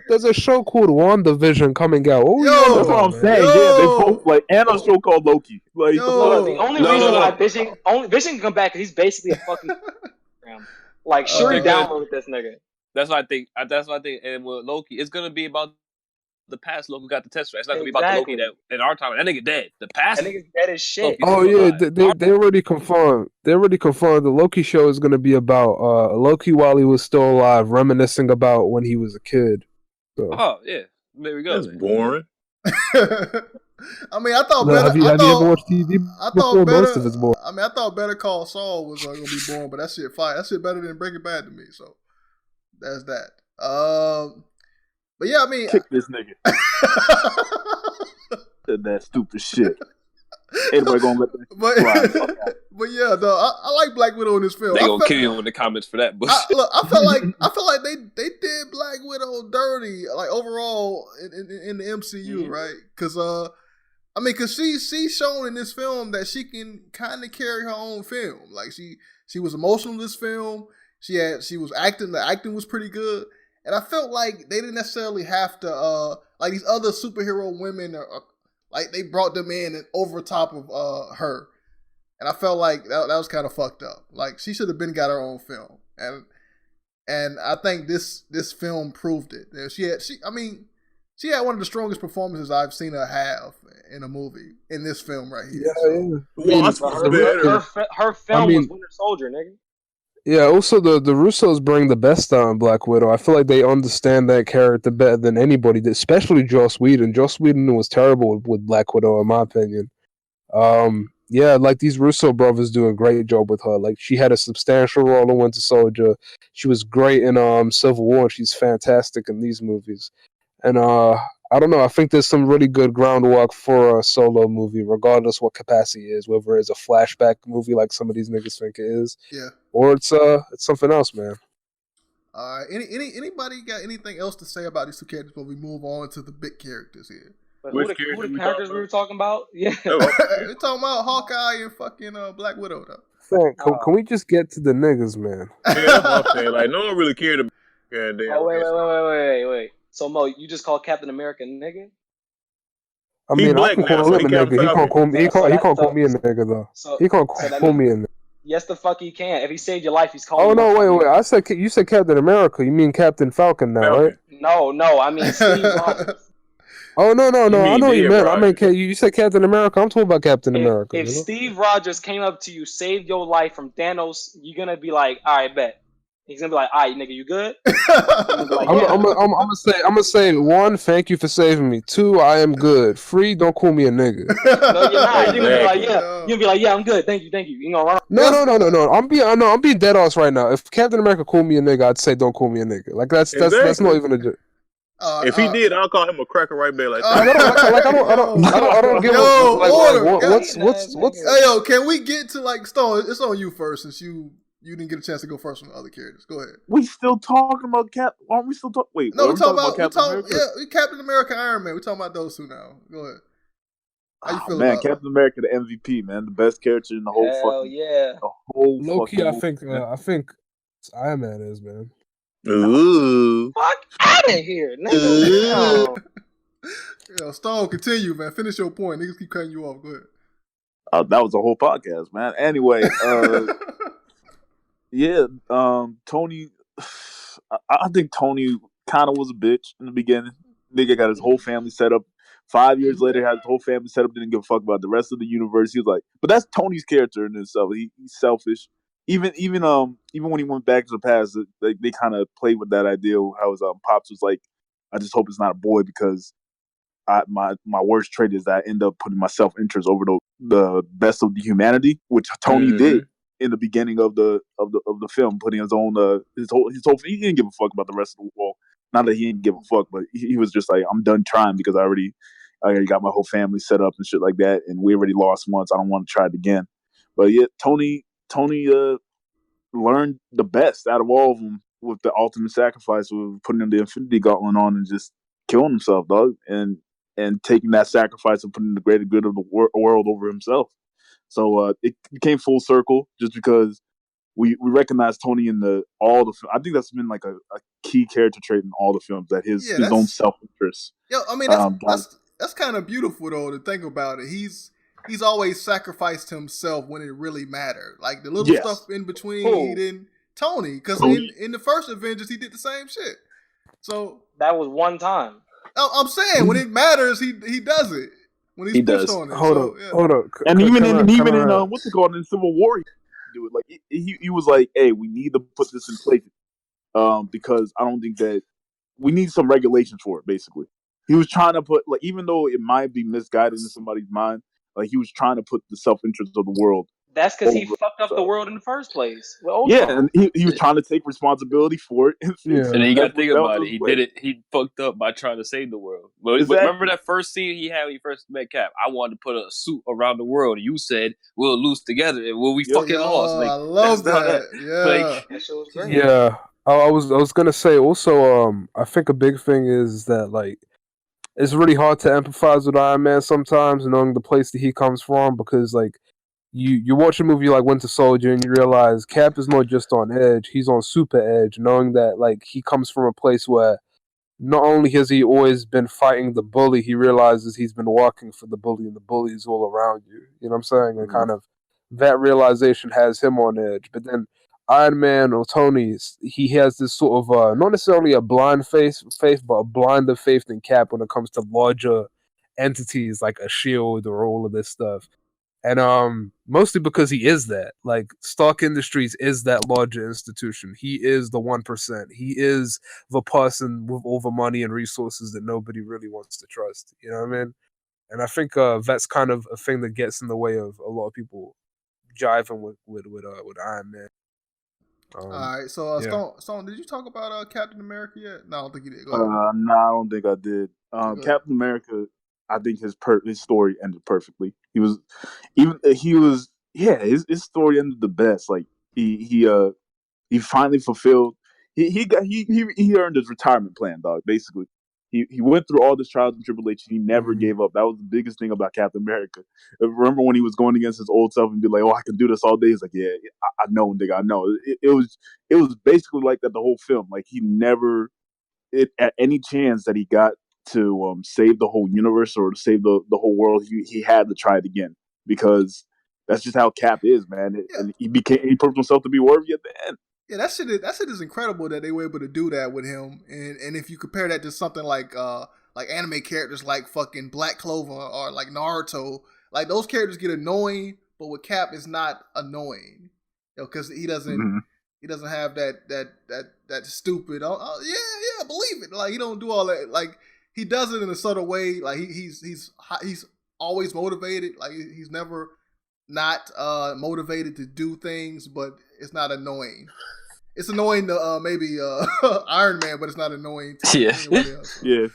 There's a show called WandaVision coming out. Oh, that's what I'm saying. Yeah, they both like, and a show called Loki. Like, the only reason why Vision can come back is he's basically a fucking like Shuri downloaded this nigga. That's what I think. And with Loki, it's gonna be about the past Loki got the Tesseract. It's not gonna be about the Loki that in our time. That nigga dead. The past. That nigga's dead as shit. Oh yeah, they already confirmed. They already confirmed the Loki show is gonna be about Loki while he was still alive, reminiscing about when he was a kid. So. Oh yeah, there we go. That's boring. I mean, I thought No, better. have you ever watched TV? I thought Most of it's boring. I mean, I thought Better Call Saul was gonna be boring, but that shit fire. That shit better than Breaking Bad to me. So that's that. But yeah, I mean, kick this nigga. Said that stupid shit. Anybody gonna let that? But yeah, though, I like Black Widow in this film. They gonna kill you in the comments for that. But I felt like they did Black Widow dirty, like overall in the MCU, right? Because I mean, because she's shown in this film that she can kind of carry her own film. Like she was emotional in this film. She was acting. The acting was pretty good. And I felt like they didn't necessarily have to, like these other superhero women, like they brought them in and over top of her. And I felt like that was kind of fucked up. Like she should have got her own film. And I think this film proved it. She had one of the strongest performances I've seen her have in a movie in this film right here. Yeah. Her film was Winter Soldier, nigga. Yeah, also the Russos bring the best out in Black Widow. I feel like they understand that character better than anybody, especially Joss Whedon. Joss Whedon was terrible with Black Widow, in my opinion. Yeah, like these Russo brothers do a great job with her. Like she had a substantial role in Winter Soldier. She was great in Civil War. She's fantastic in these movies. And I don't know. I think there's some really good groundwork for a solo movie, regardless what capacity it is, whether it's a flashback movie like some of these niggas think it is, or it's something else, man. All right. Anybody got anything else to say about these two characters before we move on to the big characters here? Who the characters we were talking about? Yeah, we're talking about Hawkeye and fucking Black Widow, though. Frank, can we just get to the niggas, man? Yeah, that's what I'm saying. Like no one really cared about. Wait. So Mo, you just called Captain America nigga? I mean, I can call him a nigga. He can't call me. He can't call me a nigga though. He can't call me a nigga. Yes, the fuck he can. If he saved your life, he's calling. Oh no, wait. You said Captain America. You mean Captain Falcon now, right? No. I mean Steve Rogers. Oh no! I know what you meant. I mean, you said Captain America. I'm talking about Captain America. If Steve Rogers came up to you, saved your life from Thanos, you're gonna be like, "All right, bet." He's gonna be like, "All right, nigga, you good?" I'm gonna say 1, thank you for saving me. 2, I am good. 3, don't call me a nigga. No, you're not. You're gonna be like, yeah. You're gonna be like, yeah, I'm good. Thank you. You gonna run? No. I'm being dead ass right now. If Captain America called me a nigga, I'd say don't call me a nigga. Like that's not even a joke. If he did, I'll call him a cracker right back. Like, I don't give yo, order. What's Hey, yo, can we get to like Stone? It's on you first, since you didn't get a chance to go first from the other characters. Go ahead. We still talking about Cap? Aren't we still talking? Wait, No, we're talking about Captain America. Yeah, Captain America, Iron Man. We're talking about those two now. Go ahead. How you feel about Captain America, the MVP, man, the best character in the whole the whole low key, movie, I think Iron Man is, man. Ooh. Fuck out of here, nigga. Yo, Stone, continue, man. Finish your point. Niggas keep cutting you off. Go ahead. That was a whole podcast, man. Anyway, Tony. I think Tony kind of was a bitch in the beginning. Nigga got his whole family set up. 5 years later, had his whole family set up. Didn't give a fuck about the rest of the universe. He was like, but that's Tony's character in himself. He's selfish. Even when he went back to the past, they kind of played with that idea. How his pops was like, I just hope it's not a boy because my worst trait is that I end up putting my self-interest over the best of the humanity, which Tony did in the beginning of the film, putting his own his whole he didn't give a fuck about the rest of the world. Not that he didn't give a fuck, but he was just like, I'm done trying because I already got my whole family set up and shit like that, and we already lost once. I don't want to try it again. But yeah, Tony learned the best out of all of them with the ultimate sacrifice of putting him the Infinity Gauntlet on and just killing himself, dog, and taking that sacrifice and putting the greater good of the world over himself. So it came full circle just because we recognize Tony in all the films. I think that's been like a key character trait in all the films, that his own self-interest. Yo, I mean, that's kind of beautiful though to think about it. He's always sacrificed himself when it really mattered. Like the little stuff in between, he didn't. Tony, because in the first Avengers, he did the same shit. So that was one time. I'm saying when it matters, he does it. When he's pushed on it. Hold up. And even in what's it called, in Civil War, he do it. Like he was like, hey, we need to put this in place because I don't think that we need some regulations for it. Basically, he was trying to put, like, even though it might be misguided in somebody's mind, like he was trying to put the self-interest of the world. That's because he fucked up the world in the first place. And he was trying to take responsibility for it. And you got to think about it. He did it. He fucked up by trying to save the world. But remember that first scene he had when he first met Cap? I wanted to put a suit around the world. And you said we'll lose together. And we fucking lost. Like, I love that. That shit was great. Yeah, I was gonna say also. I think a big thing is that, like, it's really hard to empathize with Iron Man sometimes, knowing the place that he comes from, because like. You watch a movie like Winter Soldier and you realize Cap is not just on edge, he's on super edge, knowing that like he comes from a place where not only has he always been fighting the bully, he realizes he's been walking for the bully and the bully is all around you. You know what I'm saying? And kind of that realization has him on edge. But then Iron Man or Tony, he has this sort of not necessarily a blind faith, but a blinder faith than Cap when it comes to larger entities like a shield or all of this stuff. And mostly because he is that. Like, Stark Industries is that larger institution. He is the 1%. He is the person with all the money and resources that nobody really wants to trust. You know what I mean? And I think that's kind of a thing that gets in the way of a lot of people jiving with Iron Man. All right, so Stone, did you talk about Captain America yet? No, I don't think you did. Go ahead. No, I don't think I did. Captain America, I think his story ended perfectly. His story ended the best. Like he finally fulfilled. He earned his retirement plan, dog. Basically, he went through all this trials and tribulations. He never gave up. That was the biggest thing about Captain America. Remember when he was going against his old self and be like, "Oh, I can do this all day." He's like, "Yeah, I know, nigga, I know." It was basically like that the whole film. Like he never, at any chance that he got to save the whole universe or to save the whole world, he had to try it again, because that's just how Cap is, man. And he proved himself to be worthy at the end. Yeah, that shit is incredible that they were able to do that with him. And if you compare that to something like anime characters like fucking Black Clover or like Naruto, like those characters get annoying, but with Cap it's not annoying, because he doesn't have that stupid I believe it. Like he don't do all that. Like he does it in a subtle way. Like he's always motivated. Like he's never not motivated to do things, but it's not annoying. It's annoying to maybe Iron Man, but it's not annoying to Yeah. anybody else. Yeah,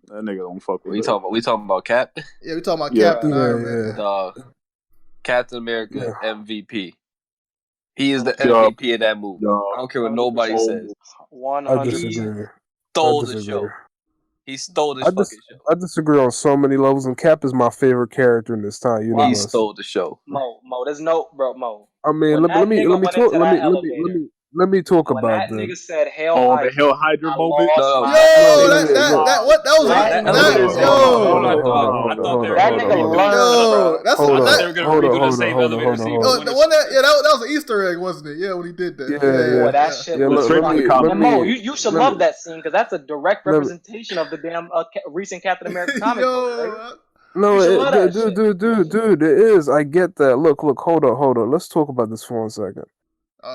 that nigga don't fuck with it. We talking about Cap? Yeah, we talking about Yeah. Captain Iron Man. Dog. Captain America MVP. He is the Yup. MVP of that movie. Yup. I don't care what nobody says. 100%. I disagree. Stole I the disagree. show. He stole this I fucking show. I disagree on so many levels, and Cap is my favorite character in this time He universe. stole the show. Mo, there's no, bro, Mo. I mean, When let that me nigga went into that let me talk When about that this. nigga said Hail Oh, Hydra, the Hell Hydra I moment? lost No, my Yo, fucking that was That elevator scene. yo. Hold on, dog. I thought they were That gonna nigga redo learned, it. Yo, that's I what thought that. they were gonna redo the same elevator scene. The one that was an Easter egg, wasn't it? Yeah, when he did that. Yeah. Boy, that shit Yeah, was let funny. me- And let Mo, me- you should let love me- that scene because that's a direct let me- representation of the damn recent Captain America comic book. Right? No, You should love that dude, it is. I get that. Look, hold on. Let's talk about this for 1 second.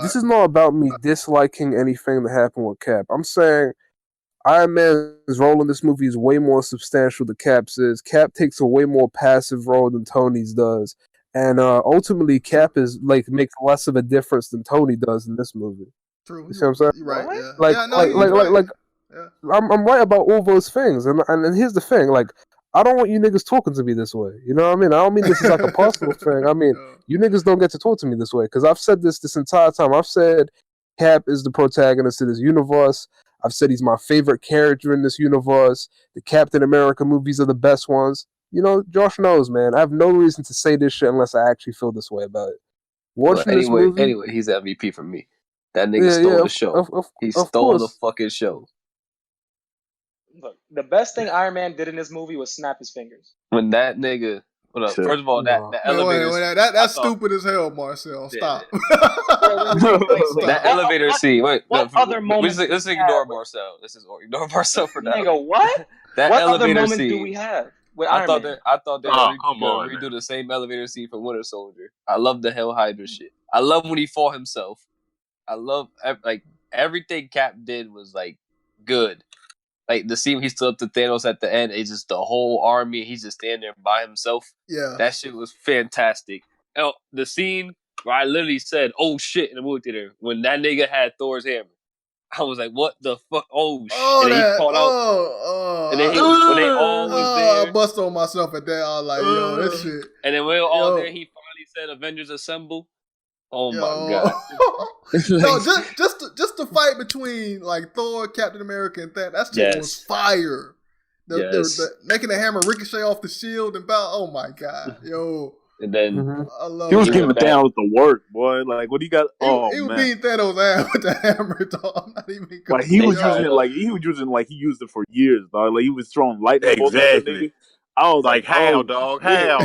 This is not about me disliking anything that happened with Cap. I'm saying Iron Man's role in this movie is way more substantial than Cap's is. Cap takes a way more passive role than Tony's does. And ultimately, Cap is makes less of a difference than Tony does in this movie. True. You see what I'm saying? You're right. Yeah. Like, yeah, no, he's right. Yeah. I'm right about all those things, and here's the thing, like, I don't want you niggas talking to me this way. You know what I mean? I don't mean this is like a personal thing. I mean, you niggas don't get to talk to me this way because I've said this entire time. I've said Cap is the protagonist of this universe. I've said he's my favorite character in this universe. The Captain America movies are the best ones. You know, Josh knows, man. I have no reason to say this shit unless I actually feel this way about it. This movie, anyway, he's the MVP for me. That nigga stole the show. He stole the fucking show. Look, the best thing Iron Man did in this movie was snap his fingers. When that nigga, first of all, that elevator. That's stupid as hell, Marcel. Stop. That elevator scene. Wait, what other moment? Let's ignore Marcel. Ignore Marcel for that. Nigga, what? That what elevator other moment scene. do we have? With I Iron thought Man? they were redo the same elevator scene from Winter Soldier. I love the Hell Hydra shit. I love when he fought himself. I love everything Cap did was good. Like the scene when he stood up to Thanos at the end, it's just the whole army. He's just standing there by himself. Yeah, that shit was fantastic. And the scene where I literally said, "Oh shit!" in the movie theater when that nigga had Thor's hammer. I was like, "What the fuck?" Oh shit! And then he called out. And then when they all was there, I bust on myself at that. I was like, yo, this shit. And then when we were all there, he finally said, "Avengers Assemble." Oh my god! No, just the fight between Thor, Captain America, and that shit was fire. The making the hammer ricochet off the shield and bounce. Oh my god, yo! And then I love he was giving Thanos the work, boy. Like, what he got? He was beating Thanos' ass with the hammer, dog. I'm not even. Like he was using he used it for years, dog. Like he was throwing lightning. Exactly. I was like, how, dog? How?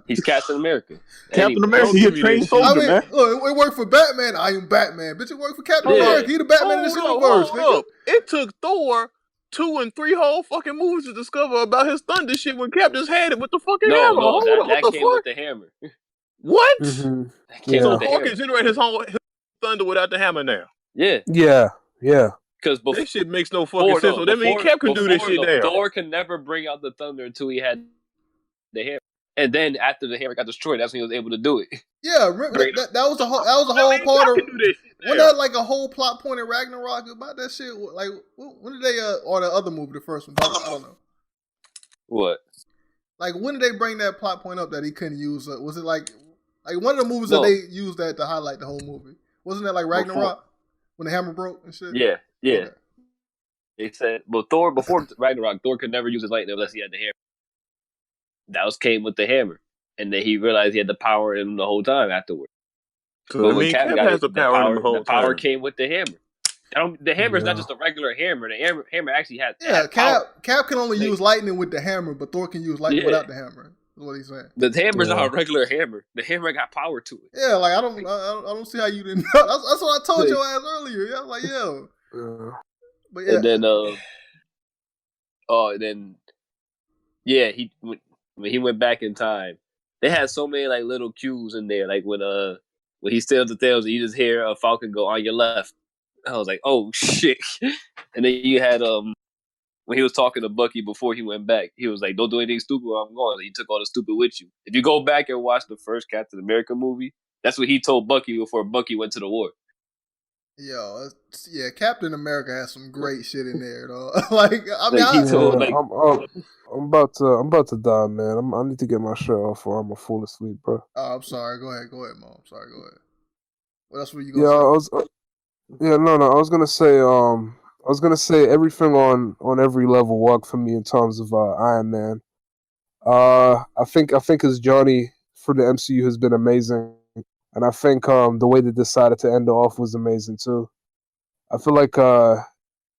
He's Captain America. Captain America, he a trained soldier, man. Look, it worked for Batman. I am Batman. Bitch, it worked for Captain America. He the Batman in this universe. Hold up. It took Thor 2 and 3 whole fucking movies to discover about his thunder shit when Cap just had it with the fucking hammer. That came with the hammer. What? Mm-hmm. So Thor can generate his thunder without the hammer now. Yeah. Because this shit makes no fucking sense. So that means Cap can do this shit now. Thor can never bring out the thunder until he had the hammer. And then after the hammer got destroyed, that's when he was able to do it. Yeah, that was a whole part of. Wasn't that a whole plot point in Ragnarok about that shit? Like, when did they or the other movie, the first one? I don't know. What? Like, when did they bring that plot point up that he couldn't use? Was it like one of the movies that they used that to highlight the whole movie? Wasn't that like Ragnarok when the hammer broke and shit? Yeah. Okay. They said, well, Thor before Ragnarok, Thor could never use his lightning unless he had the hammer. That came with the hammer, and then he realized he had the power in him the whole time afterward. So Cap has the power in the whole time. The power came with the hammer. The hammer is not just a regular hammer. The hammer actually has. Yeah, Cap can only use lightning with the hammer, but Thor can use lightning without the hammer. Is what he's saying. The hammer's not a regular hammer. The hammer got power to it. Yeah, I don't see how you didn't know. That's what I told your ass earlier. Yeah, I was like, yo. But yeah. When he went back in time, they had so many little cues in there. Like when he steals the tails, you just hear a Falcon go on your left. I was like, oh shit. And then you had when he was talking to Bucky before he went back, he was like, don't do anything stupid while I'm gone. He took all the stupid with you. If you go back and watch the first Captain America movie, that's what he told Bucky before Bucky went to the war. Yo, yeah, Captain America has some great shit in there, though. Like, I mean, Like he Yeah, told like I'm about to die, man. I need to get my shirt off, or I'm gonna fall asleep, bro. oh, I'm sorry. Go ahead, Mom. I'm sorry. Go ahead. What else were you Yeah, gonna say? no. I was gonna say everything on every level worked for me in terms of Iron Man. I think his journey for the MCU has been amazing, and I think the way they decided to end it off was amazing too. I feel like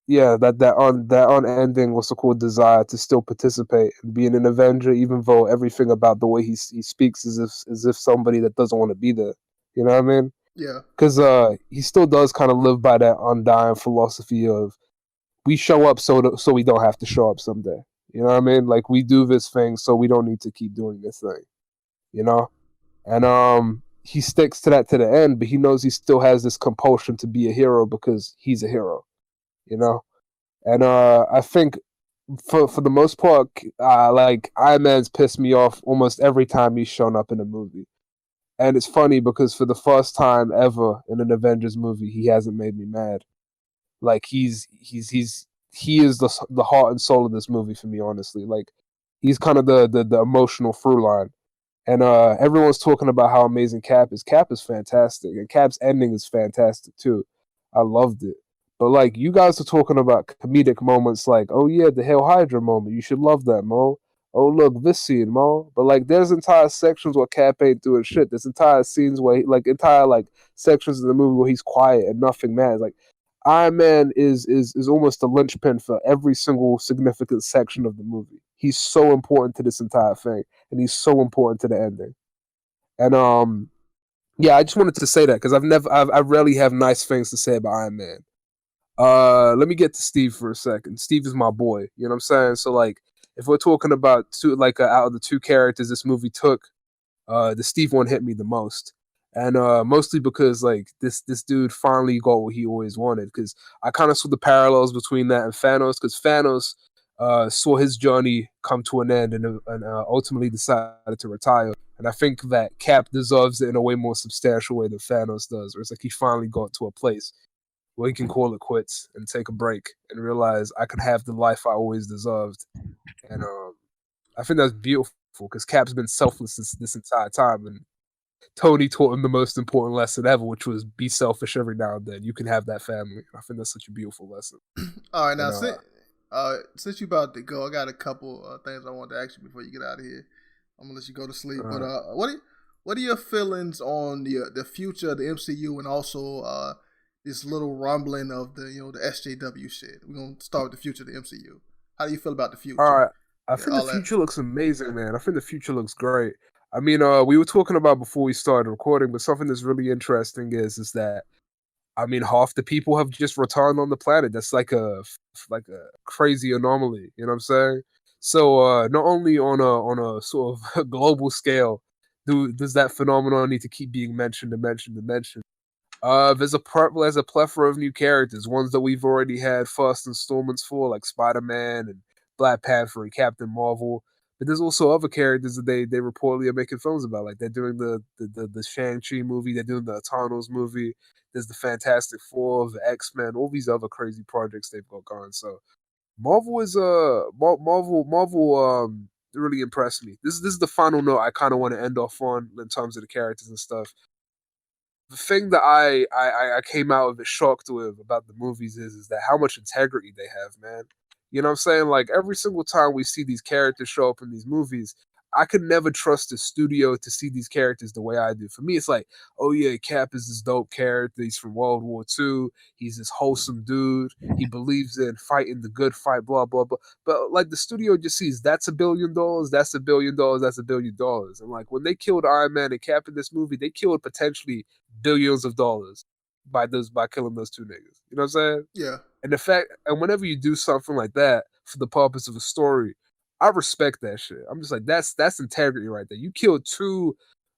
yeah, that unending what's it called desire to still participate and being an Avenger, even though everything about the way he speaks is as if somebody that doesn't want to be there. You know what I mean? Yeah, Because he still does kind of live by that undying philosophy of we show up so we don't have to show up someday. You know what I mean? Like we do this thing so we don't need to keep doing this thing. You know, and he sticks to that to the end, but he knows he still has this compulsion to be a hero because he's a hero. You know, and I think for the most part, like Iron Man's pissed me off almost every time he's shown up in a movie. And it's funny because for the first time ever in an Avengers movie, he hasn't made me mad. Like he is the heart and soul of this movie for me, honestly. Like he's kind of the emotional through line. And everyone's talking about how amazing Cap is. Cap is fantastic, and Cap's ending is fantastic too. I loved it. But like you guys are talking about comedic moments, like oh yeah, the Hail Hydra moment. You should love that, Mo. Oh look, this scene, Mo. But like, there's entire sections where Cap ain't doing shit. There's entire scenes where like entire like sections of the movie where he's quiet and nothing matters. Like Iron Man is almost a linchpin for every single significant section of the movie. He's so important to this entire thing, and he's so important to the ending. And yeah, I just wanted to say that because I rarely have nice things to say about Iron Man. Let me get to Steve for a second. Steve is my boy. You know what I'm saying? So like, if we're talking about two, like out of the two characters this movie took, the Steve one hit me the most, and mostly because like this dude finally got what he always wanted. Because I kind of saw the parallels between that and Thanos. Because Thanos saw his journey come to an end and ultimately decided to retire. And I think that Cap deserves it in a way more substantial way than Thanos does. Where it's like he finally got to a place where he can call it quits and take a break and realize I can have the life I always deserved. And I think that's beautiful because Cap's been selfless this entire time, and Tony taught him the most important lesson ever, which was be selfish every now and then. You can have that family. I think that's such a beautiful lesson. all right. Now, And, since you about to go, I got a couple things I want to ask you before you get out of here. I'm gonna let you go to sleep. But what are your feelings on the future of the MCU and also this little rumbling of the SJW shit? We're gonna start with the future of the MCU. How do you feel about the future? all right, I Yeah, think all the that. future looks amazing, man. I think the future looks great. I mean, we were talking about before we started recording, but something that's really interesting is that I mean, half the people have just returned on the planet. That's like a crazy anomaly. You know what I'm saying? So not only on a sort of global scale does that phenomenon need to keep being mentioned and mentioned and mentioned. There's a plethora of new characters, ones that we've already had first installments for, like Spider-Man and Black Panther and Captain Marvel. But there's also other characters that they reportedly are making films about. Like they're doing the Shang-Chi movie, they're doing the Eternals movie, there's the Fantastic Four, the X-Men, all these other crazy projects they've got going. So Marvel is Marvel really impressed me. This is the final note I kind of want to end off on in terms of the characters and stuff. The thing that I came out of it shocked with about the movies is that how much integrity they have, man. You know what I'm saying? Like every single time we see these characters show up in these movies, I could never trust the studio to see these characters the way I do. For me, it's like, oh yeah, Cap is this dope character. He's from World War II. He's this wholesome dude. He believes in fighting the good fight, blah, blah, blah. But like the studio just sees that's $1 billion, that's $1 billion, that's $1 billion. And like when they killed Iron Man and Cap in this movie, they killed potentially billions of dollars by killing those two niggas. You know what I'm saying? Yeah. And the fact, and whenever you do something like that for the purpose of a story, I respect that shit. I'm just like, that's integrity right there. You killed two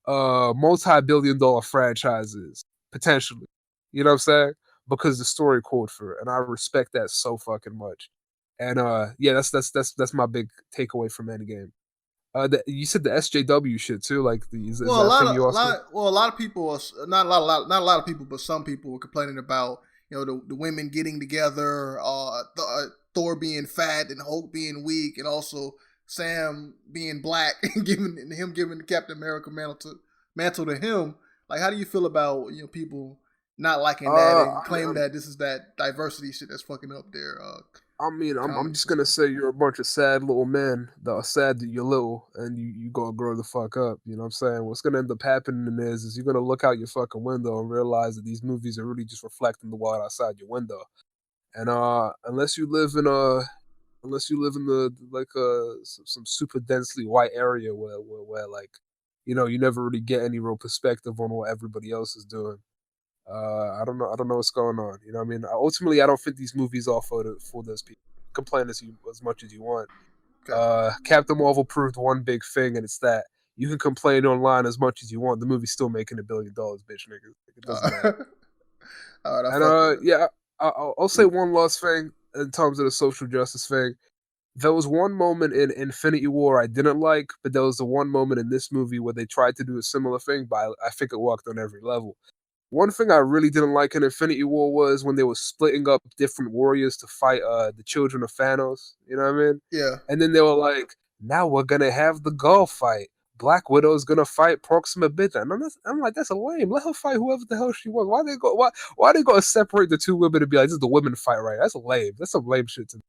multi-billion-dollar franchises potentially. You know what I'm saying? Because the story called for it, and I respect that so fucking much. And yeah, that's my big takeaway from Endgame. You said the SJW shit too. Like, is Well, that thing you also? a lot of people, not a lot of people, but some people were complaining about the women getting together, Thor being fat and Hulk being weak, and also Sam being black and giving Captain America mantle to him. Like, how do you feel about people not liking that and claiming that this is that diversity shit that's fucking up there? I'm just gonna say you're a bunch of sad little men that are sad that you're little and you gotta grow the fuck up. You know what I'm saying? What's gonna end up happening is you're gonna look out your fucking window and realize that these movies are really just reflecting the world outside your window. And unless you live in the some super densely white area where like you never really get any real perspective on what everybody else is doing. I don't know what's going on. You know what I mean? Ultimately, I don't think these movies are for those people. Complain as much as you want. Okay. Captain Marvel proved one big thing, and it's that you can complain online as much as you want. The movie's still making $1 billion, bitch, nigga. It doesn't matter. All right, and I'll say one last thing in terms of the social justice thing. There was one moment in Infinity War I didn't like, but there was the one moment in this movie where they tried to do a similar thing, but I think it worked on every level. One thing I really didn't like in Infinity War was when they were splitting up different warriors to fight the children of Thanos. You know what I mean? Yeah. And then they were like, now we're going to have the girl fight. Black Widow's going to fight Proxima Midnight. And I'm like, that's a lame. Let her fight whoever the hell she wants. Why they going to separate the two women and be like, this is the women fight, right? That's lame. That's some lame shit to me.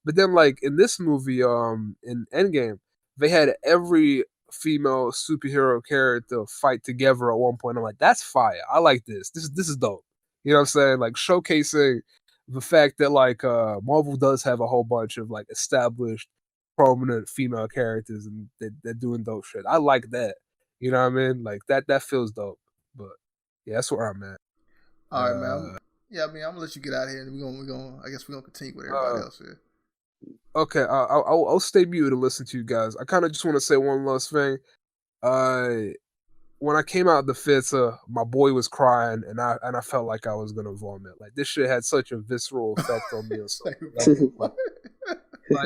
But then, like, in this movie, in Endgame, they had every female superhero character fight together at one point. I'm like, that's fire. I like this. This is dope. You know what I'm saying? Like, showcasing the fact that like Marvel does have a whole bunch of like established prominent female characters and they're doing dope shit. I like that. You know what I mean? Like that feels dope. But yeah, that's where I'm at. All right, man. I'm gonna let you get out of here, and we're gonna I guess we're gonna continue with everybody else here. Okay, I'll stay muted and listen to you guys. I kind of just want to say one last thing. When I came out of the theater, my boy was crying, and I felt like I was gonna vomit. Like this shit had such a visceral effect on me.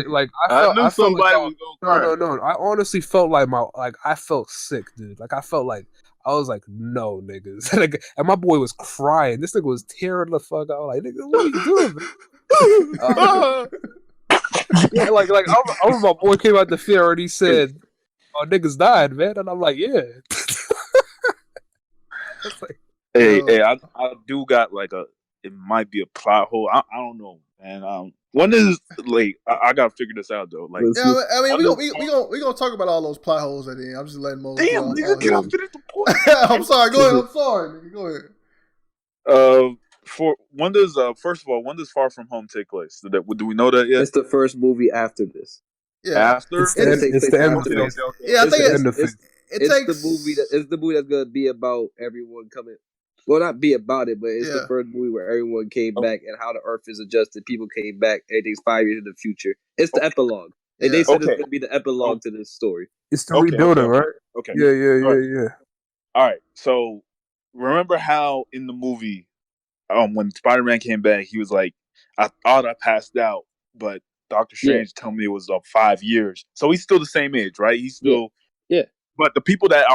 Like I felt somebody was gonna cry. No. I honestly felt like I felt sick, dude. Like I felt like I was like, no, niggas. Like, and my boy was crying. This nigga was tearing the fuck out. Like, nigga, what are you doing? Yeah, like I remember my boy came out the theater and he said, "Oh, niggas died, man," and I'm like, "Yeah." Like, hey, I do got like it might be a plot hole. I don't know, man. One is like I gotta figure this out though. Like, yeah, I mean, we gonna talk about all those plot holes at the end. I'm just letting Mo. Damn, nigga, can I finish the point? I'm sorry. Go ahead. I'm sorry, nigga. Go ahead. For when does first of all, when does Far From Home take place? Do we know that yet? It's the first movie after this. Yeah, after it's the end of the phase. Yeah, I think it's the movie that's gonna be about everyone coming. Well, not be about it, but it's the first movie where everyone came back and how the Earth is adjusted. People came back. Everything's 5 years in the future. It's the epilogue. And they said it's gonna be the epilogue to this story. It's the rebuilding, right? Okay. Yeah. All right. So remember how in the movie, when Spider-Man came back, he was like, I thought I passed out, but Doctor Strange told me it was 5 years. So he's still the same age, right? He's still But the people that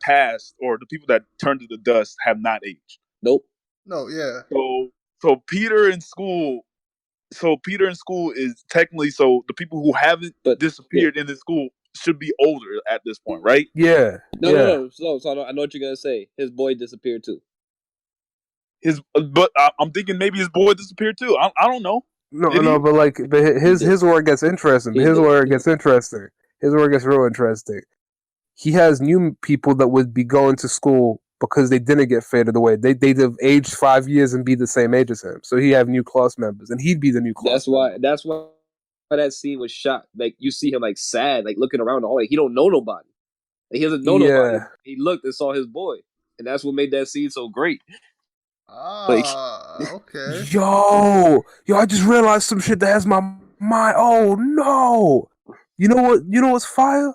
passed or the people that turned to the dust have not aged. Nope. No, yeah. So Peter in school is technically, so the people who haven't disappeared in the school should be older at this point, right? Yeah. No. So I know what you're gonna say. His boy disappeared too. But I'm thinking maybe his boy disappeared too. I don't know. But his word gets interesting. His word gets interesting. His word gets real interesting. He has new people that would be going to school because they didn't get faded away. They'd have aged 5 years and be the same age as him. So he have new class members, and he'd be the new class. That's why that scene was shot. Like you see him like sad, like looking around the hallway. He don't know nobody. Like, he doesn't know nobody. He looked and saw his boy, and that's what made that scene so great. Okay. Yo, I just realized some shit that has my mind. Oh no! You know what's fire?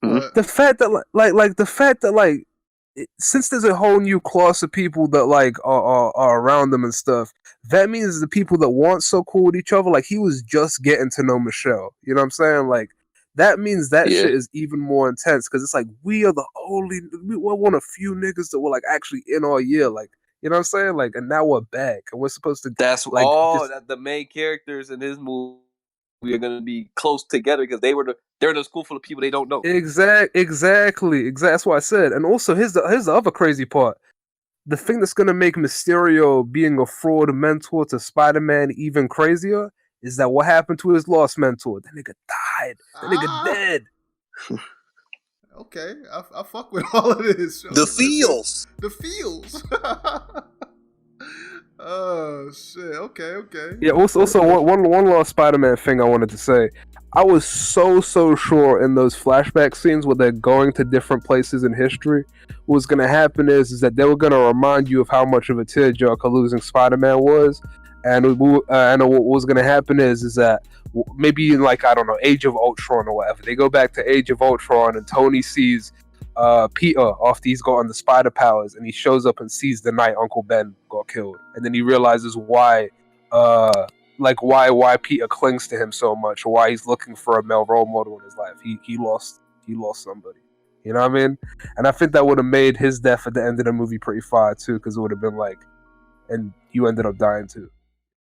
What? The fact that since there's a whole new class of people that like are around them and stuff, that means the people that weren't so cool with each other, like he was just getting to know Michelle. You know what I'm saying? Like that means that shit is even more intense because it's like we're one of few niggas that were like actually in our year. Like, You know what I'm saying? Like, and now we're back, and we're supposed to. That's like all that the main characters in this movie are gonna be close together because they're in a school full of people they don't know. Exactly. That's what I said. And also, here's the other crazy part. The thing that's gonna make Mysterio being a fraud mentor to Spider-Man even crazier is that what happened to his lost mentor? The nigga died. The nigga dead. Okay, I fuck with all of this. The feels. The feels. Oh shit. Okay. Yeah. Also, one last Spider-Man thing I wanted to say. I was so sure in those flashback scenes where they're going to different places in history. What's gonna happen is that they were gonna remind you of how much of a tearjerker losing Spider-Man was, and what was gonna happen is that maybe in, like, I don't know, Age of Ultron or whatever, they go back to Age of Ultron and Tony sees Peter after he's gotten the spider powers, and he shows up and sees the night Uncle Ben got killed, and then he realizes why Peter clings to him so much, or why he's looking for a male role model in his life. He lost somebody. You know what I mean? And I think that would have made his death at the end of the movie pretty fire too, because it would have been like, and you ended up dying too.